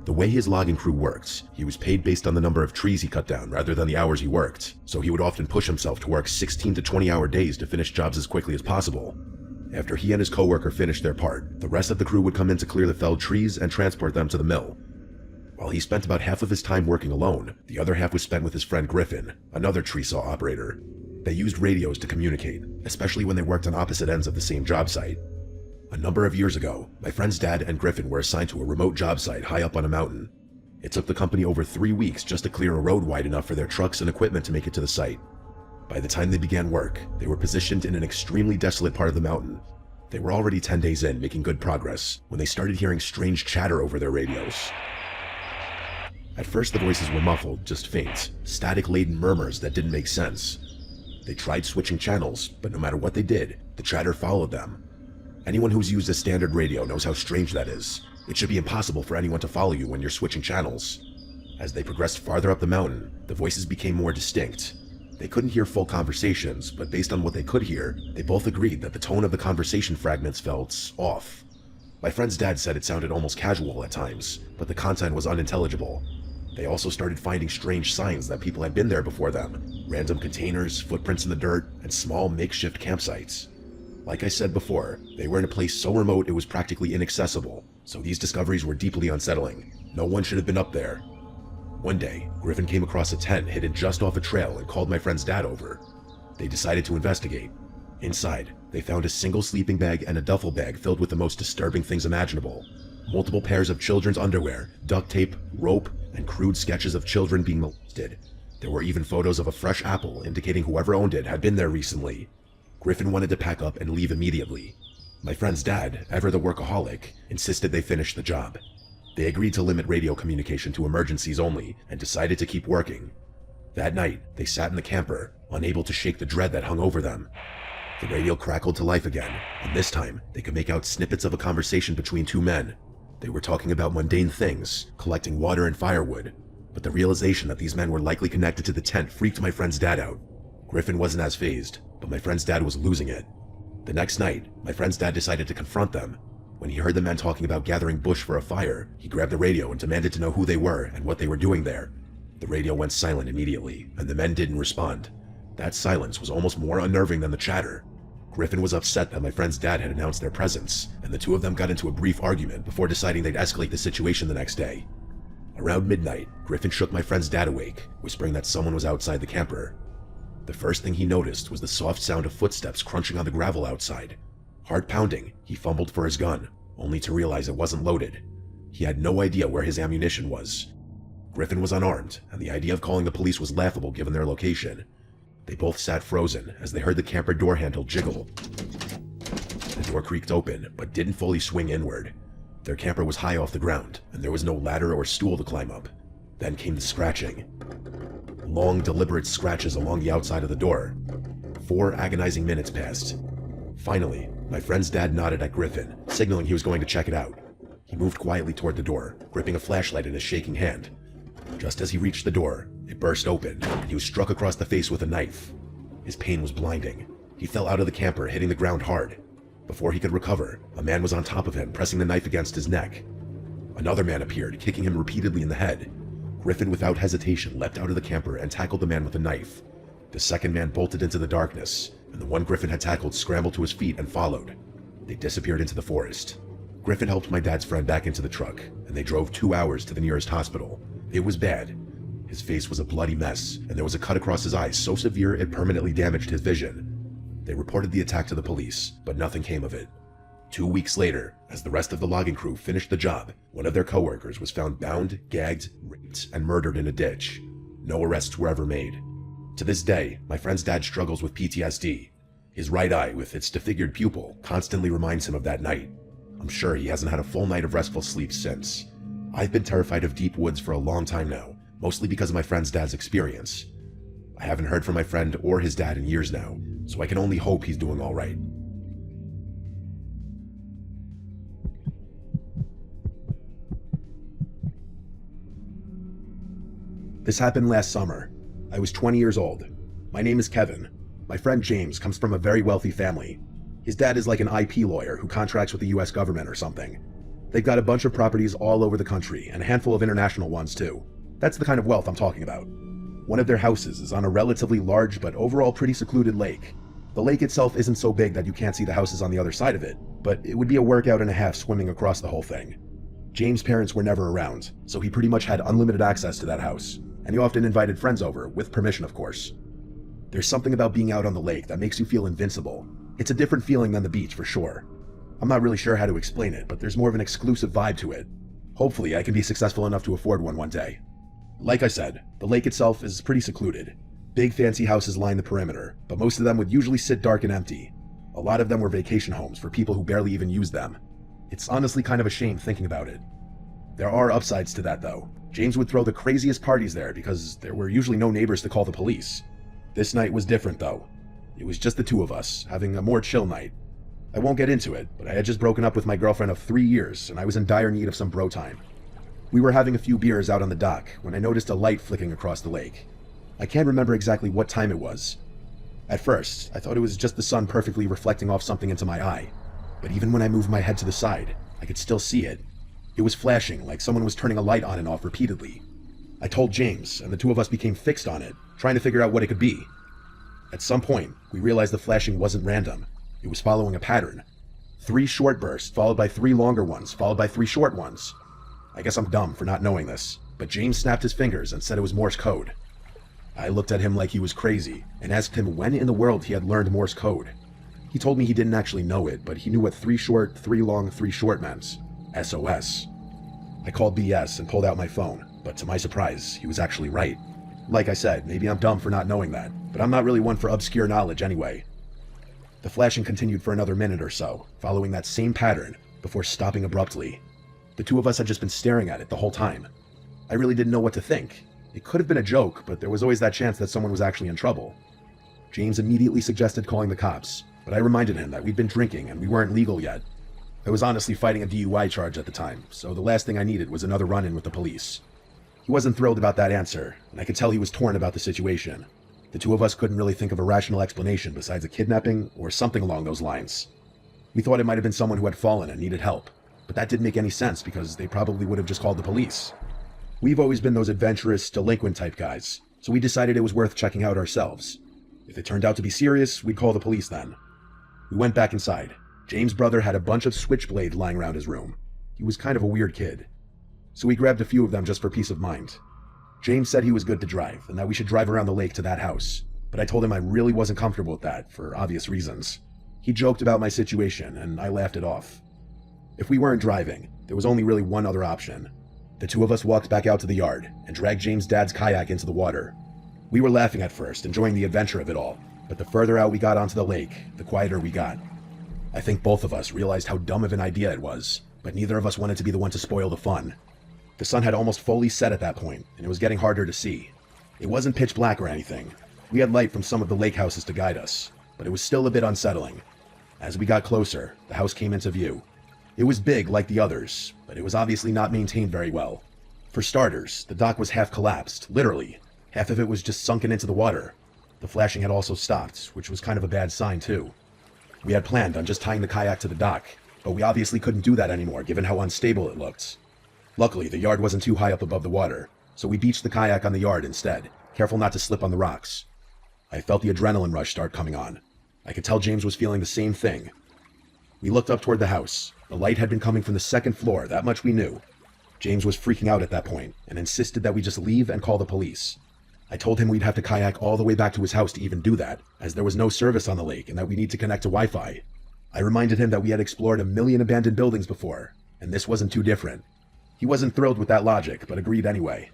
The way his logging crew worked, he was paid based on the number of trees he cut down rather than the hours he worked, so he would often push himself to work 16 to 20-hour days to finish jobs as quickly as possible. After he and his coworker finished their part, the rest of the crew would come in to clear the felled trees and transport them to the mill. While he spent about half of his time working alone, the other half was spent with his friend Griffin, another tree saw operator. They used radios to communicate, especially when they worked on opposite ends of the same job site. A number of years ago, my friend's dad and Griffin were assigned to a remote job site high up on a mountain. It took the company over 3 weeks just to clear a road wide enough for their trucks and equipment to make it to the site. By the time they began work, they were positioned in an extremely desolate part of the mountain. They were already 10 days in, making good progress, when they started hearing strange chatter over their radios. At first the voices were muffled, just faint, static-laden murmurs that didn't make sense. They tried switching channels, but no matter what they did, the chatter followed them. Anyone who's used a standard radio knows how strange that is. It should be impossible for anyone to follow you when you're switching channels. As they progressed farther up the mountain, the voices became more distinct. They couldn't hear full conversations, but based on what they could hear, they both agreed that the tone of the conversation fragments felt off. My friend's dad said it sounded almost casual at times, but the content was unintelligible. They also started finding strange signs that people had been there before them. Random containers, footprints in the dirt, and small makeshift campsites. Like I said before, they were in a place so remote it was practically inaccessible, so these discoveries were deeply unsettling. No one should have been up there. One day, Griffin came across a tent hidden just off a trail and called my friend's dad over. They decided to investigate. Inside, they found a single sleeping bag and a duffel bag filled with the most disturbing things imaginable. Multiple pairs of children's underwear, duct tape, rope, and crude sketches of children being molested. There were even photos of a fresh apple indicating whoever owned it had been there recently. Griffin wanted to pack up and leave immediately. My friend's dad, ever the workaholic, insisted they finish the job. They agreed to limit radio communication to emergencies only and decided to keep working. That night, they sat in the camper, unable to shake the dread that hung over them. The radio crackled to life again, and this time, they could make out snippets of a conversation between 2 men. They were talking about mundane things, collecting water and firewood, but the realization that these men were likely connected to the tent freaked my friend's dad out. Griffin wasn't as fazed, but my friend's dad was losing it. The next night, my friend's dad decided to confront them. When he heard the men talking about gathering bush for a fire, he grabbed the radio and demanded to know who they were and what they were doing there. The radio went silent immediately, and the men didn't respond. That silence was almost more unnerving than the chatter. Griffin was upset that my friend's dad had announced their presence, and the two of them got into a brief argument before deciding they'd escalate the situation the next day. Around midnight, Griffin shook my friend's dad awake, whispering that someone was outside the camper. The first thing he noticed was the soft sound of footsteps crunching on the gravel outside. Heart pounding, he fumbled for his gun, only to realize it wasn't loaded. He had no idea where his ammunition was. Griffin was unarmed, and the idea of calling the police was laughable given their location. They both sat frozen as they heard the camper door handle jiggle. The door creaked open, but didn't fully swing inward. Their camper was high off the ground, and there was no ladder or stool to climb up. Then came the scratching. Long, deliberate scratches along the outside of the door. 4 agonizing minutes passed. Finally, my friend's dad nodded at Griffin, signaling he was going to check it out. He moved quietly toward the door, gripping a flashlight in his shaking hand. Just as he reached the door, it burst open, and he was struck across the face with a knife. His pain was blinding. He fell out of the camper, hitting the ground hard. Before he could recover, a man was on top of him, pressing the knife against his neck. Another man appeared, kicking him repeatedly in the head. Griffin, without hesitation, leapt out of the camper and tackled the man with a knife. The second man bolted into the darkness, and the one Griffin had tackled scrambled to his feet and followed. They disappeared into the forest. Griffin helped my dad's friend back into the truck, and they drove 2 hours to the nearest hospital. It was bad. His face was a bloody mess, and there was a cut across his eye so severe it permanently damaged his vision. They reported the attack to the police, but nothing came of it. 2 weeks later, as the rest of the logging crew finished the job, one of their coworkers was found bound, gagged, raped, and murdered in a ditch. No arrests were ever made. To this day, my friend's dad struggles with PTSD. His right eye, with its disfigured pupil, constantly reminds him of that night. I'm sure he hasn't had a full night of restful sleep since. I've been terrified of deep woods for a long time now, mostly because of my friend's dad's experience. I haven't heard from my friend or his dad in years now, so I can only hope he's doing all right. This happened last summer. I was 20 years old. My name is Kevin. My friend James comes from a very wealthy family. His dad is like an IP lawyer who contracts with the US government or something. They've got a bunch of properties all over the country, and a handful of international ones too. That's the kind of wealth I'm talking about. One of their houses is on a relatively large but overall pretty secluded lake. The lake itself isn't so big that you can't see the houses on the other side of it, but it would be a workout and a half swimming across the whole thing. James' parents were never around, so he pretty much had unlimited access to that house, and he often invited friends over, with permission of course. There's something about being out on the lake that makes you feel invincible. It's a different feeling than the beach for sure. I'm not really sure how to explain it, but there's more of an exclusive vibe to it. Hopefully I can be successful enough to afford one day. Like I said, the lake itself is pretty secluded. Big fancy houses line the perimeter, but most of them would usually sit dark and empty. A lot of them were vacation homes for people who barely even used them. It's honestly kind of a shame thinking about it. There are upsides to that though. James would throw the craziest parties there because there were usually no neighbors to call the police. This night was different though. It was just the two of us, having a more chill night. I won't get into it, but I had just broken up with my girlfriend of 3 years and I was in dire need of some bro time. We were having a few beers out on the dock when I noticed a light flicking across the lake. I can't remember exactly what time it was. At first, I thought it was just the sun perfectly reflecting off something into my eye, but even when I moved my head to the side, I could still see it. It was flashing like someone was turning a light on and off repeatedly. I told James, and the two of us became fixed on it, trying to figure out what it could be. At some point, we realized the flashing wasn't random. It was following a pattern. 3 short bursts, followed by 3 longer ones, followed by 3 short ones. I guess I'm dumb for not knowing this, but James snapped his fingers and said it was Morse code. I looked at him like he was crazy, and asked him when in the world he had learned Morse code. He told me he didn't actually know it, but he knew what 3 short, 3 long, 3 short meant. SOS. I called BS and pulled out my phone, but to my surprise, he was actually right. Like I said, maybe I'm dumb for not knowing that, but I'm not really one for obscure knowledge anyway. The flashing continued for another minute or so, following that same pattern, before stopping abruptly. The two of us had just been staring at it the whole time. I really didn't know what to think. It could have been a joke, but there was always that chance that someone was actually in trouble. James immediately suggested calling the cops, but I reminded him that we'd been drinking and we weren't legal yet. I was honestly fighting a DUI charge at the time, so the last thing I needed was another run-in with the police. He wasn't thrilled about that answer, and I could tell he was torn about the situation. The two of us couldn't really think of a rational explanation besides a kidnapping or something along those lines. We thought it might have been someone who had fallen and needed help, but that didn't make any sense because they probably would have just called the police. We've always been those adventurous, delinquent type guys, so we decided it was worth checking out ourselves. If it turned out to be serious, we'd call the police then. We went back inside. James' brother had a bunch of switchblades lying around his room. He was kind of a weird kid. So we grabbed a few of them just for peace of mind. James said he was good to drive, and that we should drive around the lake to that house, but I told him I really wasn't comfortable with that, for obvious reasons. He joked about my situation, and I laughed it off. If we weren't driving, there was only really one other option. The two of us walked back out to the yard, and dragged James' dad's kayak into the water. We were laughing at first, enjoying the adventure of it all, but the further out we got onto the lake, the quieter we got. I think both of us realized how dumb of an idea it was, but neither of us wanted to be the one to spoil the fun. The sun had almost fully set at that point, and it was getting harder to see. It wasn't pitch black or anything. We had light from some of the lake houses to guide us, but it was still a bit unsettling. As we got closer, the house came into view. It was big like the others, but it was obviously not maintained very well. For starters, the dock was half collapsed, literally. Half of it was just sunken into the water. The flashing had also stopped, which was kind of a bad sign too. We had planned on just tying the kayak to the dock, but we obviously couldn't do that anymore given how unstable it looked. Luckily, the yard wasn't too high up above the water, so we beached the kayak on the yard instead, careful not to slip on the rocks. I felt the adrenaline rush start coming on. I could tell James was feeling the same thing. We looked up toward the house. The light had been coming from the second floor, that much we knew. James was freaking out at that point, and insisted that we just leave and call the police. I told him we'd have to kayak all the way back to his house to even do that, as there was no service on the lake and that we need to connect to Wi-Fi. I reminded him that we had explored 1 million abandoned buildings before, and this wasn't too different. He wasn't thrilled with that logic, but agreed anyway.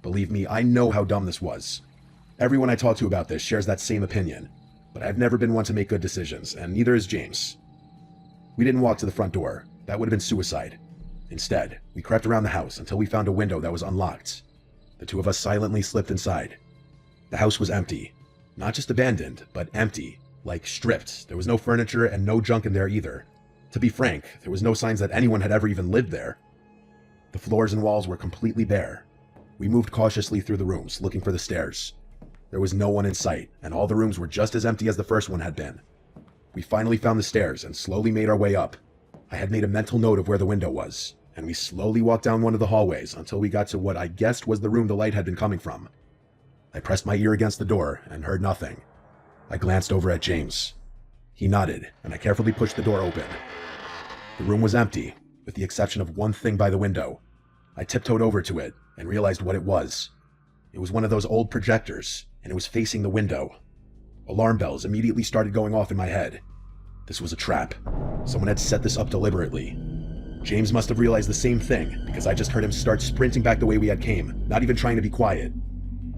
Believe me, I know how dumb this was. Everyone I talk to about this shares that same opinion, but I've never been one to make good decisions, and neither is James. We didn't walk to the front door. That would have been suicide. Instead, we crept around the house until we found a window that was unlocked. The two of us silently slipped inside. The house was empty. Not just abandoned, but empty. Like stripped. There was no furniture and no junk in there either. To be frank, there was no signs that anyone had ever even lived there. The floors and walls were completely bare. We moved cautiously through the rooms, looking for the stairs. There was no one in sight, and all the rooms were just as empty as the first one had been. We finally found the stairs and slowly made our way up. I had made a mental note of where the window was, and we slowly walked down one of the hallways until we got to what I guessed was the room the light had been coming from. I pressed my ear against the door and heard nothing. I glanced over at James. He nodded, and I carefully pushed the door open. The room was empty, with the exception of one thing by the window. I tiptoed over to it and realized what it was. It was one of those old projectors, and it was facing the window. Alarm bells immediately started going off in my head. This was a trap. Someone had set this up deliberately. James must have realized the same thing, because I just heard him start sprinting back the way we had came, not even trying to be quiet.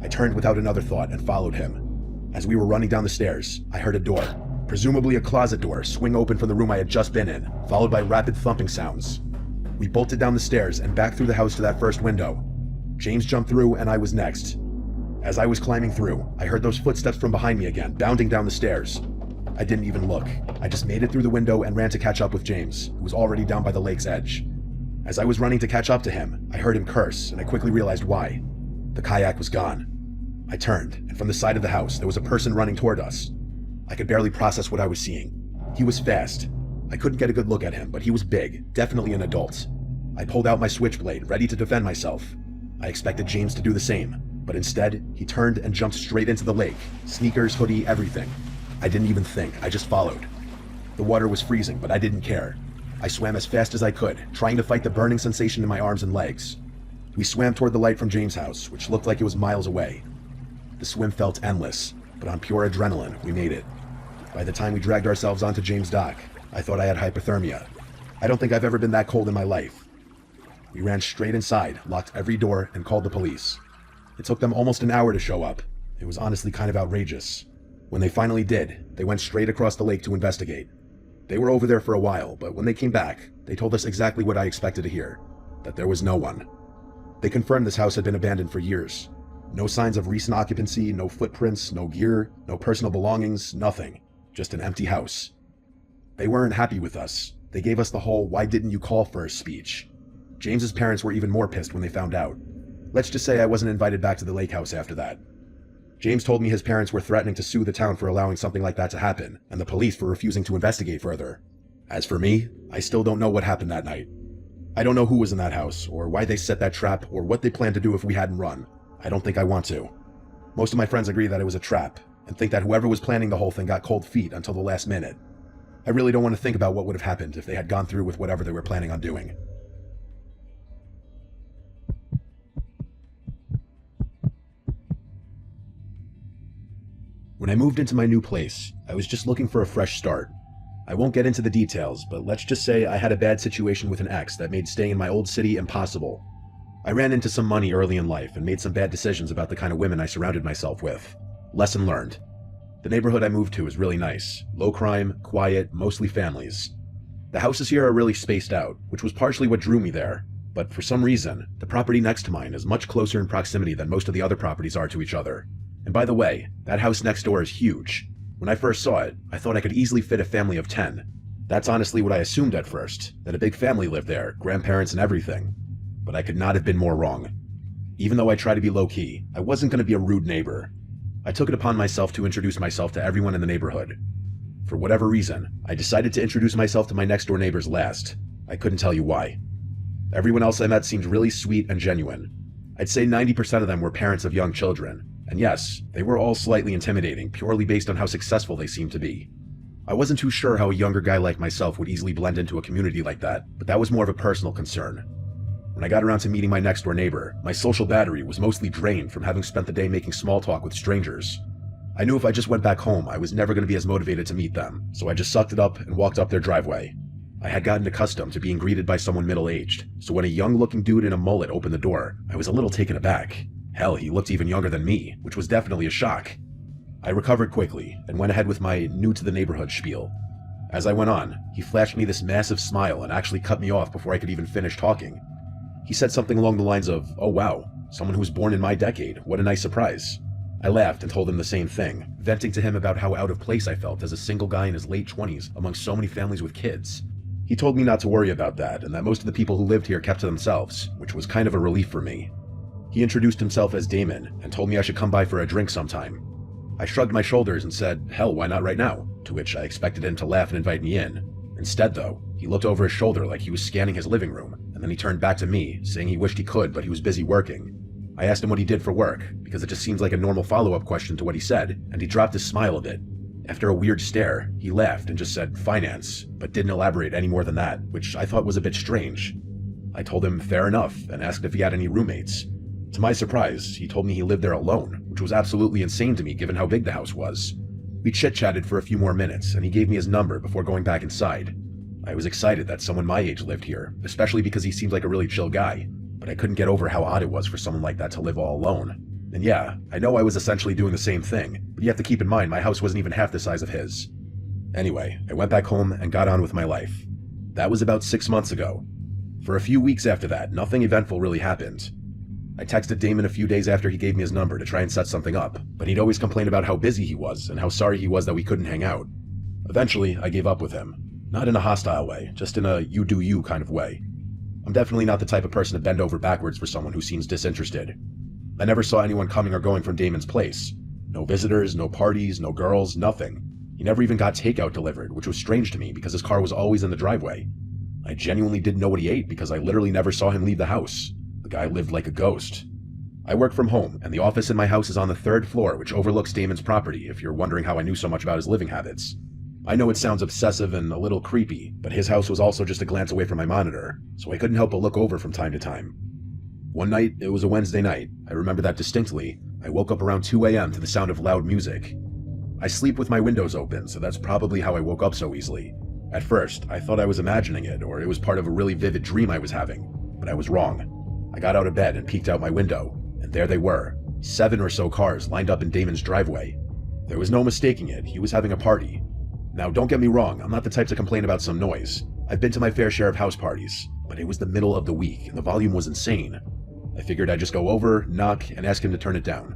I turned without another thought and followed him. As we were running down the stairs, I heard a door, presumably a closet door, swing open from the room I had just been in, followed by rapid thumping sounds. We bolted down the stairs and back through the house to that first window. James jumped through and I was next. As I was climbing through, I heard those footsteps from behind me again, bounding down the stairs. I didn't even look. I just made it through the window and ran to catch up with James, who was already down by the lake's edge. As I was running to catch up to him, I heard him curse, and I quickly realized why. The kayak was gone. I turned, and from the side of the house, there was a person running toward us. I could barely process what I was seeing. He was fast. I couldn't get a good look at him, but he was big, definitely an adult. I pulled out my switchblade, ready to defend myself. I expected James to do the same, but instead, he turned and jumped straight into the lake. Sneakers, hoodie, everything. I didn't even think, I just followed. The water was freezing, but I didn't care. I swam as fast as I could, trying to fight the burning sensation in my arms and legs. We swam toward the light from James' house, which looked like it was miles away. The swim felt endless, but on pure adrenaline, we made it. By the time we dragged ourselves onto James' dock, I thought I had hypothermia. I don't think I've ever been that cold in my life. We ran straight inside, locked every door, and called the police. It took them almost an hour to show up. It was honestly kind of outrageous. When they finally did, they went straight across the lake to investigate. They were over there for a while, but when they came back, they told us exactly what I expected to hear, that there was no one. They confirmed this house had been abandoned for years. No signs of recent occupancy, no footprints, no gear, no personal belongings, nothing. Just an empty house. They weren't happy with us. They gave us the whole "why didn't you call first" speech. James's parents were even more pissed when they found out. Let's just say I wasn't invited back to the lake house after that. James told me his parents were threatening to sue the town for allowing something like that to happen, and the police for refusing to investigate further. As for me, I still don't know what happened that night. I don't know who was in that house, or why they set that trap, or what they planned to do if we hadn't run. I don't think I want to. Most of my friends agree that it was a trap, and think that whoever was planning the whole thing got cold feet until the last minute. I really don't want to think about what would have happened if they had gone through with whatever they were planning on doing. When I moved into my new place, I was just looking for a fresh start. I won't get into the details, but let's just say I had a bad situation with an ex that made staying in my old city impossible. I ran into some money early in life and made some bad decisions about the kind of women I surrounded myself with. Lesson learned. The neighborhood I moved to is really nice. Low crime, quiet, mostly families. The houses here are really spaced out, which was partially what drew me there. But for some reason, the property next to mine is much closer in proximity than most of the other properties are to each other. And by the way, that house next door is huge. When I first saw it, I thought I could easily fit a family of 10. That's honestly what I assumed at first, that a big family lived there, grandparents and everything. But I could not have been more wrong. Even though I try to be low-key, I wasn't going to be a rude neighbor. I took it upon myself to introduce myself to everyone in the neighborhood. For whatever reason, I decided to introduce myself to my next-door neighbors last. I couldn't tell you why. Everyone else I met seemed really sweet and genuine. I'd say 90% of them were parents of young children. And yes, they were all slightly intimidating, purely based on how successful they seemed to be. I wasn't too sure how a younger guy like myself would easily blend into a community like that, but that was more of a personal concern. When I got around to meeting my next-door neighbor, my social battery was mostly drained from having spent the day making small talk with strangers. I knew if I just went back home, I was never going to be as motivated to meet them, so I just sucked it up and walked up their driveway. I had gotten accustomed to being greeted by someone middle-aged, so when a young-looking dude in a mullet opened the door, I was a little taken aback. Hell, he looked even younger than me, which was definitely a shock. I recovered quickly and went ahead with my new-to-the-neighborhood spiel. As I went on, he flashed me this massive smile and actually cut me off before I could even finish talking. He said something along the lines of, "Oh wow, someone who was born in my decade, what a nice surprise." I laughed and told him the same thing, venting to him about how out of place I felt as a single guy in his late 20s among so many families with kids. He told me not to worry about that and that most of the people who lived here kept to themselves, which was kind of a relief for me. He introduced himself as Damon and told me I should come by for a drink sometime. I shrugged my shoulders and said, hell, why not right now? To which I expected him to laugh and invite me in. Instead though, he looked over his shoulder like he was scanning his living room, and then he turned back to me, saying he wished he could, but he was busy working. I asked him what he did for work, because it just seems like a normal follow-up question to what he said, and he dropped his smile a bit. After a weird stare, he laughed and just said, finance, but didn't elaborate any more than that, which I thought was a bit strange. I told him fair enough, and asked if he had any roommates. To my surprise, he told me he lived there alone, which was absolutely insane to me given how big the house was. We chit-chatted for a few more minutes, and he gave me his number before going back inside. I was excited that someone my age lived here, especially because he seemed like a really chill guy, but I couldn't get over how odd it was for someone like that to live all alone. And yeah, I know I was essentially doing the same thing, but you have to keep in mind my house wasn't even half the size of his. Anyway, I went back home and got on with my life. That was about 6 months ago. For a few weeks after that, nothing eventful really happened. I texted Damon a few days after he gave me his number to try and set something up, but he'd always complain about how busy he was and how sorry he was that we couldn't hang out. Eventually, I gave up with him. Not in a hostile way, just in a you do you kind of way. I'm definitely not the type of person to bend over backwards for someone who seems disinterested. I never saw anyone coming or going from Damon's place. No visitors, no parties, no girls, nothing. He never even got takeout delivered, which was strange to me because his car was always in the driveway. I genuinely didn't know what he ate because I literally never saw him leave the house. The guy lived like a ghost. I work from home, and the office in my house is on the 3rd floor, which overlooks Damon's property, if you're wondering how I knew so much about his living habits. I know it sounds obsessive and a little creepy, but his house was also just a glance away from my monitor, so I couldn't help but look over from time to time. One night, it was a Wednesday night, I remember that distinctly, I woke up around 2 a.m. to the sound of loud music. I sleep with my windows open, so that's probably how I woke up so easily. At first, I thought I was imagining it, or it was part of a really vivid dream I was having, but I was wrong. I got out of bed and peeked out my window, and there they were, 7 or so cars lined up in Damon's driveway. There was no mistaking it, he was having a party. Now don't get me wrong, I'm not the type to complain about some noise. I've been to my fair share of house parties, but it was the middle of the week and the volume was insane. I figured I'd just go over, knock, and ask him to turn it down.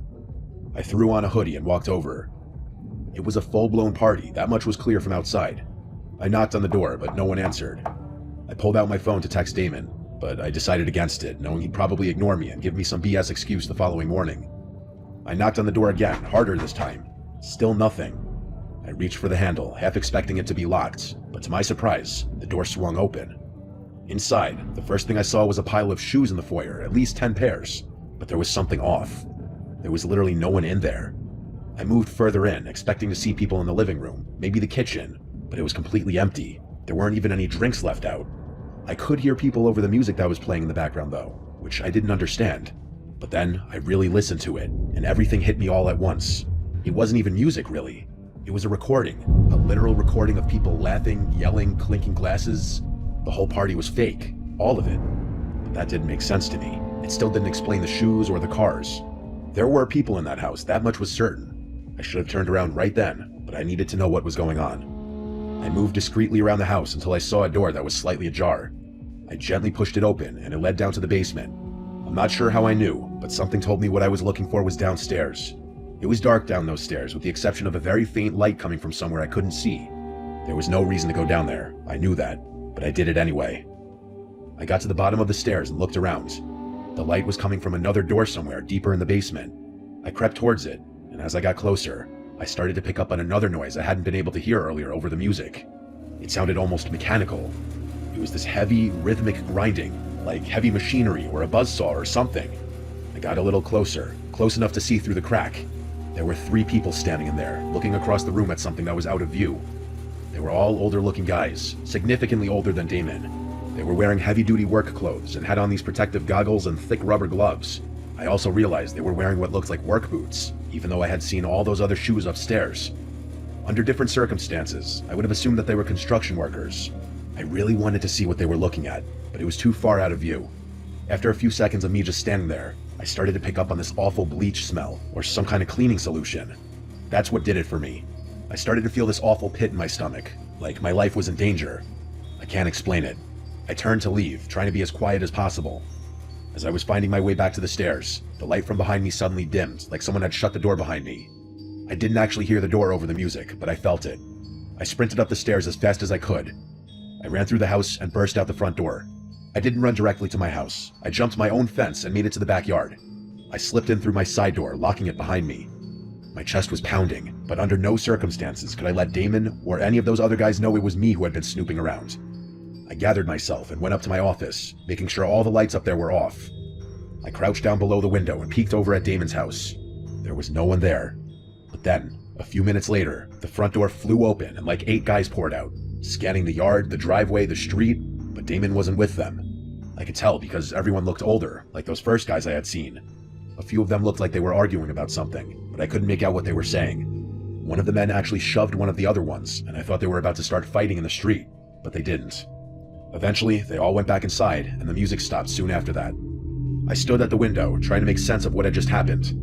I threw on a hoodie and walked over. It was a full-blown party, that much was clear from outside. I knocked on the door, but no one answered. I pulled out my phone to text Damon, but I decided against it, knowing he'd probably ignore me and give me some BS excuse the following morning. I knocked on the door again, harder this time. Still nothing. I reached for the handle, half expecting it to be locked, but to my surprise, the door swung open. Inside, the first thing I saw was a pile of shoes in the foyer, at least 10 pairs, but there was something off. There was literally no one in there. I moved further in, expecting to see people in the living room, maybe the kitchen, but it was completely empty. There weren't even any drinks left out. I could hear people over the music that was playing in the background though, which I didn't understand. But then I really listened to it, and everything hit me all at once. It wasn't even music really. It was a recording, a literal recording of people laughing, yelling, clinking glasses. The whole party was fake, all of it. But that didn't make sense to me. It still didn't explain the shoes or the cars. There were people in that house, that much was certain. I should have turned around right then, but I needed to know what was going on. I moved discreetly around the house until I saw a door that was slightly ajar. I gently pushed it open, and it led down to the basement. I'm not sure how I knew, but something told me what I was looking for was downstairs. It was dark down those stairs, with the exception of a very faint light coming from somewhere I couldn't see. There was no reason to go down there, I knew that, but I did it anyway. I got to the bottom of the stairs and looked around. The light was coming from another door somewhere deeper in the basement. I crept towards it, and as I got closer, I started to pick up on another noise I hadn't been able to hear earlier over the music. It sounded almost mechanical. It was this heavy, rhythmic grinding, like heavy machinery or a buzzsaw or something. I got a little closer, close enough to see through the crack. There were 3 people standing in there, looking across the room at something that was out of view. They were all older-looking guys, significantly older than Damon. They were wearing heavy-duty work clothes and had on these protective goggles and thick rubber gloves. I also realized they were wearing what looked like work boots, even though I had seen all those other shoes upstairs. Under different circumstances, I would have assumed that they were construction workers. I really wanted to see what they were looking at, but it was too far out of view. After a few seconds of me just standing there, I started to pick up on this awful bleach smell, or some kind of cleaning solution. That's what did it for me. I started to feel this awful pit in my stomach, like my life was in danger. I can't explain it. I turned to leave, trying to be as quiet as possible. As I was finding my way back to the stairs, the light from behind me suddenly dimmed, like someone had shut the door behind me. I didn't actually hear the door over the music, but I felt it. I sprinted up the stairs as fast as I could. I ran through the house and burst out the front door. I didn't run directly to my house. I jumped my own fence and made it to the backyard. I slipped in through my side door, locking it behind me. My chest was pounding, but under no circumstances could I let Damon or any of those other guys know it was me who had been snooping around. I gathered myself and went up to my office, making sure all the lights up there were off. I crouched down below the window and peeked over at Damon's house. There was no one there. But then, a few minutes later, the front door flew open and like 8 guys poured out, scanning the yard, the driveway, the street, but Damon wasn't with them. I could tell because everyone looked older, like those first guys I had seen. A few of them looked like they were arguing about something, but I couldn't make out what they were saying. One of the men actually shoved one of the other ones, and I thought they were about to start fighting in the street, but they didn't. Eventually, they all went back inside, and the music stopped soon after that. I stood at the window, trying to make sense of what had just happened.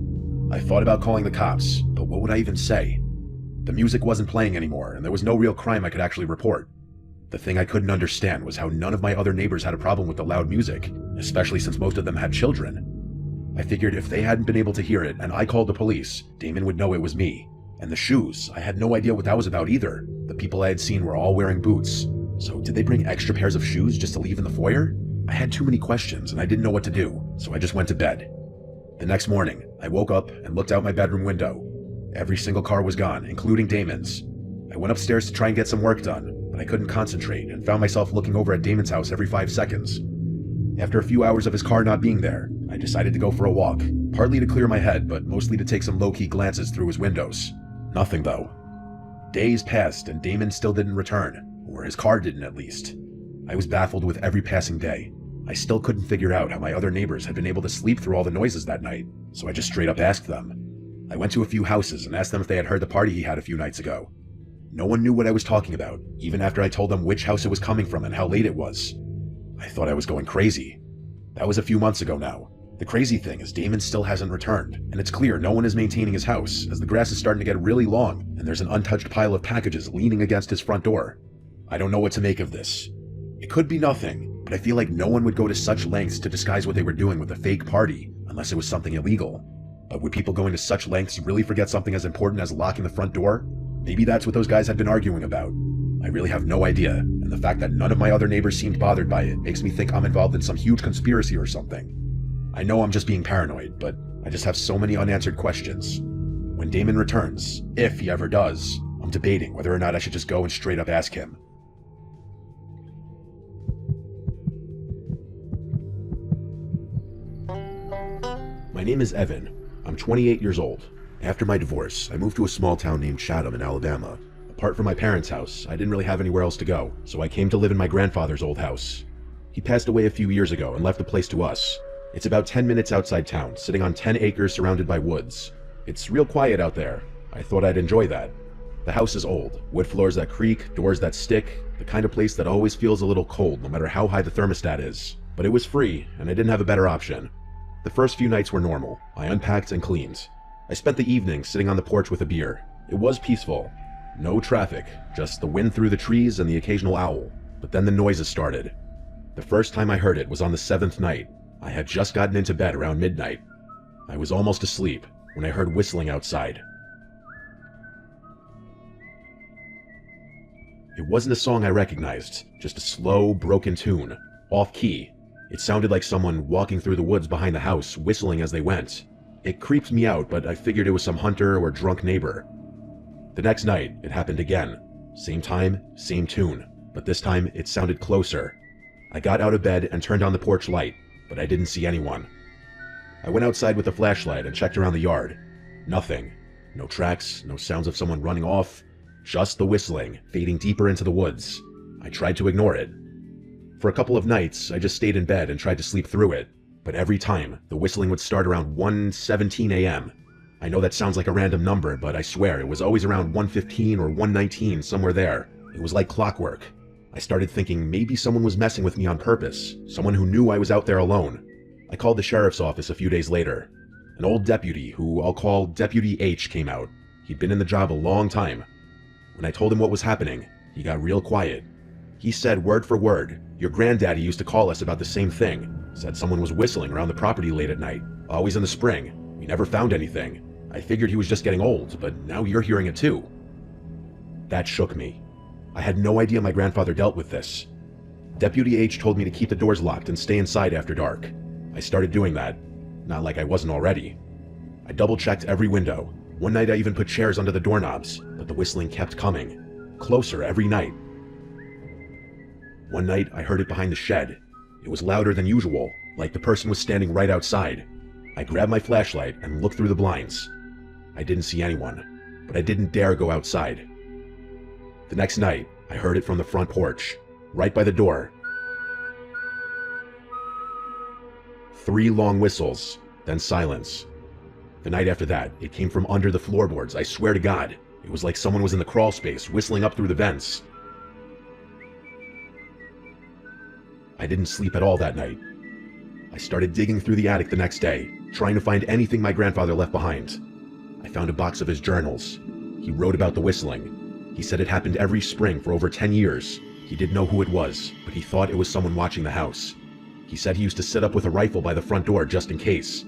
I thought about calling the cops, but what would I even say? The music wasn't playing anymore, and there was no real crime I could actually report. The thing I couldn't understand was how none of my other neighbors had a problem with the loud music, especially since most of them had children. I figured if they hadn't been able to hear it and I called the police, Damon would know it was me. And the shoes, I had no idea what that was about either. The people I had seen were all wearing boots. So did they bring extra pairs of shoes just to leave in the foyer? I had too many questions and I didn't know what to do, so I just went to bed. The next morning, I woke up and looked out my bedroom window. Every single car was gone, including Damon's. I went upstairs to try and get some work done, but I couldn't concentrate and found myself looking over at Damon's house every 5 seconds. After a few hours of his car not being there, I decided to go for a walk, partly to clear my head, but mostly to take some low-key glances through his windows. Nothing though. Days passed and Damon still didn't return, or his car didn't at least. I was baffled with every passing day. I still couldn't figure out how my other neighbors had been able to sleep through all the noises that night, so I just straight up asked them. I went to a few houses and asked them if they had heard the party he had a few nights ago. No one knew what I was talking about, even after I told them which house it was coming from and how late it was. I thought I was going crazy. That was a few months ago now. The crazy thing is Damon still hasn't returned, and it's clear no one is maintaining his house, as the grass is starting to get really long, and there's an untouched pile of packages leaning against his front door. I don't know what to make of this. It could be nothing, but I feel like no one would go to such lengths to disguise what they were doing with a fake party, unless it was something illegal. But would people going to such lengths really forget something as important as locking the front door? Maybe that's what those guys had been arguing about. I really have no idea, and the fact that none of my other neighbors seemed bothered by it makes me think I'm involved in some huge conspiracy or something. I know I'm just being paranoid, but I just have so many unanswered questions. When Damon returns, if he ever does, I'm debating whether or not I should just go and straight up ask him. My name is Evan. I'm 28 years old. After my divorce, I moved to a small town named Chatham in Alabama, a Apart from my parents' house, I didn't really have anywhere else to go, so I came to live in my grandfather's old house. He passed away a few years ago and left the place to us. It's about 10 minutes outside town, sitting on 10 acres surrounded by woods. It's real quiet out there. I thought I'd enjoy that. The house is old, wood floors that creak, doors that stick, the kind of place that always feels a little cold no matter how high the thermostat is. But it was free, and I didn't have a better option. The first few nights were normal. I unpacked and cleaned. I spent the evening sitting on the porch with a beer. It was peaceful. No traffic, just the wind through the trees and the occasional owl. But then the noises started. The first time I heard it was on the 7th night. I had just gotten into bed around midnight. I was almost asleep when I heard whistling outside. It wasn't a song I recognized, just a slow, broken tune, off-key. It sounded like someone walking through the woods behind the house, whistling as they went. It creeped me out, but I figured it was some hunter or drunk neighbor. The next night, it happened again. Same time, same tune, but this time it sounded closer. I got out of bed and turned on the porch light, but I didn't see anyone. I went outside with a flashlight and checked around the yard. Nothing. No tracks, no sounds of someone running off. Just the whistling, fading deeper into the woods. I tried to ignore it. For a couple of nights, I just stayed in bed and tried to sleep through it, but every time, the whistling would start around 1:17 a.m. I know that sounds like a random number, but I swear it was always around 1:15 or 1:19, somewhere there. It was like clockwork. I started thinking maybe someone was messing with me on purpose, someone who knew I was out there alone. I called the sheriff's office a few days later. An old deputy, who I'll call Deputy H, came out. He'd been in the job a long time. When I told him what was happening, he got real quiet. He said word for word, "Your granddaddy used to call us about the same thing. Said someone was whistling around the property late at night, always in the spring. We never found anything. I figured he was just getting old, but now you're hearing it too." That shook me. I had no idea my grandfather dealt with this. Deputy H told me to keep the doors locked and stay inside after dark. I started doing that. Not like I wasn't already. I double-checked every window. One night I even put chairs under the doorknobs, but the whistling kept coming. Closer every night. One night I heard it behind the shed. It was louder than usual, like the person was standing right outside. I grabbed my flashlight and looked through the blinds. I didn't see anyone, but I didn't dare go outside. The next night, I heard it from the front porch, right by the door. 3 long whistles, then silence. The night after that, it came from under the floorboards, I swear to God. It was like someone was in the crawl space, whistling up through the vents. I didn't sleep at all that night. I started digging through the attic the next day, trying to find anything my grandfather left behind. I found a box of his journals. He wrote about the whistling. He said it happened every spring for over 10 years. He didn't know who it was, but he thought it was someone watching the house. He said he used to sit up with a rifle by the front door just in case.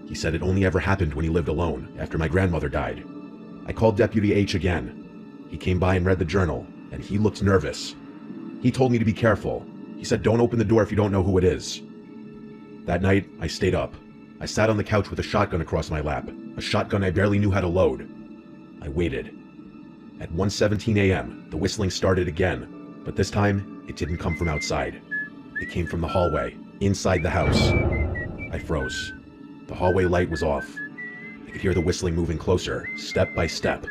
He said it only ever happened when he lived alone, after my grandmother died. I called Deputy H again. He came by and read the journal, and he looked nervous. He told me to be careful. He said don't open the door if you don't know who it is. That night, I stayed up. I sat on the couch with a shotgun across my lap, a shotgun I barely knew how to load. I waited. At 1:17 a.m., the whistling started again, but this time, it didn't come from outside. It came from the hallway, inside the house. I froze. The hallway light was off. I could hear the whistling moving closer, step by step.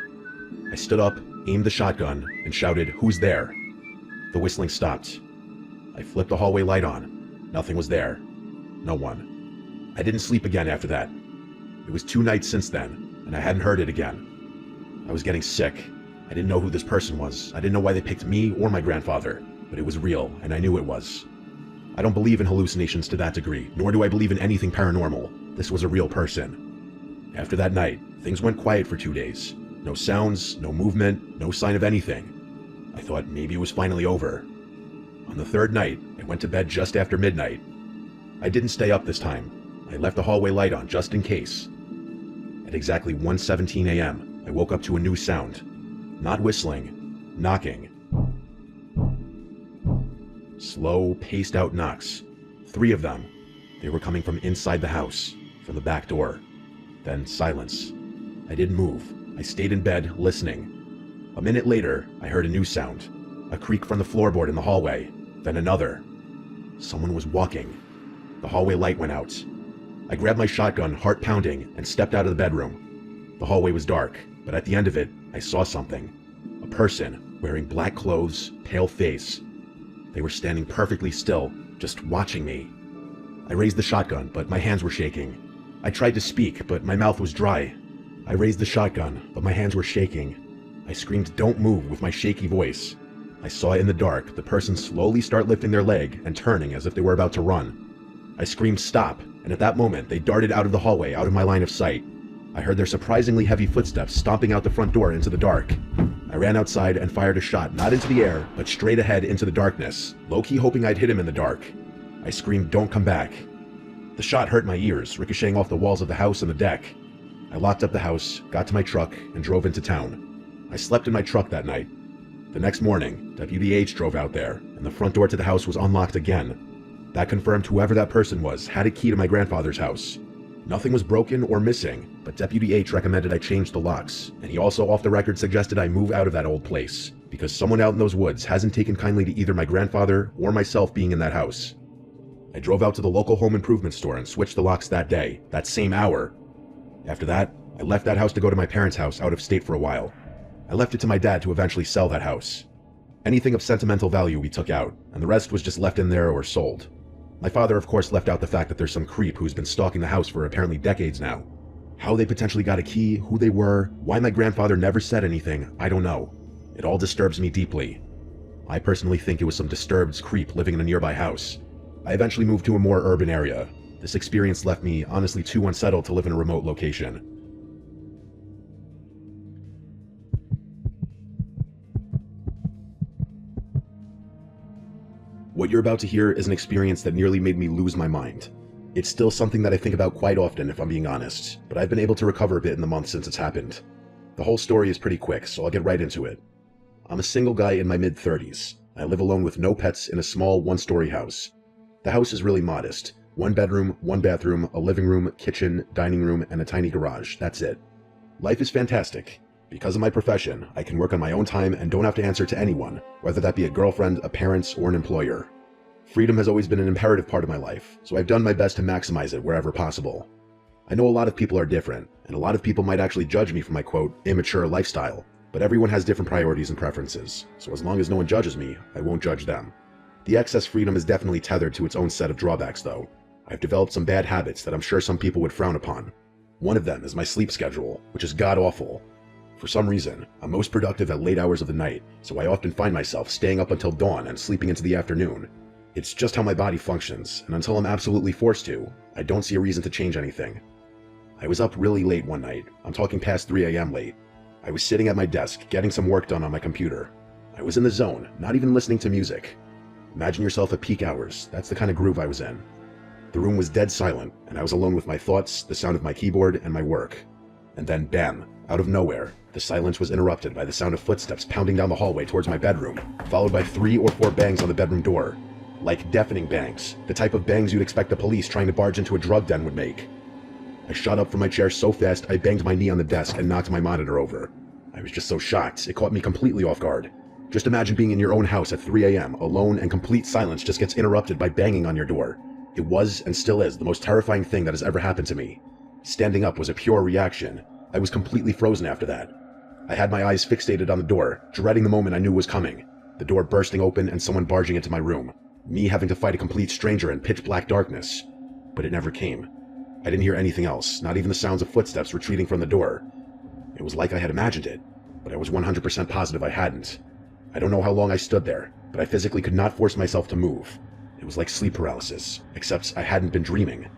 I stood up, aimed the shotgun, and shouted, "Who's there?" The whistling stopped. I flipped the hallway light on. Nothing was there. No one. I didn't sleep again after that. It was 2 nights since then, and I hadn't heard it again. I was getting sick. I didn't know who this person was. I didn't know why they picked me or my grandfather, but it was real, and I knew it was. I don't believe in hallucinations to that degree, nor do I believe in anything paranormal. This was a real person. After that night, things went quiet for 2 days. No sounds, no movement, no sign of anything. I thought maybe it was finally over. On the 3rd night, I went to bed just after midnight. I didn't stay up this time. I left the hallway light on just in case. At exactly 1:17 a.m., I woke up to a new sound. Not whistling, knocking. Slow, paced-out knocks. 3 of them. They were coming from inside the house, from the back door. Then silence. I didn't move. I stayed in bed, listening. A minute later, I heard a new sound. A creak from the floorboard in the hallway. Then another. Someone was walking. The hallway light went out. I grabbed my shotgun, heart pounding, and stepped out of the bedroom. The hallway was dark, but at the end of it, I saw something. A person wearing black clothes, pale face. They were standing perfectly still, just watching me. I raised the shotgun, but my hands were shaking. I tried to speak, but my mouth was dry. I raised the shotgun, but my hands were shaking. I screamed, "Don't move," with my shaky voice. I saw in the dark the person slowly start lifting their leg and turning as if they were about to run. I screamed, "Stop," and at that moment they darted out of the hallway, out of my line of sight. I heard their surprisingly heavy footsteps stomping out the front door into the dark. I ran outside and fired a shot, not into the air, but straight ahead into the darkness, low-key hoping I'd hit him in the dark. I screamed, "Don't come back." The shot hurt my ears, ricocheting off the walls of the house and the deck. I locked up the house, got to my truck, and drove into town. I slept in my truck that night. The next morning, Deputy H drove out there, and the front door to the house was unlocked again. That confirmed whoever that person was had a key to my grandfather's house. Nothing was broken or missing, but Deputy H recommended I change the locks, and he also off the record suggested I move out of that old place, because someone out in those woods hasn't taken kindly to either my grandfather or myself being in that house. I drove out to the local home improvement store and switched the locks that day, that same hour. After that, I left that house to go to my parents' house out of state for a while. I left it to my dad to eventually sell that house. Anything of sentimental value we took out, and the rest was just left in there or sold. My father, of course, left out the fact that there's some creep who's been stalking the house for apparently decades now. How they potentially got a key, who they were, why my grandfather never said anything, I don't know. It all disturbs me deeply. I personally think it was some disturbed creep living in a nearby house. I eventually moved to a more urban area. This experience left me honestly too unsettled to live in a remote location. What you're about to hear is an experience that nearly made me lose my mind. It's still something that I think about quite often, if I'm being honest, but I've been able to recover a bit in the months since it's happened. The whole story is pretty quick, so I'll get right into it. I'm a single guy in my mid-30s. I live alone with no pets in a small one-story house. The house is really modest. 1 bedroom, 1 bathroom, a living room, kitchen, dining room, and a tiny garage. That's it. Life is fantastic. Because of my profession, I can work on my own time and don't have to answer to anyone, whether that be a girlfriend, a parent, or an employer. Freedom has always been an imperative part of my life, so I've done my best to maximize it wherever possible. I know a lot of people are different, and a lot of people might actually judge me for my quote, immature lifestyle, but everyone has different priorities and preferences, so as long as no one judges me, I won't judge them. The excess freedom is definitely tethered to its own set of drawbacks though. I've developed some bad habits that I'm sure some people would frown upon. One of them is my sleep schedule, which is god-awful. For some reason, I'm most productive at late hours of the night, so I often find myself staying up until dawn and sleeping into the afternoon. It's just how my body functions, and until I'm absolutely forced to, I don't see a reason to change anything. I was up really late one night. I'm talking past 3 a.m. late. I was sitting at my desk, getting some work done on my computer. I was in the zone, not even listening to music. Imagine yourself at peak hours. That's the kind of groove I was in. The room was dead silent, and I was alone with my thoughts, the sound of my keyboard, and my work. And then, bam, out of nowhere, the silence was interrupted by the sound of footsteps pounding down the hallway towards my bedroom, followed by 3 or 4 bangs on the bedroom door. Like deafening bangs, the type of bangs you'd expect the police trying to barge into a drug den would make. I shot up from my chair so fast I banged my knee on the desk and knocked my monitor over. I was just so shocked, it caught me completely off guard. Just imagine being in your own house at 3 a.m., alone, and complete silence just gets interrupted by banging on your door. It was, and still is, the most terrifying thing that has ever happened to me. Standing up was a pure reaction. I was completely frozen after that. I had my eyes fixated on the door, dreading the moment I knew was coming. The door bursting open and someone barging into my room. Me having to fight a complete stranger in pitch black darkness. But it never came. I didn't hear anything else, not even the sounds of footsteps retreating from the door. It was like I had imagined it, but I was 100% positive I hadn't. I don't know how long I stood there, but I physically could not force myself to move. It was like sleep paralysis, except I hadn't been dreaming.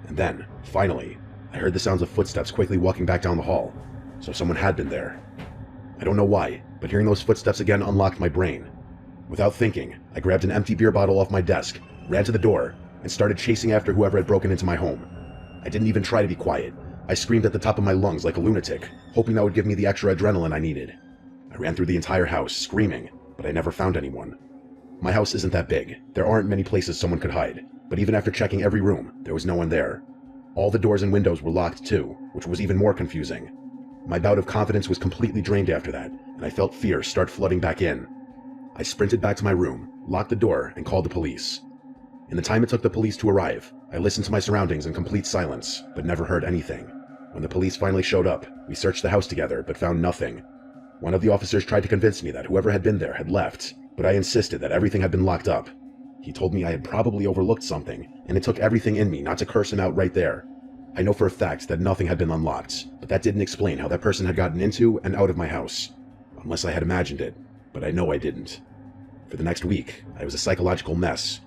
And then, finally, I heard the sounds of footsteps quickly walking back down the hall. So someone had been there. I don't know why, but hearing those footsteps again unlocked my brain. Without thinking, I grabbed an empty beer bottle off my desk, ran to the door, and started chasing after whoever had broken into my home. I didn't even try to be quiet. I screamed at the top of my lungs like a lunatic, hoping that would give me the extra adrenaline I needed. I ran through the entire house, screaming, but I never found anyone. My house isn't that big. There aren't many places someone could hide, but even after checking every room, there was no one there. All the doors and windows were locked too, which was even more confusing. My bout of confidence was completely drained after that, and I felt fear start flooding back in. I sprinted back to my room, locked the door, and called the police. In the time it took the police to arrive, I listened to my surroundings in complete silence, but never heard anything. When the police finally showed up, we searched the house together, but found nothing. One of the officers tried to convince me that whoever had been there had left, but I insisted that everything had been locked up. He told me I had probably overlooked something, and it took everything in me not to curse him out right there. I know for a fact that nothing had been unlocked, but that didn't explain how that person had gotten into and out of my house. Unless I had imagined it, but I know I didn't. For the next week, I was a psychological mess.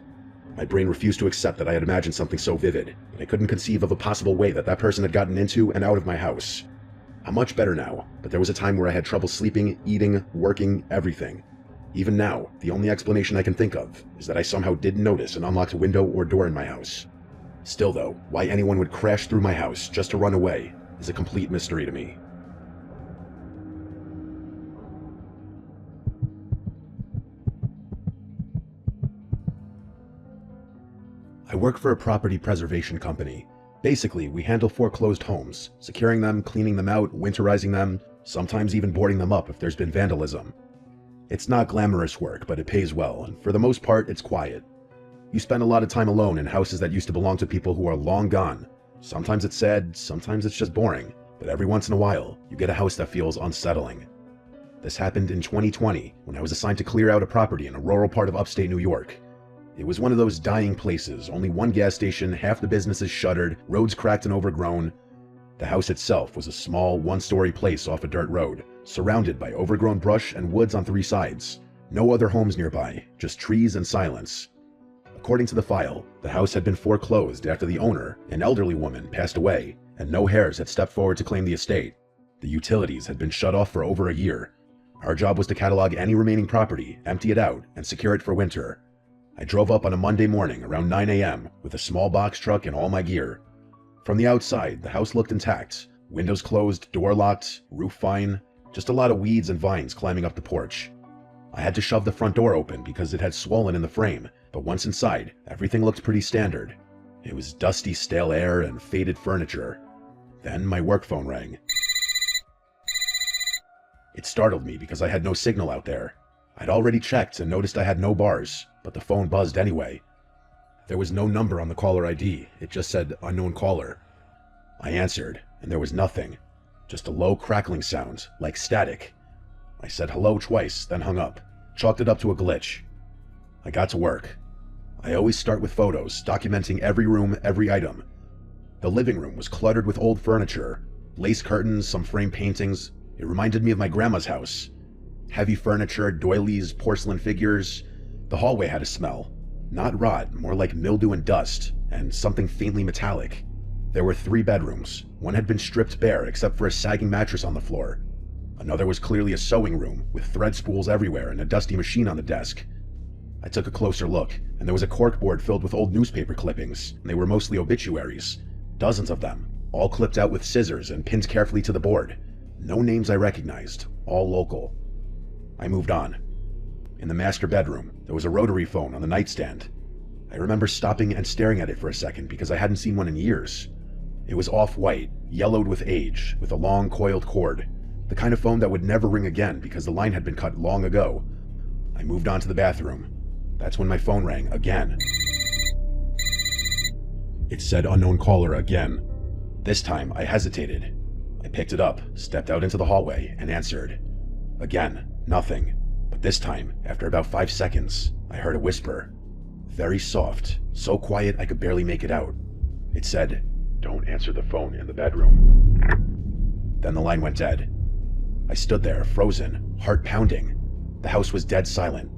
My brain refused to accept that I had imagined something so vivid, and I couldn't conceive of a possible way that that person had gotten into and out of my house. I'm much better now, but there was a time where I had trouble sleeping, eating, working, everything. Even now, the only explanation I can think of is that I somehow didn't notice an unlocked window or door in my house. Still though, why anyone would crash through my house just to run away is a complete mystery to me. I work for a property preservation company. Basically, we handle foreclosed homes, securing them, cleaning them out, winterizing them, sometimes even boarding them up if there's been vandalism. It's not glamorous work, but it pays well, and for the most part, it's quiet. You spend a lot of time alone in houses that used to belong to people who are long gone. Sometimes it's sad, sometimes it's just boring, but every once in a while, you get a house that feels unsettling. This happened in 2020, when I was assigned to clear out a property in a rural part of upstate New York. It was one of those dying places, only one gas station, half the businesses shuttered, roads cracked and overgrown. The house itself was a small, one-story place off a dirt road, surrounded by overgrown brush and woods on 3 sides. No other homes nearby, just trees and silence. According to the file, the house had been foreclosed after the owner, an elderly woman, passed away, and no heirs had stepped forward to claim the estate. The utilities had been shut off for over a year. Our job was to catalog any remaining property, empty it out, and secure it for winter. I drove up on a Monday morning around 9 a.m. with a small box truck and all my gear. From the outside, the house looked intact. Windows closed, door locked, roof fine, just a lot of weeds and vines climbing up the porch. I had to shove the front door open because it had swollen in the frame, but once inside, everything looked pretty standard. It was dusty, stale air and faded furniture. Then my work phone rang. It startled me because I had no signal out there. I'd already checked and noticed I had no bars, but the phone buzzed anyway. There was no number on the caller ID, it just said unknown caller. I answered, and there was nothing, just a low crackling sound, like static. I said hello twice, then hung up, chalked it up to a glitch. I got to work. I always start with photos, documenting every room, every item. The living room was cluttered with old furniture, lace curtains, some framed paintings. It reminded me of my grandma's house. Heavy furniture, doilies, porcelain figures. The hallway had a smell. Not rot, more like mildew and dust, and something faintly metallic. There were 3 bedrooms. One had been stripped bare except for a sagging mattress on the floor. Another was clearly a sewing room, with thread spools everywhere and a dusty machine on the desk. I took a closer look, and there was a corkboard filled with old newspaper clippings, and they were mostly obituaries. Dozens of them, all clipped out with scissors and pinned carefully to the board. No names I recognized, all local. I moved on. In the master bedroom, there was a rotary phone on the nightstand. I remember stopping and staring at it for a second because I hadn't seen one in years. It was off-white, yellowed with age, with a long coiled cord. The kind of phone that would never ring again because the line had been cut long ago. I moved on to the bathroom. That's when my phone rang again. It said unknown caller again. This time, I hesitated. I picked it up, stepped out into the hallway, and answered. Again, nothing. But this time, after about 5 seconds, I heard a whisper. Very soft, so quiet I could barely make it out. It said, "Don't answer the phone in the bedroom." Then the line went dead. I stood there, frozen, heart pounding. The house was dead silent.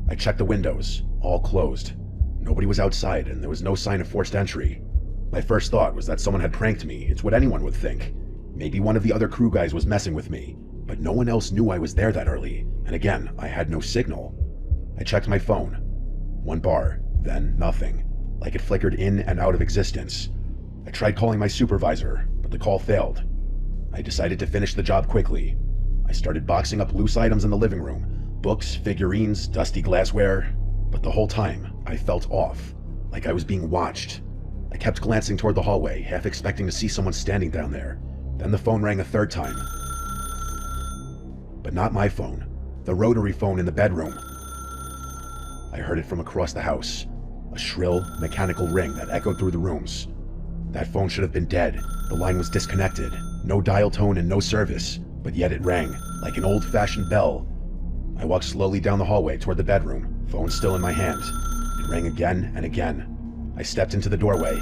I checked the windows, all closed. Nobody was outside, and there was no sign of forced entry. My first thought was that someone had pranked me. It's what anyone would think. Maybe one of the other crew guys was messing with me, but no one else knew I was there that early, and again, I had no signal. I checked my phone. 1 bar, then nothing, like it flickered in and out of existence. I tried calling my supervisor, but the call failed. I decided to finish the job quickly. I started boxing up loose items in the living room, books, figurines, dusty glassware, but the whole time, I felt off, like I was being watched. I kept glancing toward the hallway, half expecting to see someone standing down there. Then the phone rang a 3rd time. But not my phone, the rotary phone in the bedroom. I heard it from across the house, a shrill, mechanical ring that echoed through the rooms. That phone should have been dead. The line was disconnected, no dial tone and no service. but yet it rang like an old-fashioned bell. I walked slowly down the hallway toward the bedroom, phone still in my hand. It rang again and again. I stepped into the doorway.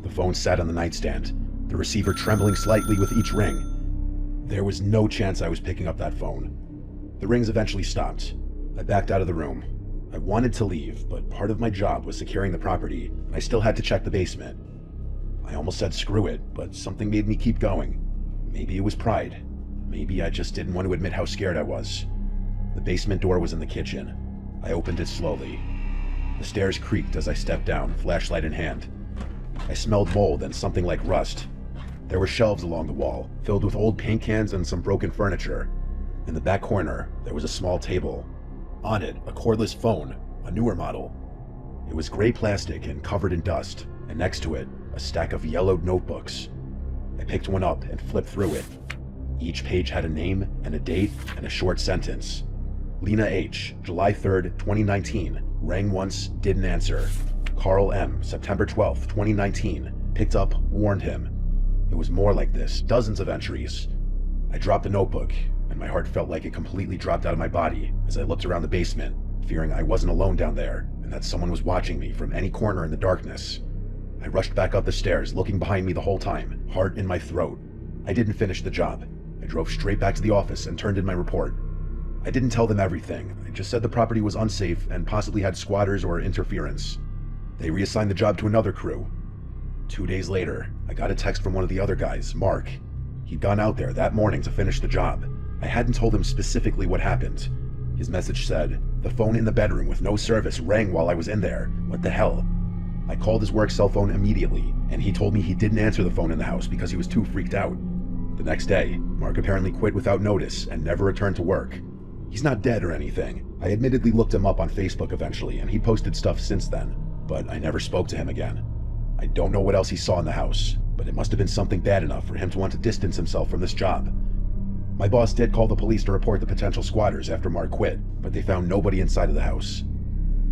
The phone sat on the nightstand, the receiver trembling slightly with each ring. There was no chance I was picking up that phone. The rings eventually stopped. I backed out of the room. I wanted to leave, but part of my job was securing the property, and I still had to check the basement. I almost said screw it, but something made me keep going. Maybe it was pride. Maybe I just didn't want to admit how scared I was. The basement door was in the kitchen. I opened it slowly. The stairs creaked as I stepped down, flashlight in hand. I smelled mold and something like rust. There were shelves along the wall, filled with old paint cans and some broken furniture. In the back corner, there was a small table. On it, a cordless phone, a newer model. It was gray plastic and covered in dust, and next to it, a stack of yellowed notebooks. I picked one up and flipped through it. Each page had a name and a date and a short sentence. Lena H., July 3rd, 2019. Rang once, didn't answer. Carl M., September 12th, 2019. Picked up, warned him. It was more like this, dozens of entries. I dropped the notebook, and my heart felt like it completely dropped out of my body as I looked around the basement, fearing I wasn't alone down there and that someone was watching me from any corner in the darkness. I rushed back up the stairs, looking behind me the whole time, heart in my throat. I didn't finish the job. I drove straight back to the office and turned in my report. I didn't tell them everything. I just said the property was unsafe and possibly had squatters or interference. They reassigned the job to another crew. 2 days later, I got a text from one of the other guys, Mark. He'd gone out there that morning to finish the job. I hadn't told him specifically what happened. His message said, "The phone in the bedroom with no service rang while I was in there. What the hell?" I called his work cell phone immediately, and he told me he didn't answer the phone in the house because he was too freaked out. The next day, Mark apparently quit without notice and never returned to work. He's not dead or anything. I admittedly looked him up on Facebook eventually, and he posted stuff since then, but I never spoke to him again. I don't know what else he saw in the house, but it must have been something bad enough for him to want to distance himself from this job. My boss did call the police to report the potential squatters after Mark quit, but they found nobody inside of the house.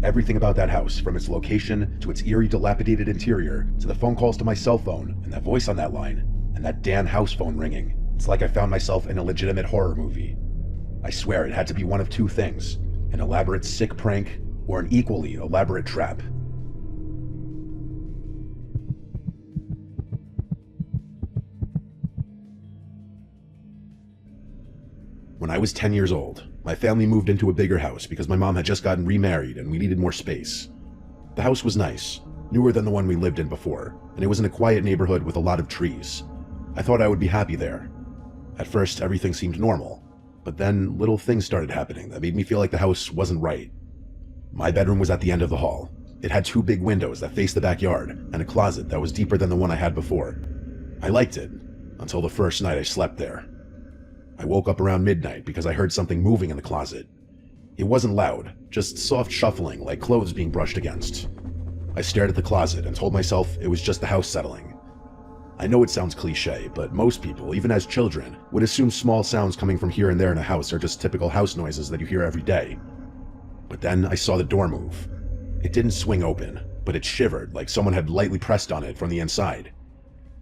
Everything about that house, from its location to its eerie dilapidated interior, to the phone calls to my cell phone, and that voice on that line, and that damn house phone ringing, it's like I found myself in a legitimate horror movie. I swear it had to be one of two things: an elaborate sick prank or an equally elaborate trap. When I was 10 years old, my family moved into a bigger house because my mom had just gotten remarried and we needed more space. The house was nice, newer than the one we lived in before, and it was in a quiet neighborhood with a lot of trees. I thought I would be happy there. At first, everything seemed normal, but then little things started happening that made me feel like the house wasn't right. My bedroom was at the end of the hall. It had 2 big windows that faced the backyard and a closet that was deeper than the one I had before. I liked it, until the first night I slept there. I woke up around midnight because I heard something moving in the closet. It wasn't loud, just soft shuffling like clothes being brushed against. I stared at the closet and told myself it was just the house settling. I know it sounds cliche, but most people, even as children, would assume small sounds coming from here and there in a house are just typical house noises that you hear every day. But then I saw the door move. It didn't swing open, but it shivered like someone had lightly pressed on it from the inside.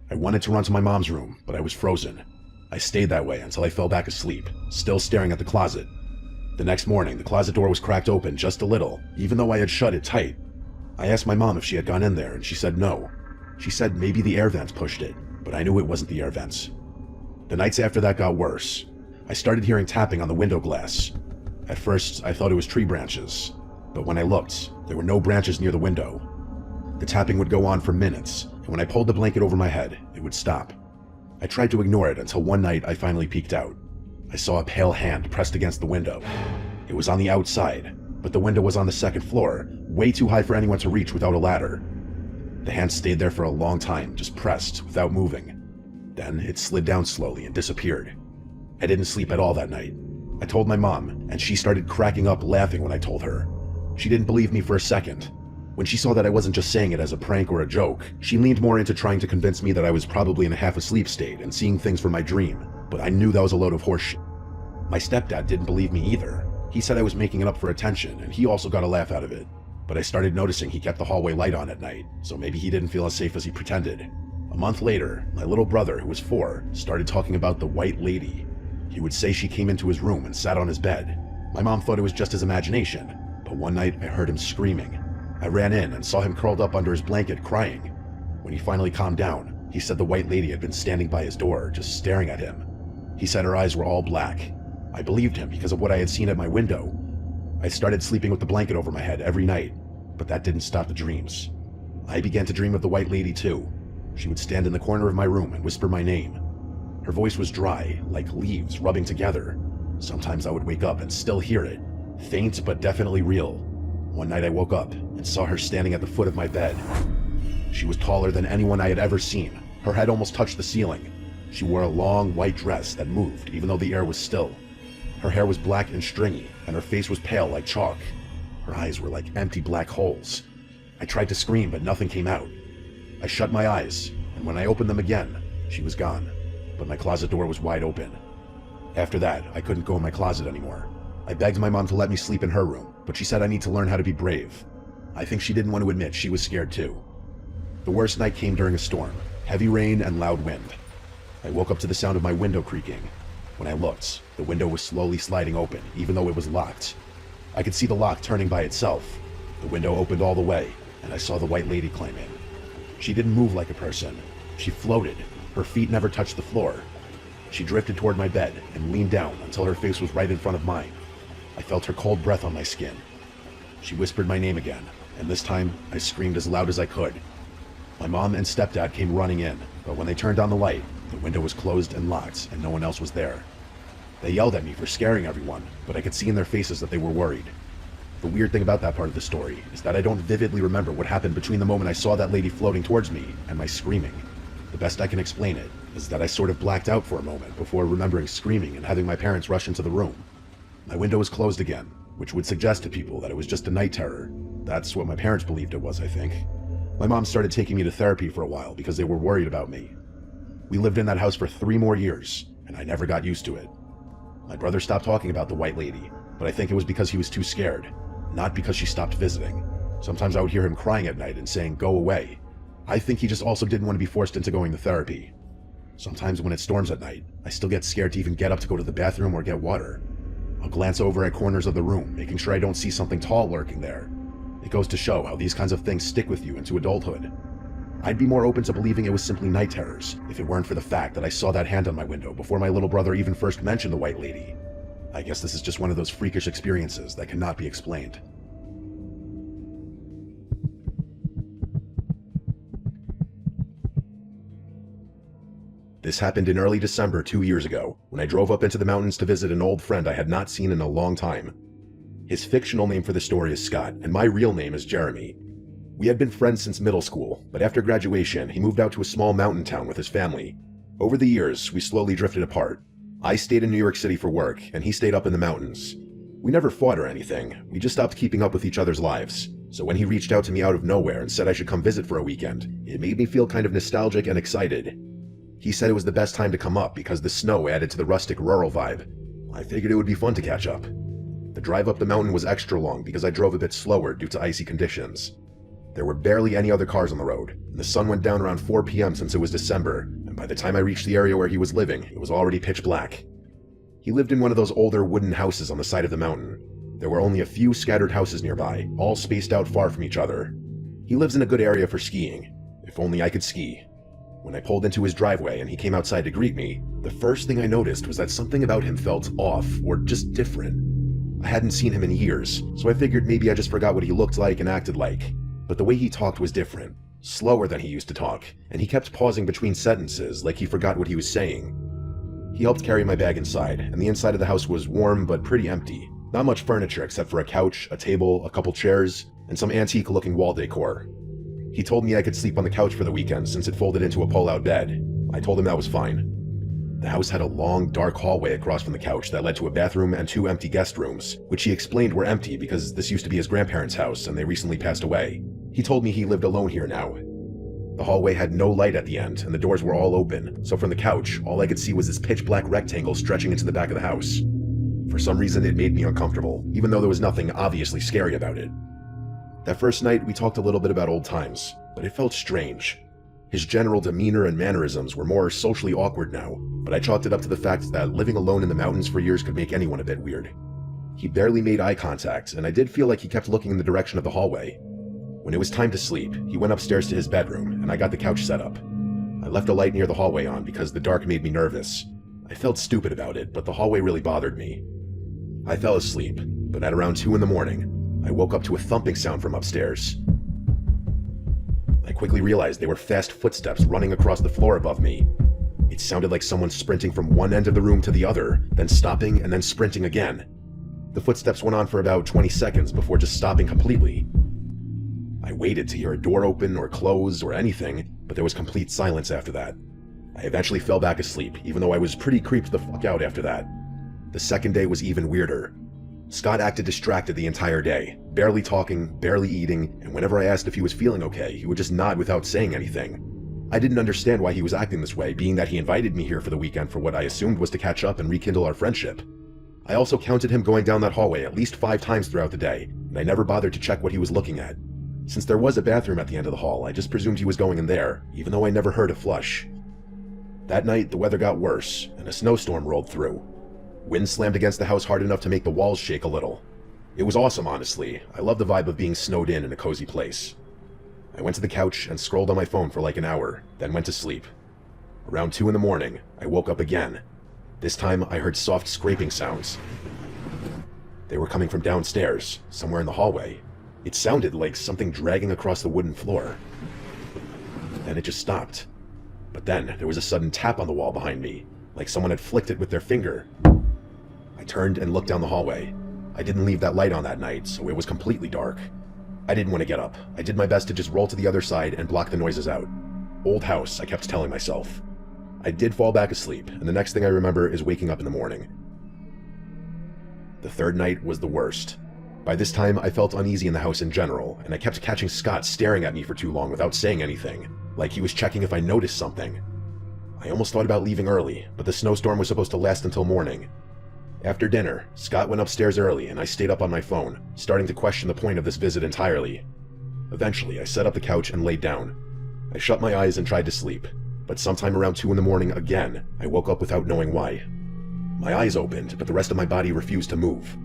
I wanted to run to my mom's room, but I was frozen. I stayed that way until I fell back asleep, still staring at the closet. The next morning, the closet door was cracked open just a little, even though I had shut it tight. I asked my mom if she had gone in there, and she said no. She said maybe the air vents pushed it, but I knew it wasn't the air vents. The nights after that got worse. I started hearing tapping on the window glass. At first, I thought it was tree branches, but when I looked, there were no branches near the window. The tapping would go on for minutes, and when I pulled the blanket over my head, it would stop. I tried to ignore it until one night I finally peeked out. I saw a pale hand pressed against the window. It was on the outside, but the window was on the 2nd floor, way too high for anyone to reach without a ladder. The hand stayed there for a long time, just pressed, without moving. Then it slid down slowly and disappeared. I didn't sleep at all that night. I told my mom, and she started cracking up laughing when I told her. She didn't believe me for a second. When she saw that I wasn't just saying it as a prank or a joke, she leaned more into trying to convince me that I was probably in a half-asleep state and seeing things from my dream, but I knew that was a load of horseshit. My stepdad didn't believe me either. He said I was making it up for attention, and he also got a laugh out of it. But I started noticing he kept the hallway light on at night, so maybe he didn't feel as safe as he pretended. A month later, my little brother, who was 4, started talking about the White Lady. He would say she came into his room and sat on his bed. My mom thought it was just his imagination, but one night I heard him screaming. I ran in and saw him curled up under his blanket crying. When he finally calmed down, he said the White Lady had been standing by his door, just staring at him. He said her eyes were all black. I believed him because of what I had seen at my window. I started sleeping with the blanket over my head every night, but that didn't stop the dreams. I began to dream of the White Lady too. She would stand in the corner of my room and whisper my name. Her voice was dry, like leaves rubbing together. Sometimes I would wake up and still hear it, faint but definitely real. One night I woke up and saw her standing at the foot of my bed. She was taller than anyone I had ever seen. Her head almost touched the ceiling. She wore a long white dress that moved even though the air was still. Her hair was black and stringy, and her face was pale like chalk. Her eyes were like empty black holes. I tried to scream, but nothing came out. I shut my eyes, and when I opened them again, she was gone, but my closet door was wide open. After that, I couldn't go in my closet anymore. I begged my mom to let me sleep in her room, but she said I need to learn how to be brave. I think she didn't want to admit she was scared too. The worst night came during a storm, heavy rain and loud wind. I woke up to the sound of my window creaking. When I looked, the window was slowly sliding open, even though it was locked. I could see the lock turning by itself. The window opened all the way, and I saw the White Lady climb in. She didn't move like a person. She floated. Her feet never touched the floor. She drifted toward my bed and leaned down until her face was right in front of mine. I felt her cold breath on my skin. She whispered my name again, and this time I screamed as loud as I could. My mom and stepdad came running in, but when they turned on the light, the window was closed and locked, and no one else was there. They yelled at me for scaring everyone, but I could see in their faces that they were worried. The weird thing about that part of the story is that I don't vividly remember what happened between the moment I saw that lady floating towards me and my screaming. The best I can explain it is that I sort of blacked out for a moment before remembering screaming and having my parents rush into the room. My window was closed again, which would suggest to people that it was just a night terror. That's what my parents believed it was, I think. My mom started taking me to therapy for a while because they were worried about me. We lived in that house for 3 more years, and I never got used to it. My brother stopped talking about the White Lady, but I think it was because he was too scared, not because she stopped visiting. Sometimes I would hear him crying at night and saying, "Go away." I think he just also didn't want to be forced into going to therapy. Sometimes when it storms at night, I still get scared to even get up to go to the bathroom or get water. I'll glance over at corners of the room, making sure I don't see something tall lurking there. It goes to show how these kinds of things stick with you into adulthood. I'd be more open to believing it was simply night terrors if it weren't for the fact that I saw that hand on my window before my little brother even first mentioned the White Lady. I guess this is just one of those freakish experiences that cannot be explained. This happened in early December 2 years ago, when I drove up into the mountains to visit an old friend I had not seen in a long time. His fictional name for the story is Scott, and my real name is Jeremy. We had been friends since middle school, but after graduation, he moved out to a small mountain town with his family. Over the years, we slowly drifted apart. I stayed in New York City for work, and he stayed up in the mountains. We never fought or anything, we just stopped keeping up with each other's lives. So when he reached out to me out of nowhere and said I should come visit for a weekend, it made me feel kind of nostalgic and excited. He said it was the best time to come up because the snow added to the rustic rural vibe. I figured it would be fun to catch up. The drive up the mountain was extra long because I drove a bit slower due to icy conditions. There were barely any other cars on the road, and the sun went down around 4 p.m. since it was December, and by the time I reached the area where he was living, it was already pitch black. He lived in one of those older wooden houses on the side of the mountain. There were only a few scattered houses nearby, all spaced out far from each other. He lives in a good area for skiing. If only I could ski. When I pulled into his driveway and he came outside to greet me, the first thing I noticed was that something about him felt off, or just different. I hadn't seen him in years, so I figured maybe I just forgot what he looked like and acted like. But the way he talked was different, slower than he used to talk, and he kept pausing between sentences like he forgot what he was saying. He helped carry my bag inside, and the inside of the house was warm but pretty empty. Not much furniture except for a couch, a table, a couple chairs, and some antique-looking wall decor. He told me I could sleep on the couch for the weekend since it folded into a pull-out bed. I told him that was fine. The house had a long, dark hallway across from the couch that led to a bathroom and 2 empty guest rooms, which he explained were empty because this used to be his grandparents' house and they recently passed away. He told me he lived alone here now. The hallway had no light at the end, and the doors were all open, so from the couch, all I could see was this pitch-black rectangle stretching into the back of the house. For some reason, it made me uncomfortable, even though there was nothing obviously scary about it. That first night, we talked a little bit about old times, but it felt strange. His general demeanor and mannerisms were more socially awkward now, but I chalked it up to the fact that living alone in the mountains for years could make anyone a bit weird. He barely made eye contact, and I did feel like he kept looking in the direction of the hallway. When it was time to sleep, he went upstairs to his bedroom, and I got the couch set up. I left a light near the hallway on because the dark made me nervous. I felt stupid about it, but the hallway really bothered me. I fell asleep, but at around 2 in the morning, I woke up to a thumping sound from upstairs. I quickly realized they were fast footsteps running across the floor above me. It sounded like someone sprinting from one end of the room to the other, then stopping and then sprinting again. The footsteps went on for about 20 seconds before just stopping completely. I waited to hear a door open or close or anything, but there was complete silence after that. I eventually fell back asleep, even though I was pretty creeped the fuck out after that. The second day was even weirder. Scott acted distracted the entire day, barely talking, barely eating, and whenever I asked if he was feeling okay, he would just nod without saying anything. I didn't understand why he was acting this way, being that he invited me here for the weekend for what I assumed was to catch up and rekindle our friendship. I also counted him going down that hallway at least 5 times throughout the day, and I never bothered to check what he was looking at. Since there was a bathroom at the end of the hall, I just presumed he was going in there, even though I never heard a flush. That night, the weather got worse, and a snowstorm rolled through. Wind slammed against the house hard enough to make the walls shake a little. It was awesome, honestly. I love the vibe of being snowed in a cozy place. I went to the couch and scrolled on my phone for like an hour, then went to sleep. Around 2 in the morning, I woke up again. This time, I heard soft scraping sounds. They were coming from downstairs, somewhere in the hallway. It sounded like something dragging across the wooden floor. Then it just stopped. But then, there was a sudden tap on the wall behind me, like someone had flicked it with their finger. I turned and looked down the hallway. I didn't leave that light on that night, so it was completely dark. I didn't want to get up. I did my best to just roll to the other side and block the noises out. Old house, I kept telling myself. I did fall back asleep, and the next thing I remember is waking up in the morning. The third night was the worst. By this time, I felt uneasy in the house in general, and I kept catching Scott staring at me for too long without saying anything, like he was checking if I noticed something. I almost thought about leaving early, but the snowstorm was supposed to last until morning. After dinner, Scott went upstairs early and I stayed up on my phone, starting to question the point of this visit entirely. Eventually, I set up the couch and laid down. I shut my eyes and tried to sleep, but sometime around 2 in the morning again, I woke up without knowing why. My eyes opened, but the rest of my body refused to move.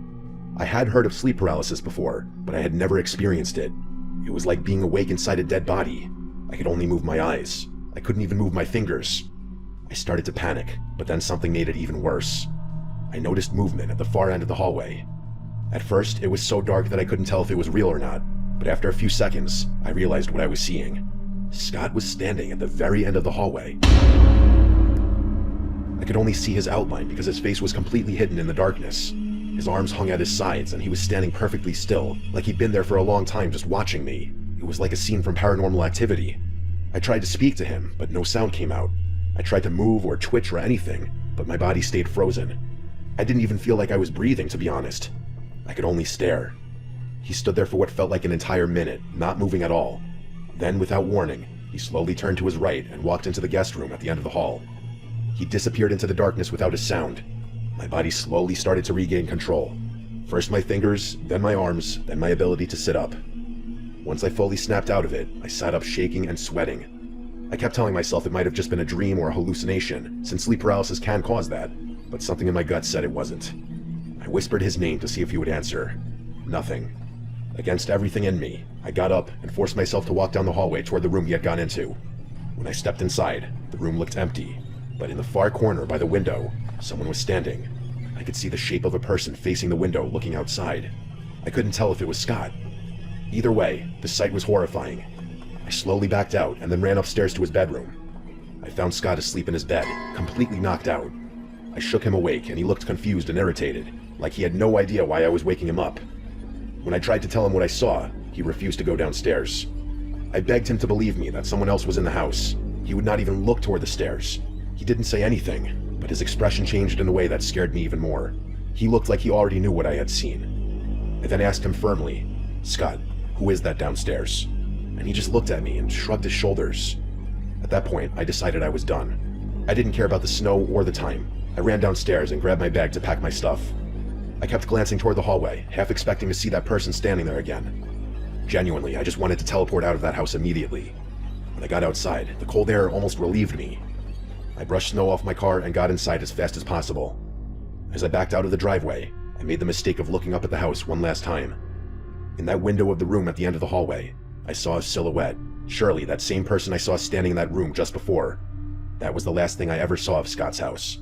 I had heard of sleep paralysis before, but I had never experienced it. It was like being awake inside a dead body. I could only move my eyes. I couldn't even move my fingers. I started to panic, but then something made it even worse. I noticed movement at the far end of the hallway. At first, it was so dark that I couldn't tell if it was real or not, but after a few seconds, I realized what I was seeing. Scott was standing at the very end of the hallway. I could only see his outline because his face was completely hidden in the darkness. His arms hung at his sides, and he was standing perfectly still, like he'd been there for a long time just watching me. It was like a scene from Paranormal Activity. I tried to speak to him, but no sound came out. I tried to move or twitch or anything, but my body stayed frozen. I didn't even feel like I was breathing, to be honest. I could only stare. He stood there for what felt like an entire minute, not moving at all. Then, without warning, he slowly turned to his right and walked into the guest room at the end of the hall. He disappeared into the darkness without a sound. My body slowly started to regain control. First my fingers, then my arms, then my ability to sit up. Once I fully snapped out of it, I sat up shaking and sweating. I kept telling myself it might have just been a dream or a hallucination, since sleep paralysis can cause that, but something in my gut said it wasn't. I whispered his name to see if he would answer. Nothing. Against everything in me, I got up and forced myself to walk down the hallway toward the room he had gone into. When I stepped inside, the room looked empty, but in the far corner by the window, someone was standing. I could see the shape of a person facing the window looking outside. I couldn't tell if it was Scott. Either way, the sight was horrifying. I slowly backed out and then ran upstairs to his bedroom. I found Scott asleep in his bed, completely knocked out. I shook him awake and he looked confused and irritated, like he had no idea why I was waking him up. When I tried to tell him what I saw, he refused to go downstairs. I begged him to believe me that someone else was in the house. He would not even look toward the stairs. He didn't say anything, but his expression changed in a way that scared me even more. He looked like he already knew what I had seen. I then asked him firmly, "Scott, who is that downstairs?" And he just looked at me and shrugged his shoulders. At that point, I decided I was done. I didn't care about the snow or the time. I ran downstairs and grabbed my bag to pack my stuff. I kept glancing toward the hallway, half expecting to see that person standing there again. Genuinely, I just wanted to teleport out of that house immediately. When I got outside, the cold air almost relieved me. I brushed snow off my car and got inside as fast as possible. As I backed out of the driveway, I made the mistake of looking up at the house one last time. In that window of the room at the end of the hallway, I saw a silhouette. Surely that same person I saw standing in that room just before. That was the last thing I ever saw of Scott's house.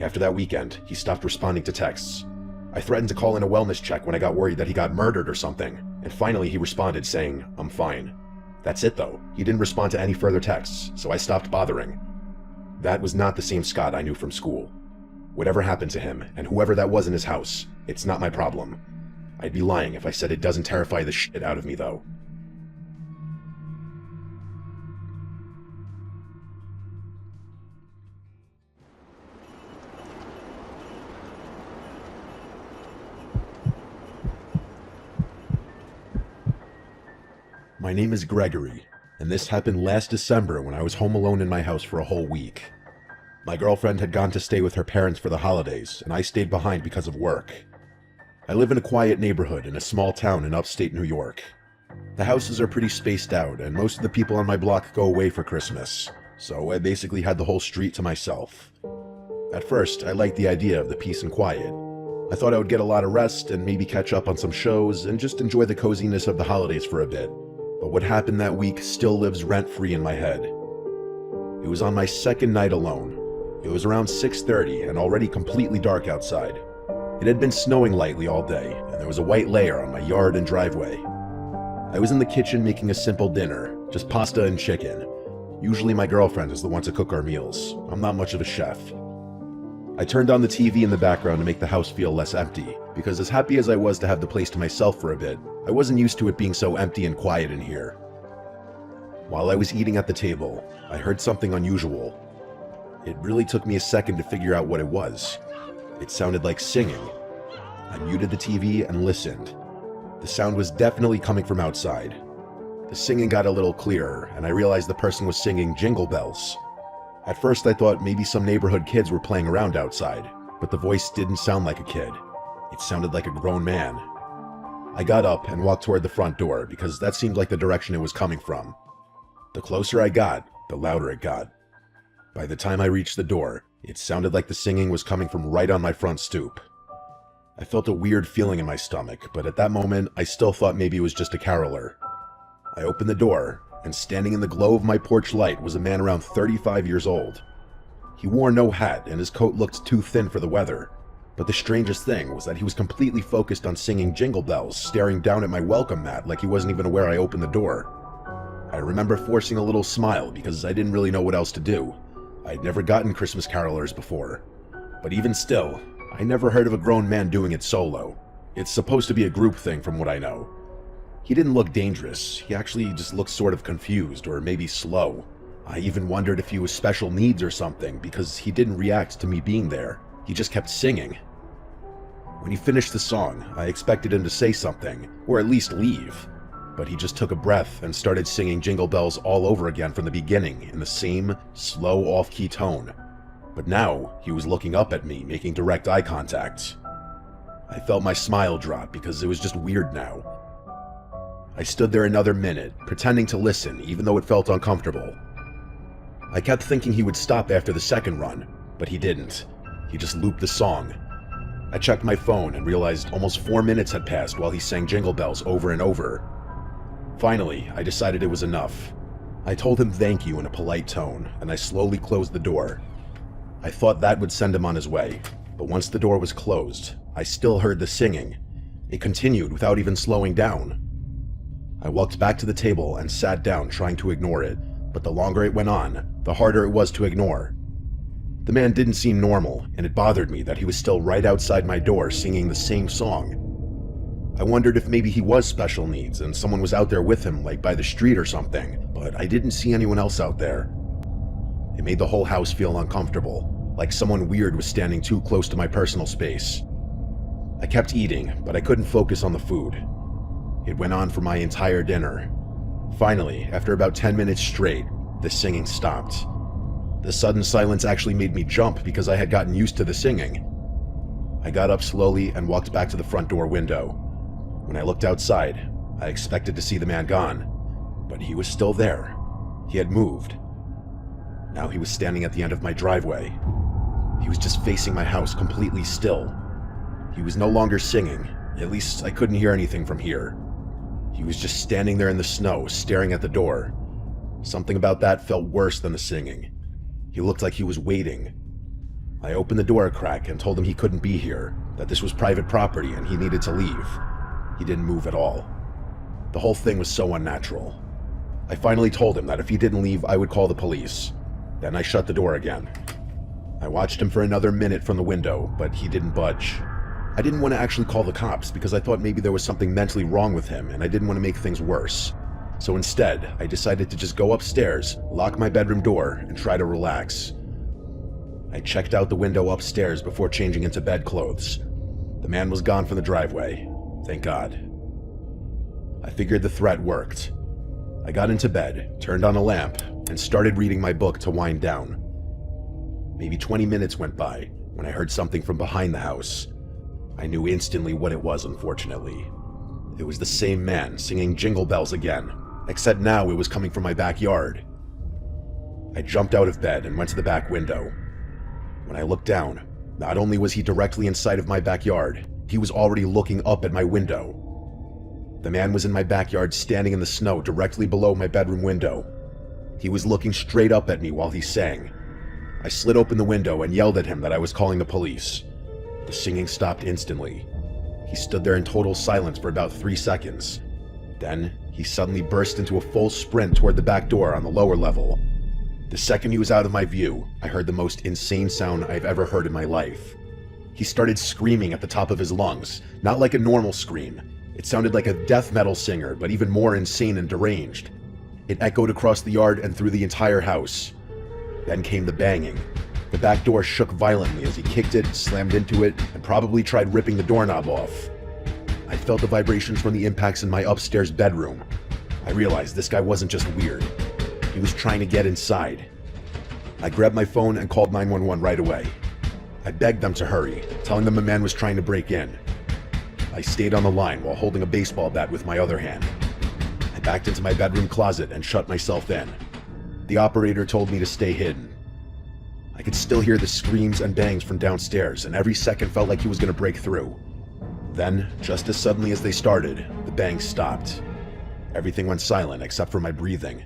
After that weekend, he stopped responding to texts. I threatened to call in a wellness check when I got worried that he got murdered or something, and finally he responded saying, "I'm fine." That's it though. He didn't respond to any further texts, so I stopped bothering. That was not the same Scott I knew from school. Whatever happened to him, and whoever that was in his house, it's not my problem. I'd be lying if I said it doesn't terrify the shit out of me though. My name is Gregory, and this happened last December when I was home alone in my house for a whole week. My girlfriend had gone to stay with her parents for the holidays, and I stayed behind because of work. I live in a quiet neighborhood in a small town in upstate New York. The houses are pretty spaced out, and most of the people on my block go away for Christmas, so I basically had the whole street to myself. At first, I liked the idea of the peace and quiet. I thought I would get a lot of rest and maybe catch up on some shows and just enjoy the coziness of the holidays for a bit. But what happened that week still lives rent-free in my head. It was on my second night alone. It was around 6:30 and already completely dark outside. It had been snowing lightly all day, and there was a white layer on my yard and driveway. I was in the kitchen making a simple dinner, just pasta and chicken. Usually my girlfriend is the one to cook our meals. I'm not much of a chef. I turned on the TV in the background to make the house feel less empty, because as happy as I was to have the place to myself for a bit, I wasn't used to it being so empty and quiet in here. While I was eating at the table, I heard something unusual. It really took me a second to figure out what it was. It sounded like singing. I muted the TV and listened. The sound was definitely coming from outside. The singing got a little clearer, and I realized the person was singing Jingle Bells. At first I thought maybe some neighborhood kids were playing around outside, but the voice didn't sound like a kid. It sounded like a grown man. I got up and walked toward the front door because that seemed like the direction it was coming from. The closer I got, the louder it got. By the time I reached the door, it sounded like the singing was coming from right on my front stoop. I felt a weird feeling in my stomach, but at that moment, I still thought maybe it was just a caroler. I opened the door, and standing in the glow of my porch light was a man around 35 years old. He wore no hat, and his coat looked too thin for the weather. But the strangest thing was that he was completely focused on singing Jingle Bells, staring down at my welcome mat like he wasn't even aware I opened the door. I remember forcing a little smile because I didn't really know what else to do. I'd never gotten Christmas carolers before. But even still, I never heard of a grown man doing it solo. It's supposed to be a group thing from what I know. He didn't look dangerous, he actually just looked sort of confused or maybe slow. I even wondered if he was special needs or something because he didn't react to me being there. He just kept singing. When he finished the song, I expected him to say something, or at least leave. But he just took a breath and started singing Jingle Bells all over again from the beginning in the same slow off-key tone. But now, he was looking up at me, making direct eye contact. I felt my smile drop because it was just weird now. I stood there another minute, pretending to listen even though it felt uncomfortable. I kept thinking he would stop after the second run, but he didn't. He just looped the song. I checked my phone and realized almost 4 minutes had passed while he sang Jingle Bells over and over. Finally, I decided it was enough. I told him thank you in a polite tone, and I slowly closed the door. I thought that would send him on his way, but once the door was closed, I still heard the singing. It continued without even slowing down. I walked back to the table and sat down trying to ignore it, but the longer it went on, the harder it was to ignore. The man didn't seem normal, and it bothered me that he was still right outside my door singing the same song. I wondered if maybe he was special needs and someone was out there with him, like by the street or something, but I didn't see anyone else out there. It made the whole house feel uncomfortable, like someone weird was standing too close to my personal space. I kept eating, but I couldn't focus on the food. It went on for my entire dinner. Finally, after about 10 minutes straight, the singing stopped. The sudden silence actually made me jump because I had gotten used to the singing. I got up slowly and walked back to the front door window. When I looked outside, I expected to see the man gone, but he was still there. He had moved. Now he was standing at the end of my driveway. He was just facing my house, completely still. He was no longer singing. At least I couldn't hear anything from here. He was just standing there in the snow, staring at the door. Something about that felt worse than the singing. He looked like he was waiting. I opened the door a crack and told him he couldn't be here, that this was private property and he needed to leave. He didn't move at all. The whole thing was so unnatural. I finally told him that if he didn't leave, I would call the police. Then I shut the door again. I watched him for another minute from the window, but he didn't budge. I didn't want to actually call the cops because I thought maybe there was something mentally wrong with him and I didn't want to make things worse. So instead, I decided to just go upstairs, lock my bedroom door, and try to relax. I checked out the window upstairs before changing into bedclothes. The man was gone from the driveway. Thank God. I figured the threat worked. I got into bed, turned on a lamp, and started reading my book to wind down. Maybe 20 minutes went by when I heard something from behind the house. I knew instantly what it was, unfortunately. It was the same man singing Jingle Bells again, except now it was coming from my backyard. I jumped out of bed and went to the back window. When I looked down, not only was he directly in sight of my backyard, he was already looking up at my window. The man was in my backyard standing in the snow directly below my bedroom window. He was looking straight up at me while he sang. I slid open the window and yelled at him that I was calling the police. The singing stopped instantly. He stood there in total silence for about 3 seconds. Then, he suddenly burst into a full sprint toward the back door on the lower level. The second he was out of my view, I heard the most insane sound I've ever heard in my life. He started screaming at the top of his lungs, not like a normal scream. It sounded like a death metal singer, but even more insane and deranged. It echoed across the yard and through the entire house. Then came the banging. The back door shook violently as he kicked it, slammed into it, and probably tried ripping the doorknob off. I felt the vibrations from the impacts in my upstairs bedroom. I realized this guy wasn't just weird. He was trying to get inside. I grabbed my phone and called 911 right away. I begged them to hurry, telling them a man was trying to break in. I stayed on the line while holding a baseball bat with my other hand. I backed into my bedroom closet and shut myself in. The operator told me to stay hidden. I could still hear the screams and bangs from downstairs, and every second felt like he was going to break through. Then, just as suddenly as they started, the bangs stopped. Everything went silent except for my breathing.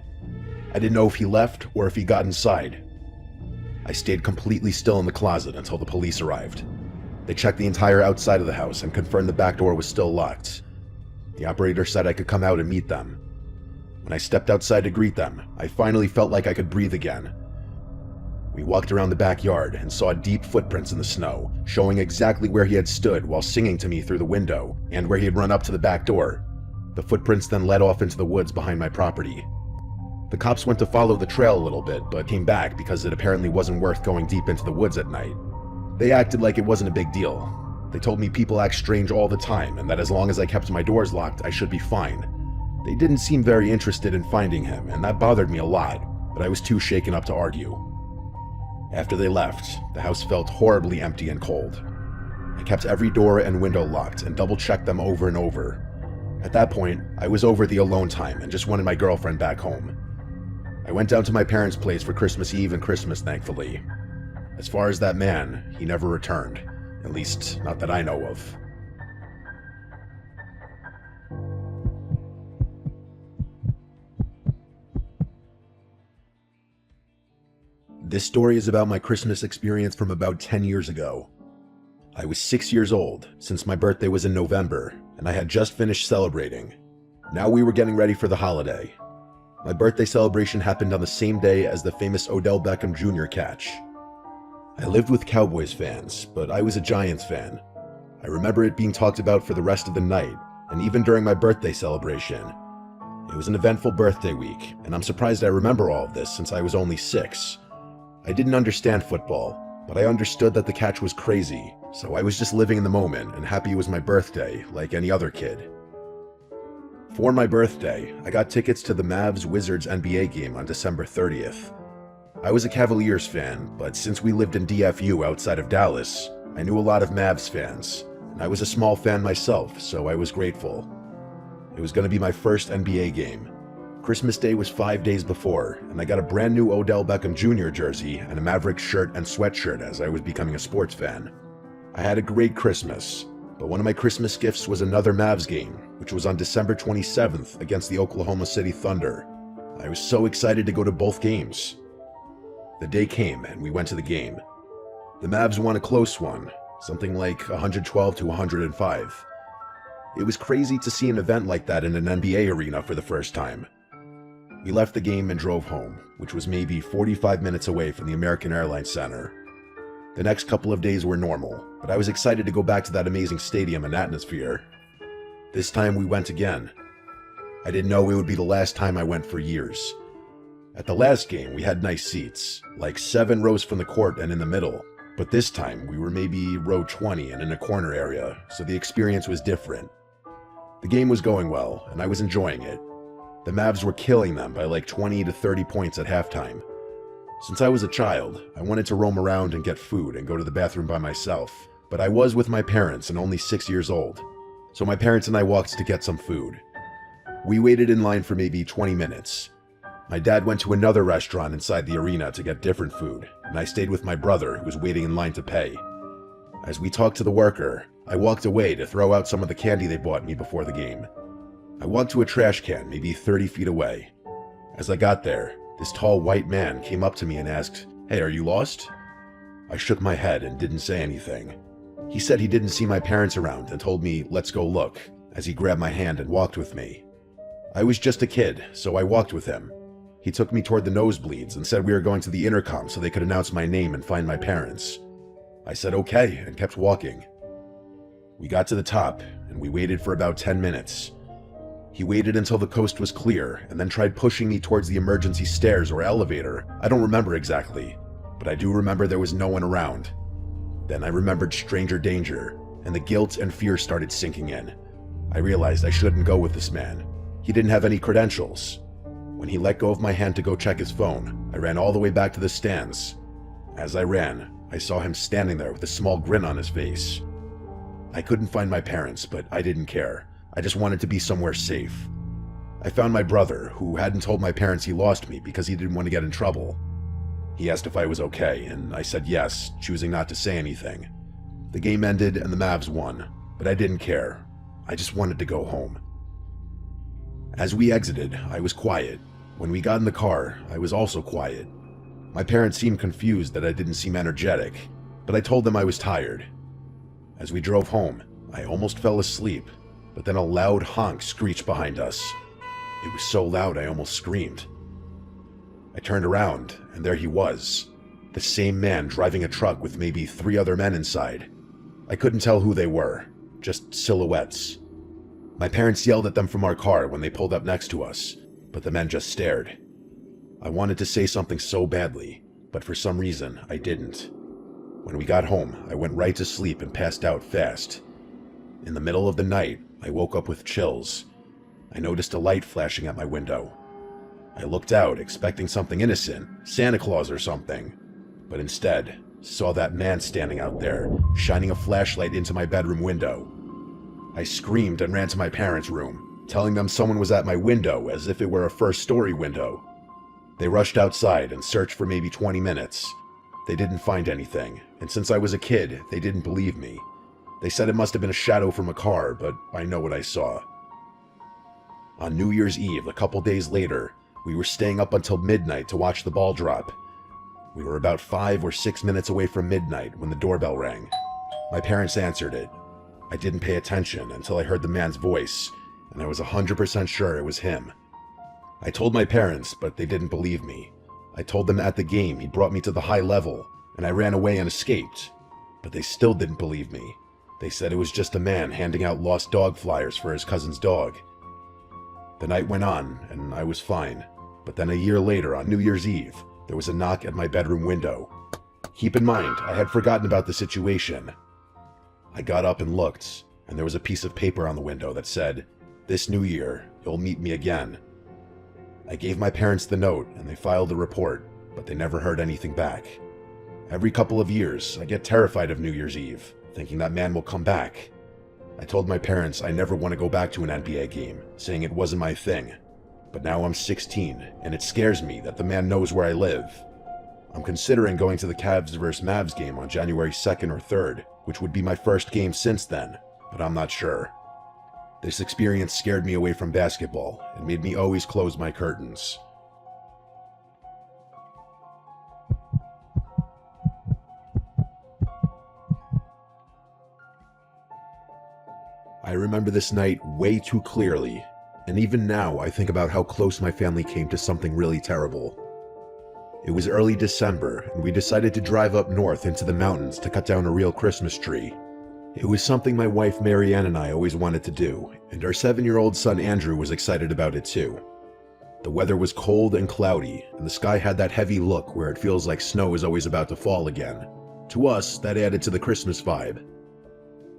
I didn't know if he left or if he got inside. I stayed completely still in the closet until the police arrived. They checked the entire outside of the house and confirmed the back door was still locked. The operator said I could come out and meet them. When I stepped outside to greet them, I finally felt like I could breathe again. We walked around the backyard and saw deep footprints in the snow, showing exactly where he had stood while singing to me through the window, and where he had run up to the back door. The footprints then led off into the woods behind my property. The cops went to follow the trail a little bit, but came back because it apparently wasn't worth going deep into the woods at night. They acted like it wasn't a big deal. They told me people act strange all the time, and that as long as I kept my doors locked, I should be fine. They didn't seem very interested in finding him, and that bothered me a lot, but I was too shaken up to argue. After they left, the house felt horribly empty and cold. I kept every door and window locked and double-checked them over and over. At that point, I was over the alone time and just wanted my girlfriend back home. I went down to my parents' place for Christmas Eve and Christmas, thankfully. As far as that man, he never returned. At least, not that I know of. This story is about my Christmas experience from about 10 years ago. I was 6 years old, since my birthday was in November, and I had just finished celebrating. Now we were getting ready for the holiday. My birthday celebration happened on the same day as the famous Odell Beckham Jr. catch. I lived with Cowboys fans, but I was a Giants fan. I remember it being talked about for the rest of the night, and even during my birthday celebration. It was an eventful birthday week, and I'm surprised I remember all of this since I was only 6. I didn't understand football, but I understood that the catch was crazy, so I was just living in the moment and happy it was my birthday, like any other kid. For my birthday, I got tickets to the Mavs-Wizards NBA game on December 30th. I was a Cavaliers fan, but since we lived in DFU outside of Dallas, I knew a lot of Mavs fans, and I was a small fan myself, so I was grateful. It was going to be my first NBA game. Christmas Day was 5 days before, and I got a brand new Odell Beckham Jr. jersey and a Mavericks shirt and sweatshirt as I was becoming a sports fan. I had a great Christmas, but one of my Christmas gifts was another Mavs game, which was on December 27th against the Oklahoma City Thunder. I was so excited to go to both games. The day came and we went to the game. The Mavs won a close one, something like 112 to 105. It was crazy to see an event like that in an NBA arena for the first time. We left the game and drove home, which was maybe 45 minutes away from the American Airlines Center. The next couple of days were normal, but I was excited to go back to that amazing stadium and atmosphere. This time we went again. I didn't know it would be the last time I went for years. At the last game, we had nice seats, like 7 rows from the court and in the middle, but this time we were maybe row 20 and in a corner area, so the experience was different. The game was going well, and I was enjoying it. The Mavs were killing them by like 20 to 30 points at halftime. Since I was a child, I wanted to roam around and get food and go to the bathroom by myself, but I was with my parents and only 6 years old, so my parents and I walked to get some food. We waited in line for maybe 20 minutes. My dad went to another restaurant inside the arena to get different food, and I stayed with my brother who was waiting in line to pay. As we talked to the worker, I walked away to throw out some of the candy they bought me before the game. I walked to a trash can maybe 30 feet away. As I got there, this tall white man came up to me and asked, "Hey, are you lost?" I shook my head and didn't say anything. He said he didn't see my parents around and told me, "Let's go look," as he grabbed my hand and walked with me. I was just a kid, so I walked with him. He took me toward the nosebleeds and said we were going to the intercom so they could announce my name and find my parents. I said okay and kept walking. We got to the top and we waited for about 10 minutes. He waited until the coast was clear and then tried pushing me towards the emergency stairs or elevator. I don't remember exactly, but I do remember there was no one around. Then I remembered stranger danger, and the guilt and fear started sinking in. I realized I shouldn't go with this man. He didn't have any credentials. When he let go of my hand to go check his phone, I ran all the way back to the stands. As I ran, I saw him standing there with a small grin on his face. I couldn't find my parents, but I didn't care. I just wanted to be somewhere safe. I found my brother, who hadn't told my parents he lost me because he didn't want to get in trouble. He asked if I was okay, and I said yes, choosing not to say anything. The game ended and the Mavs won, but I didn't care. I just wanted to go home. As we exited, I was quiet. When we got in the car, I was also quiet. My parents seemed confused that I didn't seem energetic, but I told them I was tired. As we drove home, I almost fell asleep, but then a loud honk screeched behind us. It was so loud I almost screamed. I turned around, and there he was, the same man driving a truck with maybe 3 other men inside. I couldn't tell who they were, just silhouettes. My parents yelled at them from our car when they pulled up next to us, but the men just stared. I wanted to say something so badly, but for some reason I didn't. When we got home, I went right to sleep and passed out fast. In the middle of the night, I woke up with chills. I noticed a light flashing at my window. I looked out, expecting something innocent, Santa Claus or something, but instead saw that man standing out there, shining a flashlight into my bedroom window. I screamed and ran to my parents' room, telling them someone was at my window as if it were a first-story window. They rushed outside and searched for maybe 20 minutes. They didn't find anything, and since I was a kid, they didn't believe me. They said it must have been a shadow from a car, but I know what I saw. On New Year's Eve, a couple days later, we were staying up until midnight to watch the ball drop. We were about 5 or 6 minutes away from midnight when the doorbell rang. My parents answered it. I didn't pay attention until I heard the man's voice, and I was 100% sure it was him. I told my parents, but they didn't believe me. I told them at the game he brought me to the high level, and I ran away and escaped, but they still didn't believe me. They said it was just a man handing out lost dog flyers for his cousin's dog. The night went on, and I was fine, but then a year later, on New Year's Eve, there was a knock at my bedroom window. Keep in mind, I had forgotten about the situation. I got up and looked, and there was a piece of paper on the window that said, "This New Year, you'll meet me again." I gave my parents the note, and they filed a report, but they never heard anything back. Every couple of years, I get terrified of New Year's Eve, thinking that man will come back. I told my parents I never want to go back to an NBA game, saying it wasn't my thing. But now I'm 16, and it scares me that the man knows where I live. I'm considering going to the Cavs vs. Mavs game on January 2nd or 3rd, which would be my first game since then, but I'm not sure. This experience scared me away from basketball and made me always close my curtains. I remember this night way too clearly, and even now I think about how close my family came to something really terrible. It was early December, and we decided to drive up north into the mountains to cut down a real Christmas tree. It was something my wife Marianne and I always wanted to do, and our 7-year-old son Andrew was excited about it too. The weather was cold and cloudy, and the sky had that heavy look where it feels like snow is always about to fall again. To us, that added to the Christmas vibe.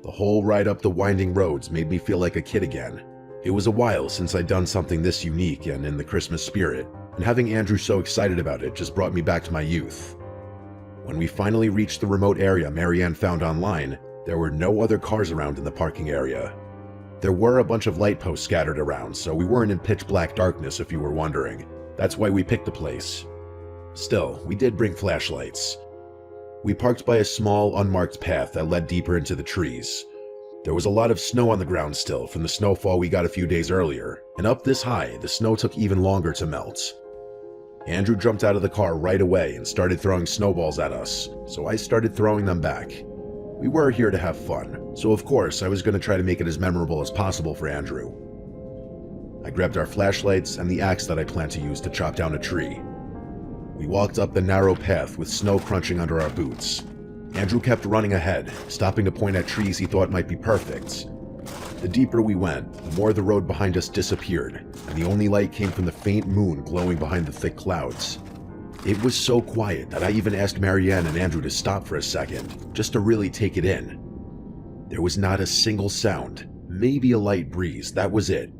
The whole ride up the winding roads made me feel like a kid again. It was a while since I'd done something this unique and in the Christmas spirit, and having Andrew so excited about it just brought me back to my youth. When we finally reached the remote area Marianne found online, there were no other cars around in the parking area. There were a bunch of light posts scattered around, so we weren't in pitch black darkness if you were wondering. That's why we picked the place. Still, we did bring flashlights. We parked by a small, unmarked path that led deeper into the trees. There was a lot of snow on the ground still from the snowfall we got a few days earlier, and up this high, the snow took even longer to melt. Andrew jumped out of the car right away and started throwing snowballs at us, so I started throwing them back. We were here to have fun, so of course I was going to try to make it as memorable as possible for Andrew. I grabbed our flashlights and the axe that I planned to use to chop down a tree. We walked up the narrow path with snow crunching under our boots. Andrew kept running ahead, stopping to point at trees he thought might be perfect. The deeper we went, the more the road behind us disappeared, and the only light came from the faint moon glowing behind the thick clouds. It was so quiet that I even asked Marianne and Andrew to stop for a second, just to really take it in. There was not a single sound, maybe a light breeze, that was it.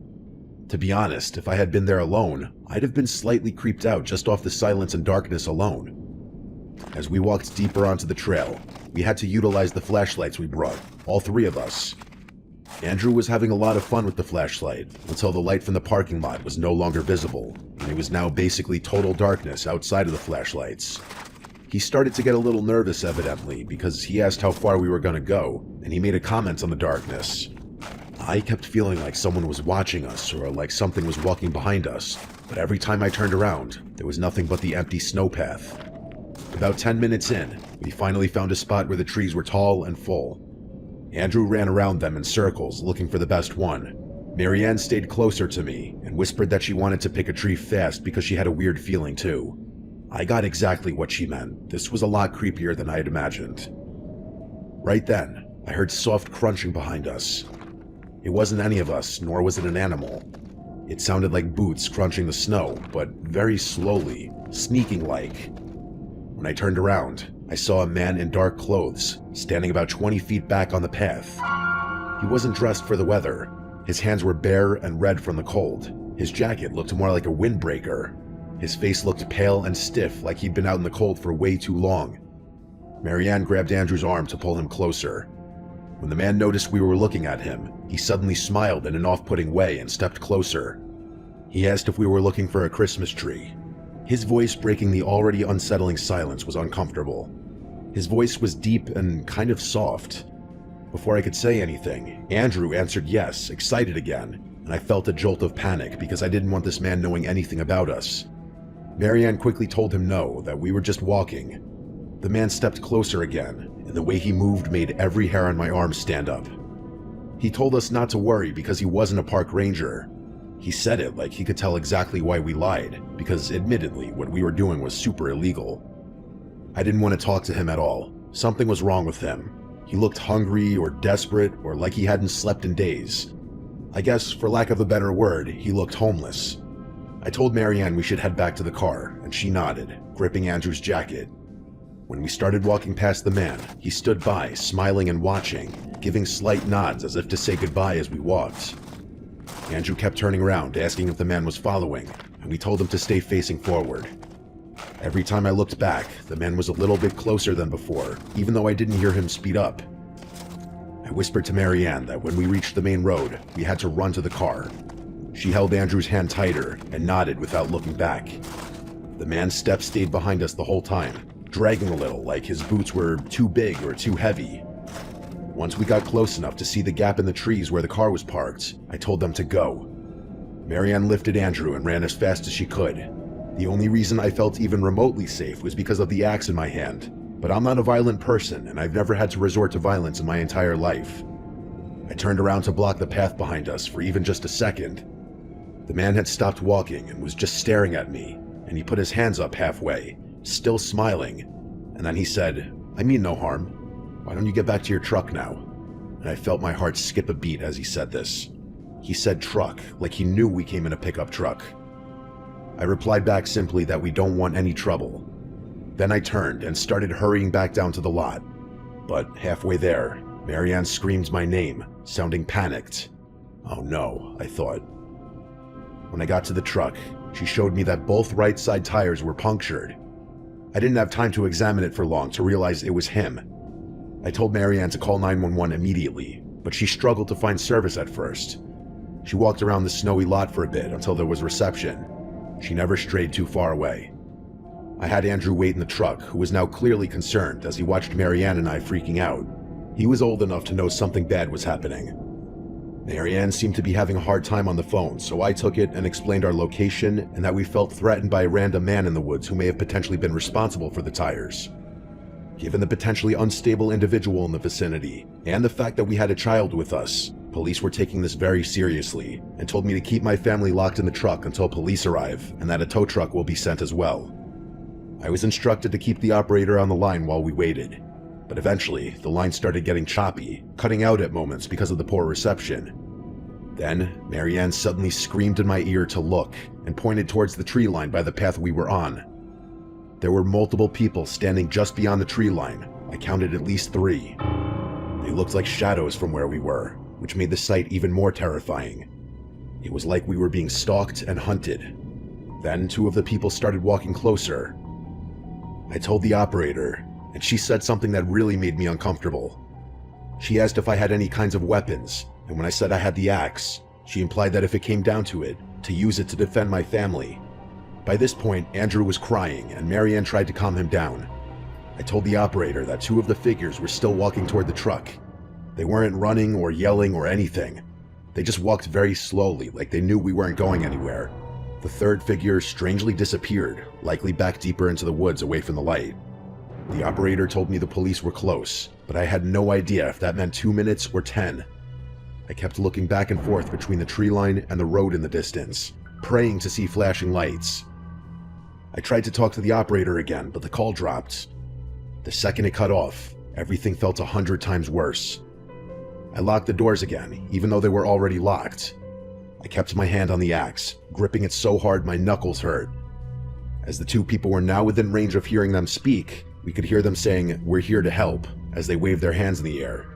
To be honest, if I had been there alone, I'd have been slightly creeped out just off the silence and darkness alone. As we walked deeper onto the trail, we had to utilize the flashlights we brought, all 3 of us. Andrew was having a lot of fun with the flashlight, until the light from the parking lot was no longer visible, and it was now basically total darkness outside of the flashlights. He started to get a little nervous evidently, because he asked how far we were going to go, and he made a comment on the darkness. I kept feeling like someone was watching us, or like something was walking behind us, but every time I turned around, there was nothing but the empty snowpath. About 10 minutes in, we finally found a spot where the trees were tall and full. Andrew ran around them in circles, looking for the best one. Marianne stayed closer to me, and whispered that she wanted to pick a tree fast because she had a weird feeling too. I got exactly what she meant. This was a lot creepier than I had imagined. Right then, I heard soft crunching behind us. It wasn't any of us, nor was it an animal. It sounded like boots crunching the snow, but very slowly, sneaking-like. When I turned around, I saw a man in dark clothes, standing about 20 feet back on the path. He wasn't dressed for the weather. His hands were bare and red from the cold. His jacket looked more like a windbreaker. His face looked pale and stiff, like he'd been out in the cold for way too long. Marianne grabbed Andrew's arm to pull him closer. When the man noticed we were looking at him, he suddenly smiled in an off-putting way and stepped closer. He asked if we were looking for a Christmas tree. His voice breaking the already unsettling silence was uncomfortable. His voice was deep and kind of soft. Before I could say anything, Andrew answered yes, excited again, and I felt a jolt of panic because I didn't want this man knowing anything about us. Marianne quickly told him no, that we were just walking. The man stepped closer again, and the way he moved made every hair on my arm stand up. He told us not to worry because he wasn't a park ranger. He said it like he could tell exactly why we lied, because admittedly, what we were doing was super illegal. I didn't want to talk to him at all. Something was wrong with him. He looked hungry or desperate or like he hadn't slept in days. I guess, for lack of a better word, he looked homeless. I told Marianne we should head back to the car, and she nodded, gripping Andrew's jacket. When we started walking past the man, he stood by, smiling and watching, giving slight nods as if to say goodbye as we walked. Andrew kept turning around, asking if the man was following, and we told him to stay facing forward. Every time I looked back, the man was a little bit closer than before, even though I didn't hear him speed up. I whispered to Marianne that when we reached the main road, we had to run to the car. She held Andrew's hand tighter and nodded without looking back. The man's steps stayed behind us the whole time, dragging a little like his boots were too big or too heavy. Once we got close enough to see the gap in the trees where the car was parked, I told them to go. Marianne lifted Andrew and ran as fast as she could. The only reason I felt even remotely safe was because of the axe in my hand, but I'm not a violent person and I've never had to resort to violence in my entire life. I turned around to block the path behind us for even just a second. The man had stopped walking and was just staring at me, and he put his hands up halfway, still smiling, and then he said, "I mean no harm. Why don't you get back to your truck now?" And I felt my heart skip a beat as he said this. He said truck, like he knew we came in a pickup truck. I replied back simply that we don't want any trouble. Then I turned and started hurrying back down to the lot. But halfway there, Marianne screamed my name, sounding panicked. Oh no, I thought. When I got to the truck, she showed me that both right side tires were punctured. I didn't have time to examine it for long to realize it was him. I told Marianne to call 911 immediately, but she struggled to find service at first. She walked around the snowy lot for a bit until there was reception. She never strayed too far away. I had Andrew wait in the truck, who was now clearly concerned as he watched Marianne and I freaking out. He was old enough to know something bad was happening. Marianne seemed to be having a hard time on the phone, so I took it and explained our location and that we felt threatened by a random man in the woods who may have potentially been responsible for the tires. Given the potentially unstable individual in the vicinity, and the fact that we had a child with us, police were taking this very seriously and told me to keep my family locked in the truck until police arrive and that a tow truck will be sent as well. I was instructed to keep the operator on the line while we waited, but eventually the line started getting choppy, cutting out at moments because of the poor reception. Then, Marianne suddenly screamed in my ear to look and pointed towards the tree line by the path we were on. There were multiple people standing just beyond the tree line. I counted at least 3. They looked like shadows from where we were, which made the sight even more terrifying. It was like we were being stalked and hunted. Then 2 of the people started walking closer. I told the operator, and she said something that really made me uncomfortable. She asked if I had any kinds of weapons, and when I said I had the axe, she implied that if it came down to it, to use it to defend my family. By this point, Andrew was crying, and Marianne tried to calm him down. I told the operator that 2 of the figures were still walking toward the truck. They weren't running or yelling or anything. They just walked very slowly, like they knew we weren't going anywhere. The 3rd figure strangely disappeared, likely back deeper into the woods away from the light. The operator told me the police were close, but I had no idea if that meant 2 minutes or 10. I kept looking back and forth between the tree line and the road in the distance, praying to see flashing lights. I tried to talk to the operator again, but the call dropped. The second it cut off, everything felt 100 times worse. I locked the doors again, even though they were already locked. I kept my hand on the axe, gripping it so hard my knuckles hurt. As the 2 people were now within range of hearing them speak, we could hear them saying, "We're here to help," as they waved their hands in the air.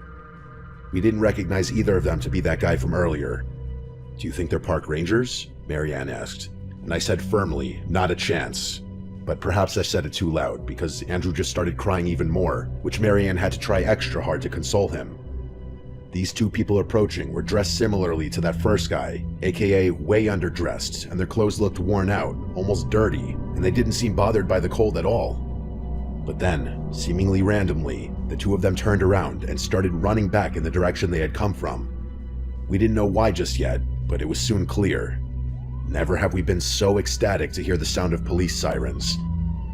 We didn't recognize either of them to be that guy from earlier. "Do you think they're park rangers?" Marianne asked, and I said firmly, "Not a chance." But perhaps I said it too loud, because Andrew just started crying even more, which Marianne had to try extra hard to console him. These 2 people approaching were dressed similarly to that first guy, aka way underdressed, and their clothes looked worn out, almost dirty, and they didn't seem bothered by the cold at all. But then, seemingly randomly, the 2 of them turned around and started running back in the direction they had come from. We didn't know why just yet, but it was soon clear. Never have we been so ecstatic to hear the sound of police sirens.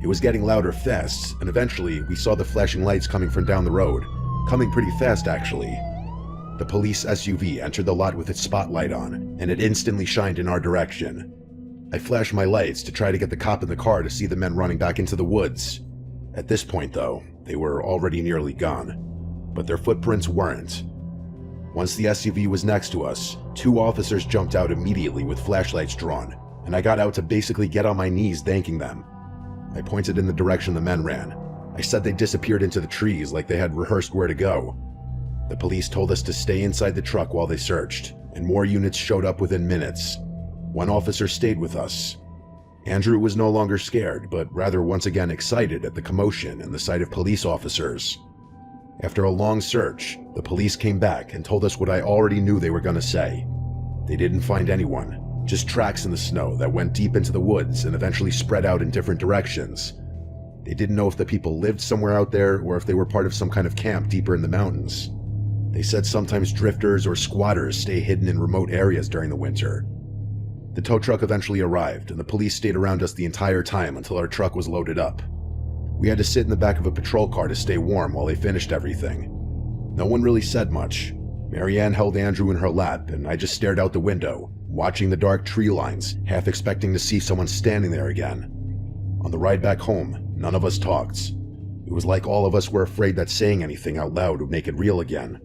It was getting louder fast, and eventually we saw the flashing lights coming from down the road. Coming pretty fast, actually. The police SUV entered the lot with its spotlight on, and it instantly shined in our direction. I flashed my lights to try to get the cop in the car to see the men running back into the woods. At this point, though, they were already nearly gone, but their footprints weren't. Once the SUV was next to us, 2 officers jumped out immediately with flashlights drawn, and I got out to basically get on my knees thanking them. I pointed in the direction the men ran. I said they disappeared into the trees like they had rehearsed where to go. The police told us to stay inside the truck while they searched, and more units showed up within minutes. 1 officer stayed with us. Andrew was no longer scared, but rather once again excited at the commotion and the sight of police officers. After a long search, the police came back and told us what I already knew they were going to say. They didn't find anyone, just tracks in the snow that went deep into the woods and eventually spread out in different directions. They didn't know if the people lived somewhere out there or if they were part of some kind of camp deeper in the mountains. They said sometimes drifters or squatters stay hidden in remote areas during the winter. The tow truck eventually arrived, and the police stayed around us the entire time until our truck was loaded up. We had to sit in the back of a patrol car to stay warm while they finished everything. No one really said much. Marianne held Andrew in her lap, and I just stared out the window, watching the dark tree lines, half expecting to see someone standing there again. On the ride back home, none of us talked. It was like all of us were afraid that saying anything out loud would make it real again.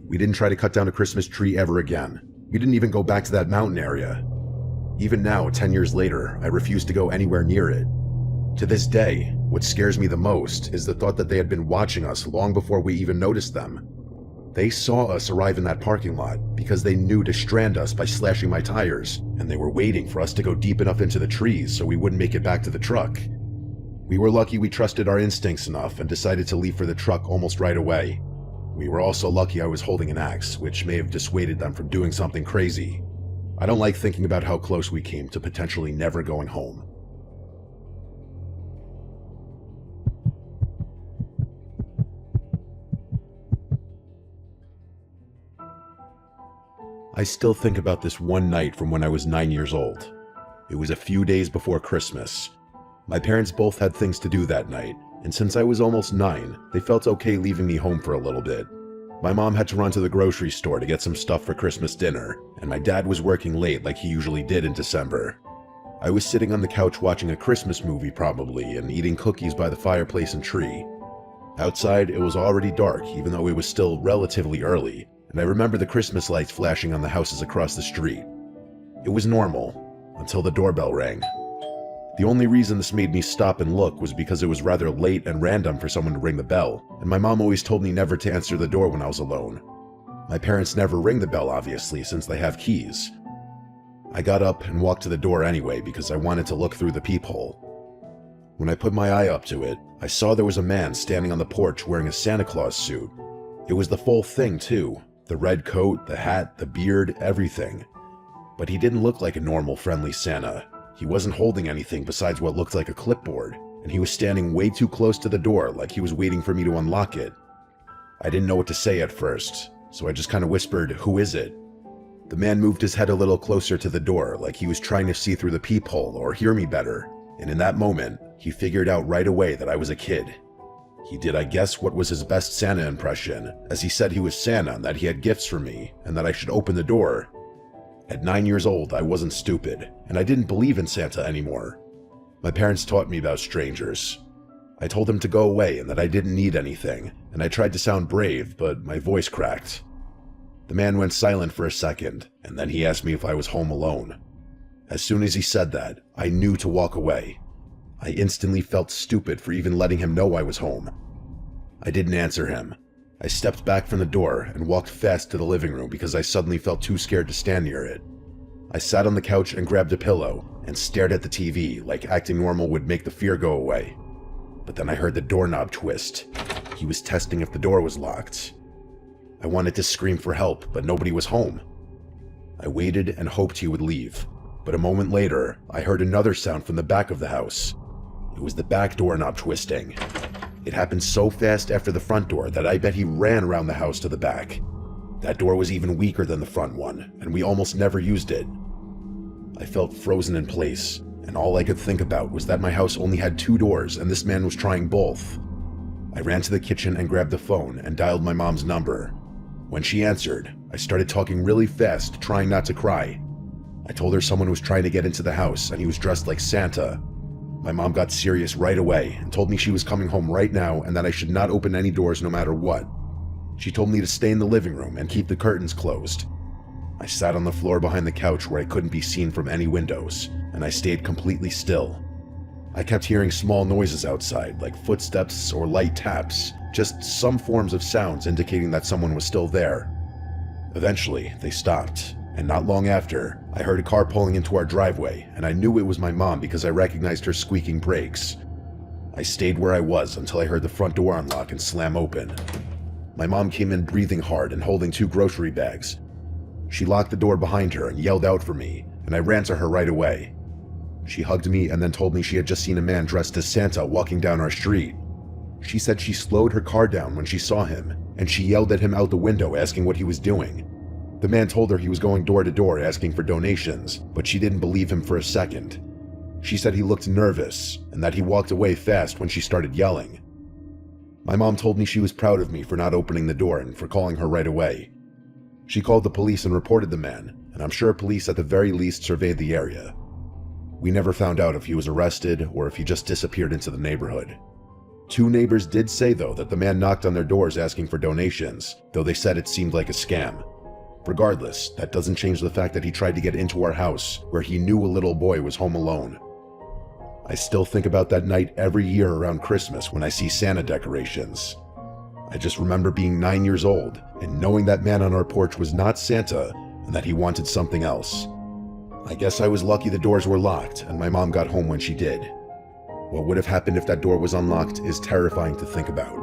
We didn't try to cut down a Christmas tree ever again. We didn't even go back to that mountain area. Even now, 10 years later, I refuse to go anywhere near it. To this day, what scares me the most is the thought that they had been watching us long before we even noticed them. They saw us arrive in that parking lot because they knew to strand us by slashing my tires, and they were waiting for us to go deep enough into the trees so we wouldn't make it back to the truck. We were lucky we trusted our instincts enough and decided to leave for the truck almost right away. We were also lucky I was holding an axe, which may have dissuaded them from doing something crazy. I don't like thinking about how close we came to potentially never going home. I still think about this one night from when I was 9 years old. It was a few days before Christmas. My parents both had things to do that night, and since I was almost 9, they felt okay leaving me home for a little bit. My mom had to run to the grocery store to get some stuff for Christmas dinner, and my dad was working late like he usually did in December. I was sitting on the couch watching a Christmas movie probably, and eating cookies by the fireplace and tree. Outside, it was already dark, even though it was still relatively early, and I remember the Christmas lights flashing on the houses across the street. It was normal, until the doorbell rang. The only reason this made me stop and look was because it was rather late and random for someone to ring the bell, and my mom always told me never to answer the door when I was alone. My parents never ring the bell, obviously, since they have keys. I got up and walked to the door anyway because I wanted to look through the peephole. When I put my eye up to it, I saw there was a man standing on the porch wearing a Santa Claus suit. It was the full thing, too. The red coat, the hat, the beard, everything. But he didn't look like a normal, friendly Santa. He wasn't holding anything besides what looked like a clipboard, and he was standing way too close to the door like he was waiting for me to unlock it. I didn't know what to say at first, so I just kind of whispered, "Who is it?" The man moved his head a little closer to the door like he was trying to see through the peephole or hear me better, and in that moment, he figured out right away that I was a kid. He did, I guess, what was his best Santa impression, as he said he was Santa and that he had gifts for me, and that I should open the door. At 9 years old, I wasn't stupid, and I didn't believe in Santa anymore. My parents taught me about strangers. I told them to go away and that I didn't need anything, and I tried to sound brave, but my voice cracked. The man went silent for a second, and then he asked me if I was home alone. As soon as he said that, I knew to walk away. I instantly felt stupid for even letting him know I was home. I didn't answer him. I stepped back from the door and walked fast to the living room because I suddenly felt too scared to stand near it. I sat on the couch and grabbed a pillow and stared at the TV like acting normal would make the fear go away. But then I heard the doorknob twist. He was testing if the door was locked. I wanted to scream for help, but nobody was home. I waited and hoped he would leave, but a moment later, I heard another sound from the back of the house. It was the back doorknob twisting. It happened so fast after the front door that I bet he ran around the house to the back. That door was even weaker than the front one, and we almost never used it. I felt frozen in place, and all I could think about was that my house only had 2 doors and this man was trying both. I ran to the kitchen and grabbed the phone and dialed my mom's number. When she answered, I started talking really fast, trying not to cry. I told her someone was trying to get into the house and he was dressed like Santa. My mom got serious right away and told me she was coming home right now and that I should not open any doors no matter what. She told me to stay in the living room and keep the curtains closed. I sat on the floor behind the couch where I couldn't be seen from any windows, and I stayed completely still. I kept hearing small noises outside, like footsteps or light taps, just some forms of sounds indicating that someone was still there. Eventually, they stopped, and not long after, I heard a car pulling into our driveway, and I knew it was my mom because I recognized her squeaking brakes. I stayed where I was until I heard the front door unlock and slam open. My mom came in breathing hard and holding 2 grocery bags. She locked the door behind her and yelled out for me, and I ran to her right away. She hugged me and then told me she had just seen a man dressed as Santa walking down our street. She said she slowed her car down when she saw him, and she yelled at him out the window asking what he was doing. The man told her he was going door to door asking for donations, but she didn't believe him for a second. She said he looked nervous, and that he walked away fast when she started yelling. My mom told me she was proud of me for not opening the door and for calling her right away. She called the police and reported the man, and I'm sure police at the very least surveyed the area. We never found out if he was arrested or if he just disappeared into the neighborhood. 2 neighbors did say, though, that the man knocked on their doors asking for donations, though they said it seemed like a scam. Regardless, that doesn't change the fact that he tried to get into our house, where he knew a little boy was home alone. I still think about that night every year around Christmas when I see Santa decorations. I just remember being 9 years old and knowing that man on our porch was not Santa and that he wanted something else. I guess I was lucky the doors were locked and my mom got home when she did. What would have happened if that door was unlocked is terrifying to think about.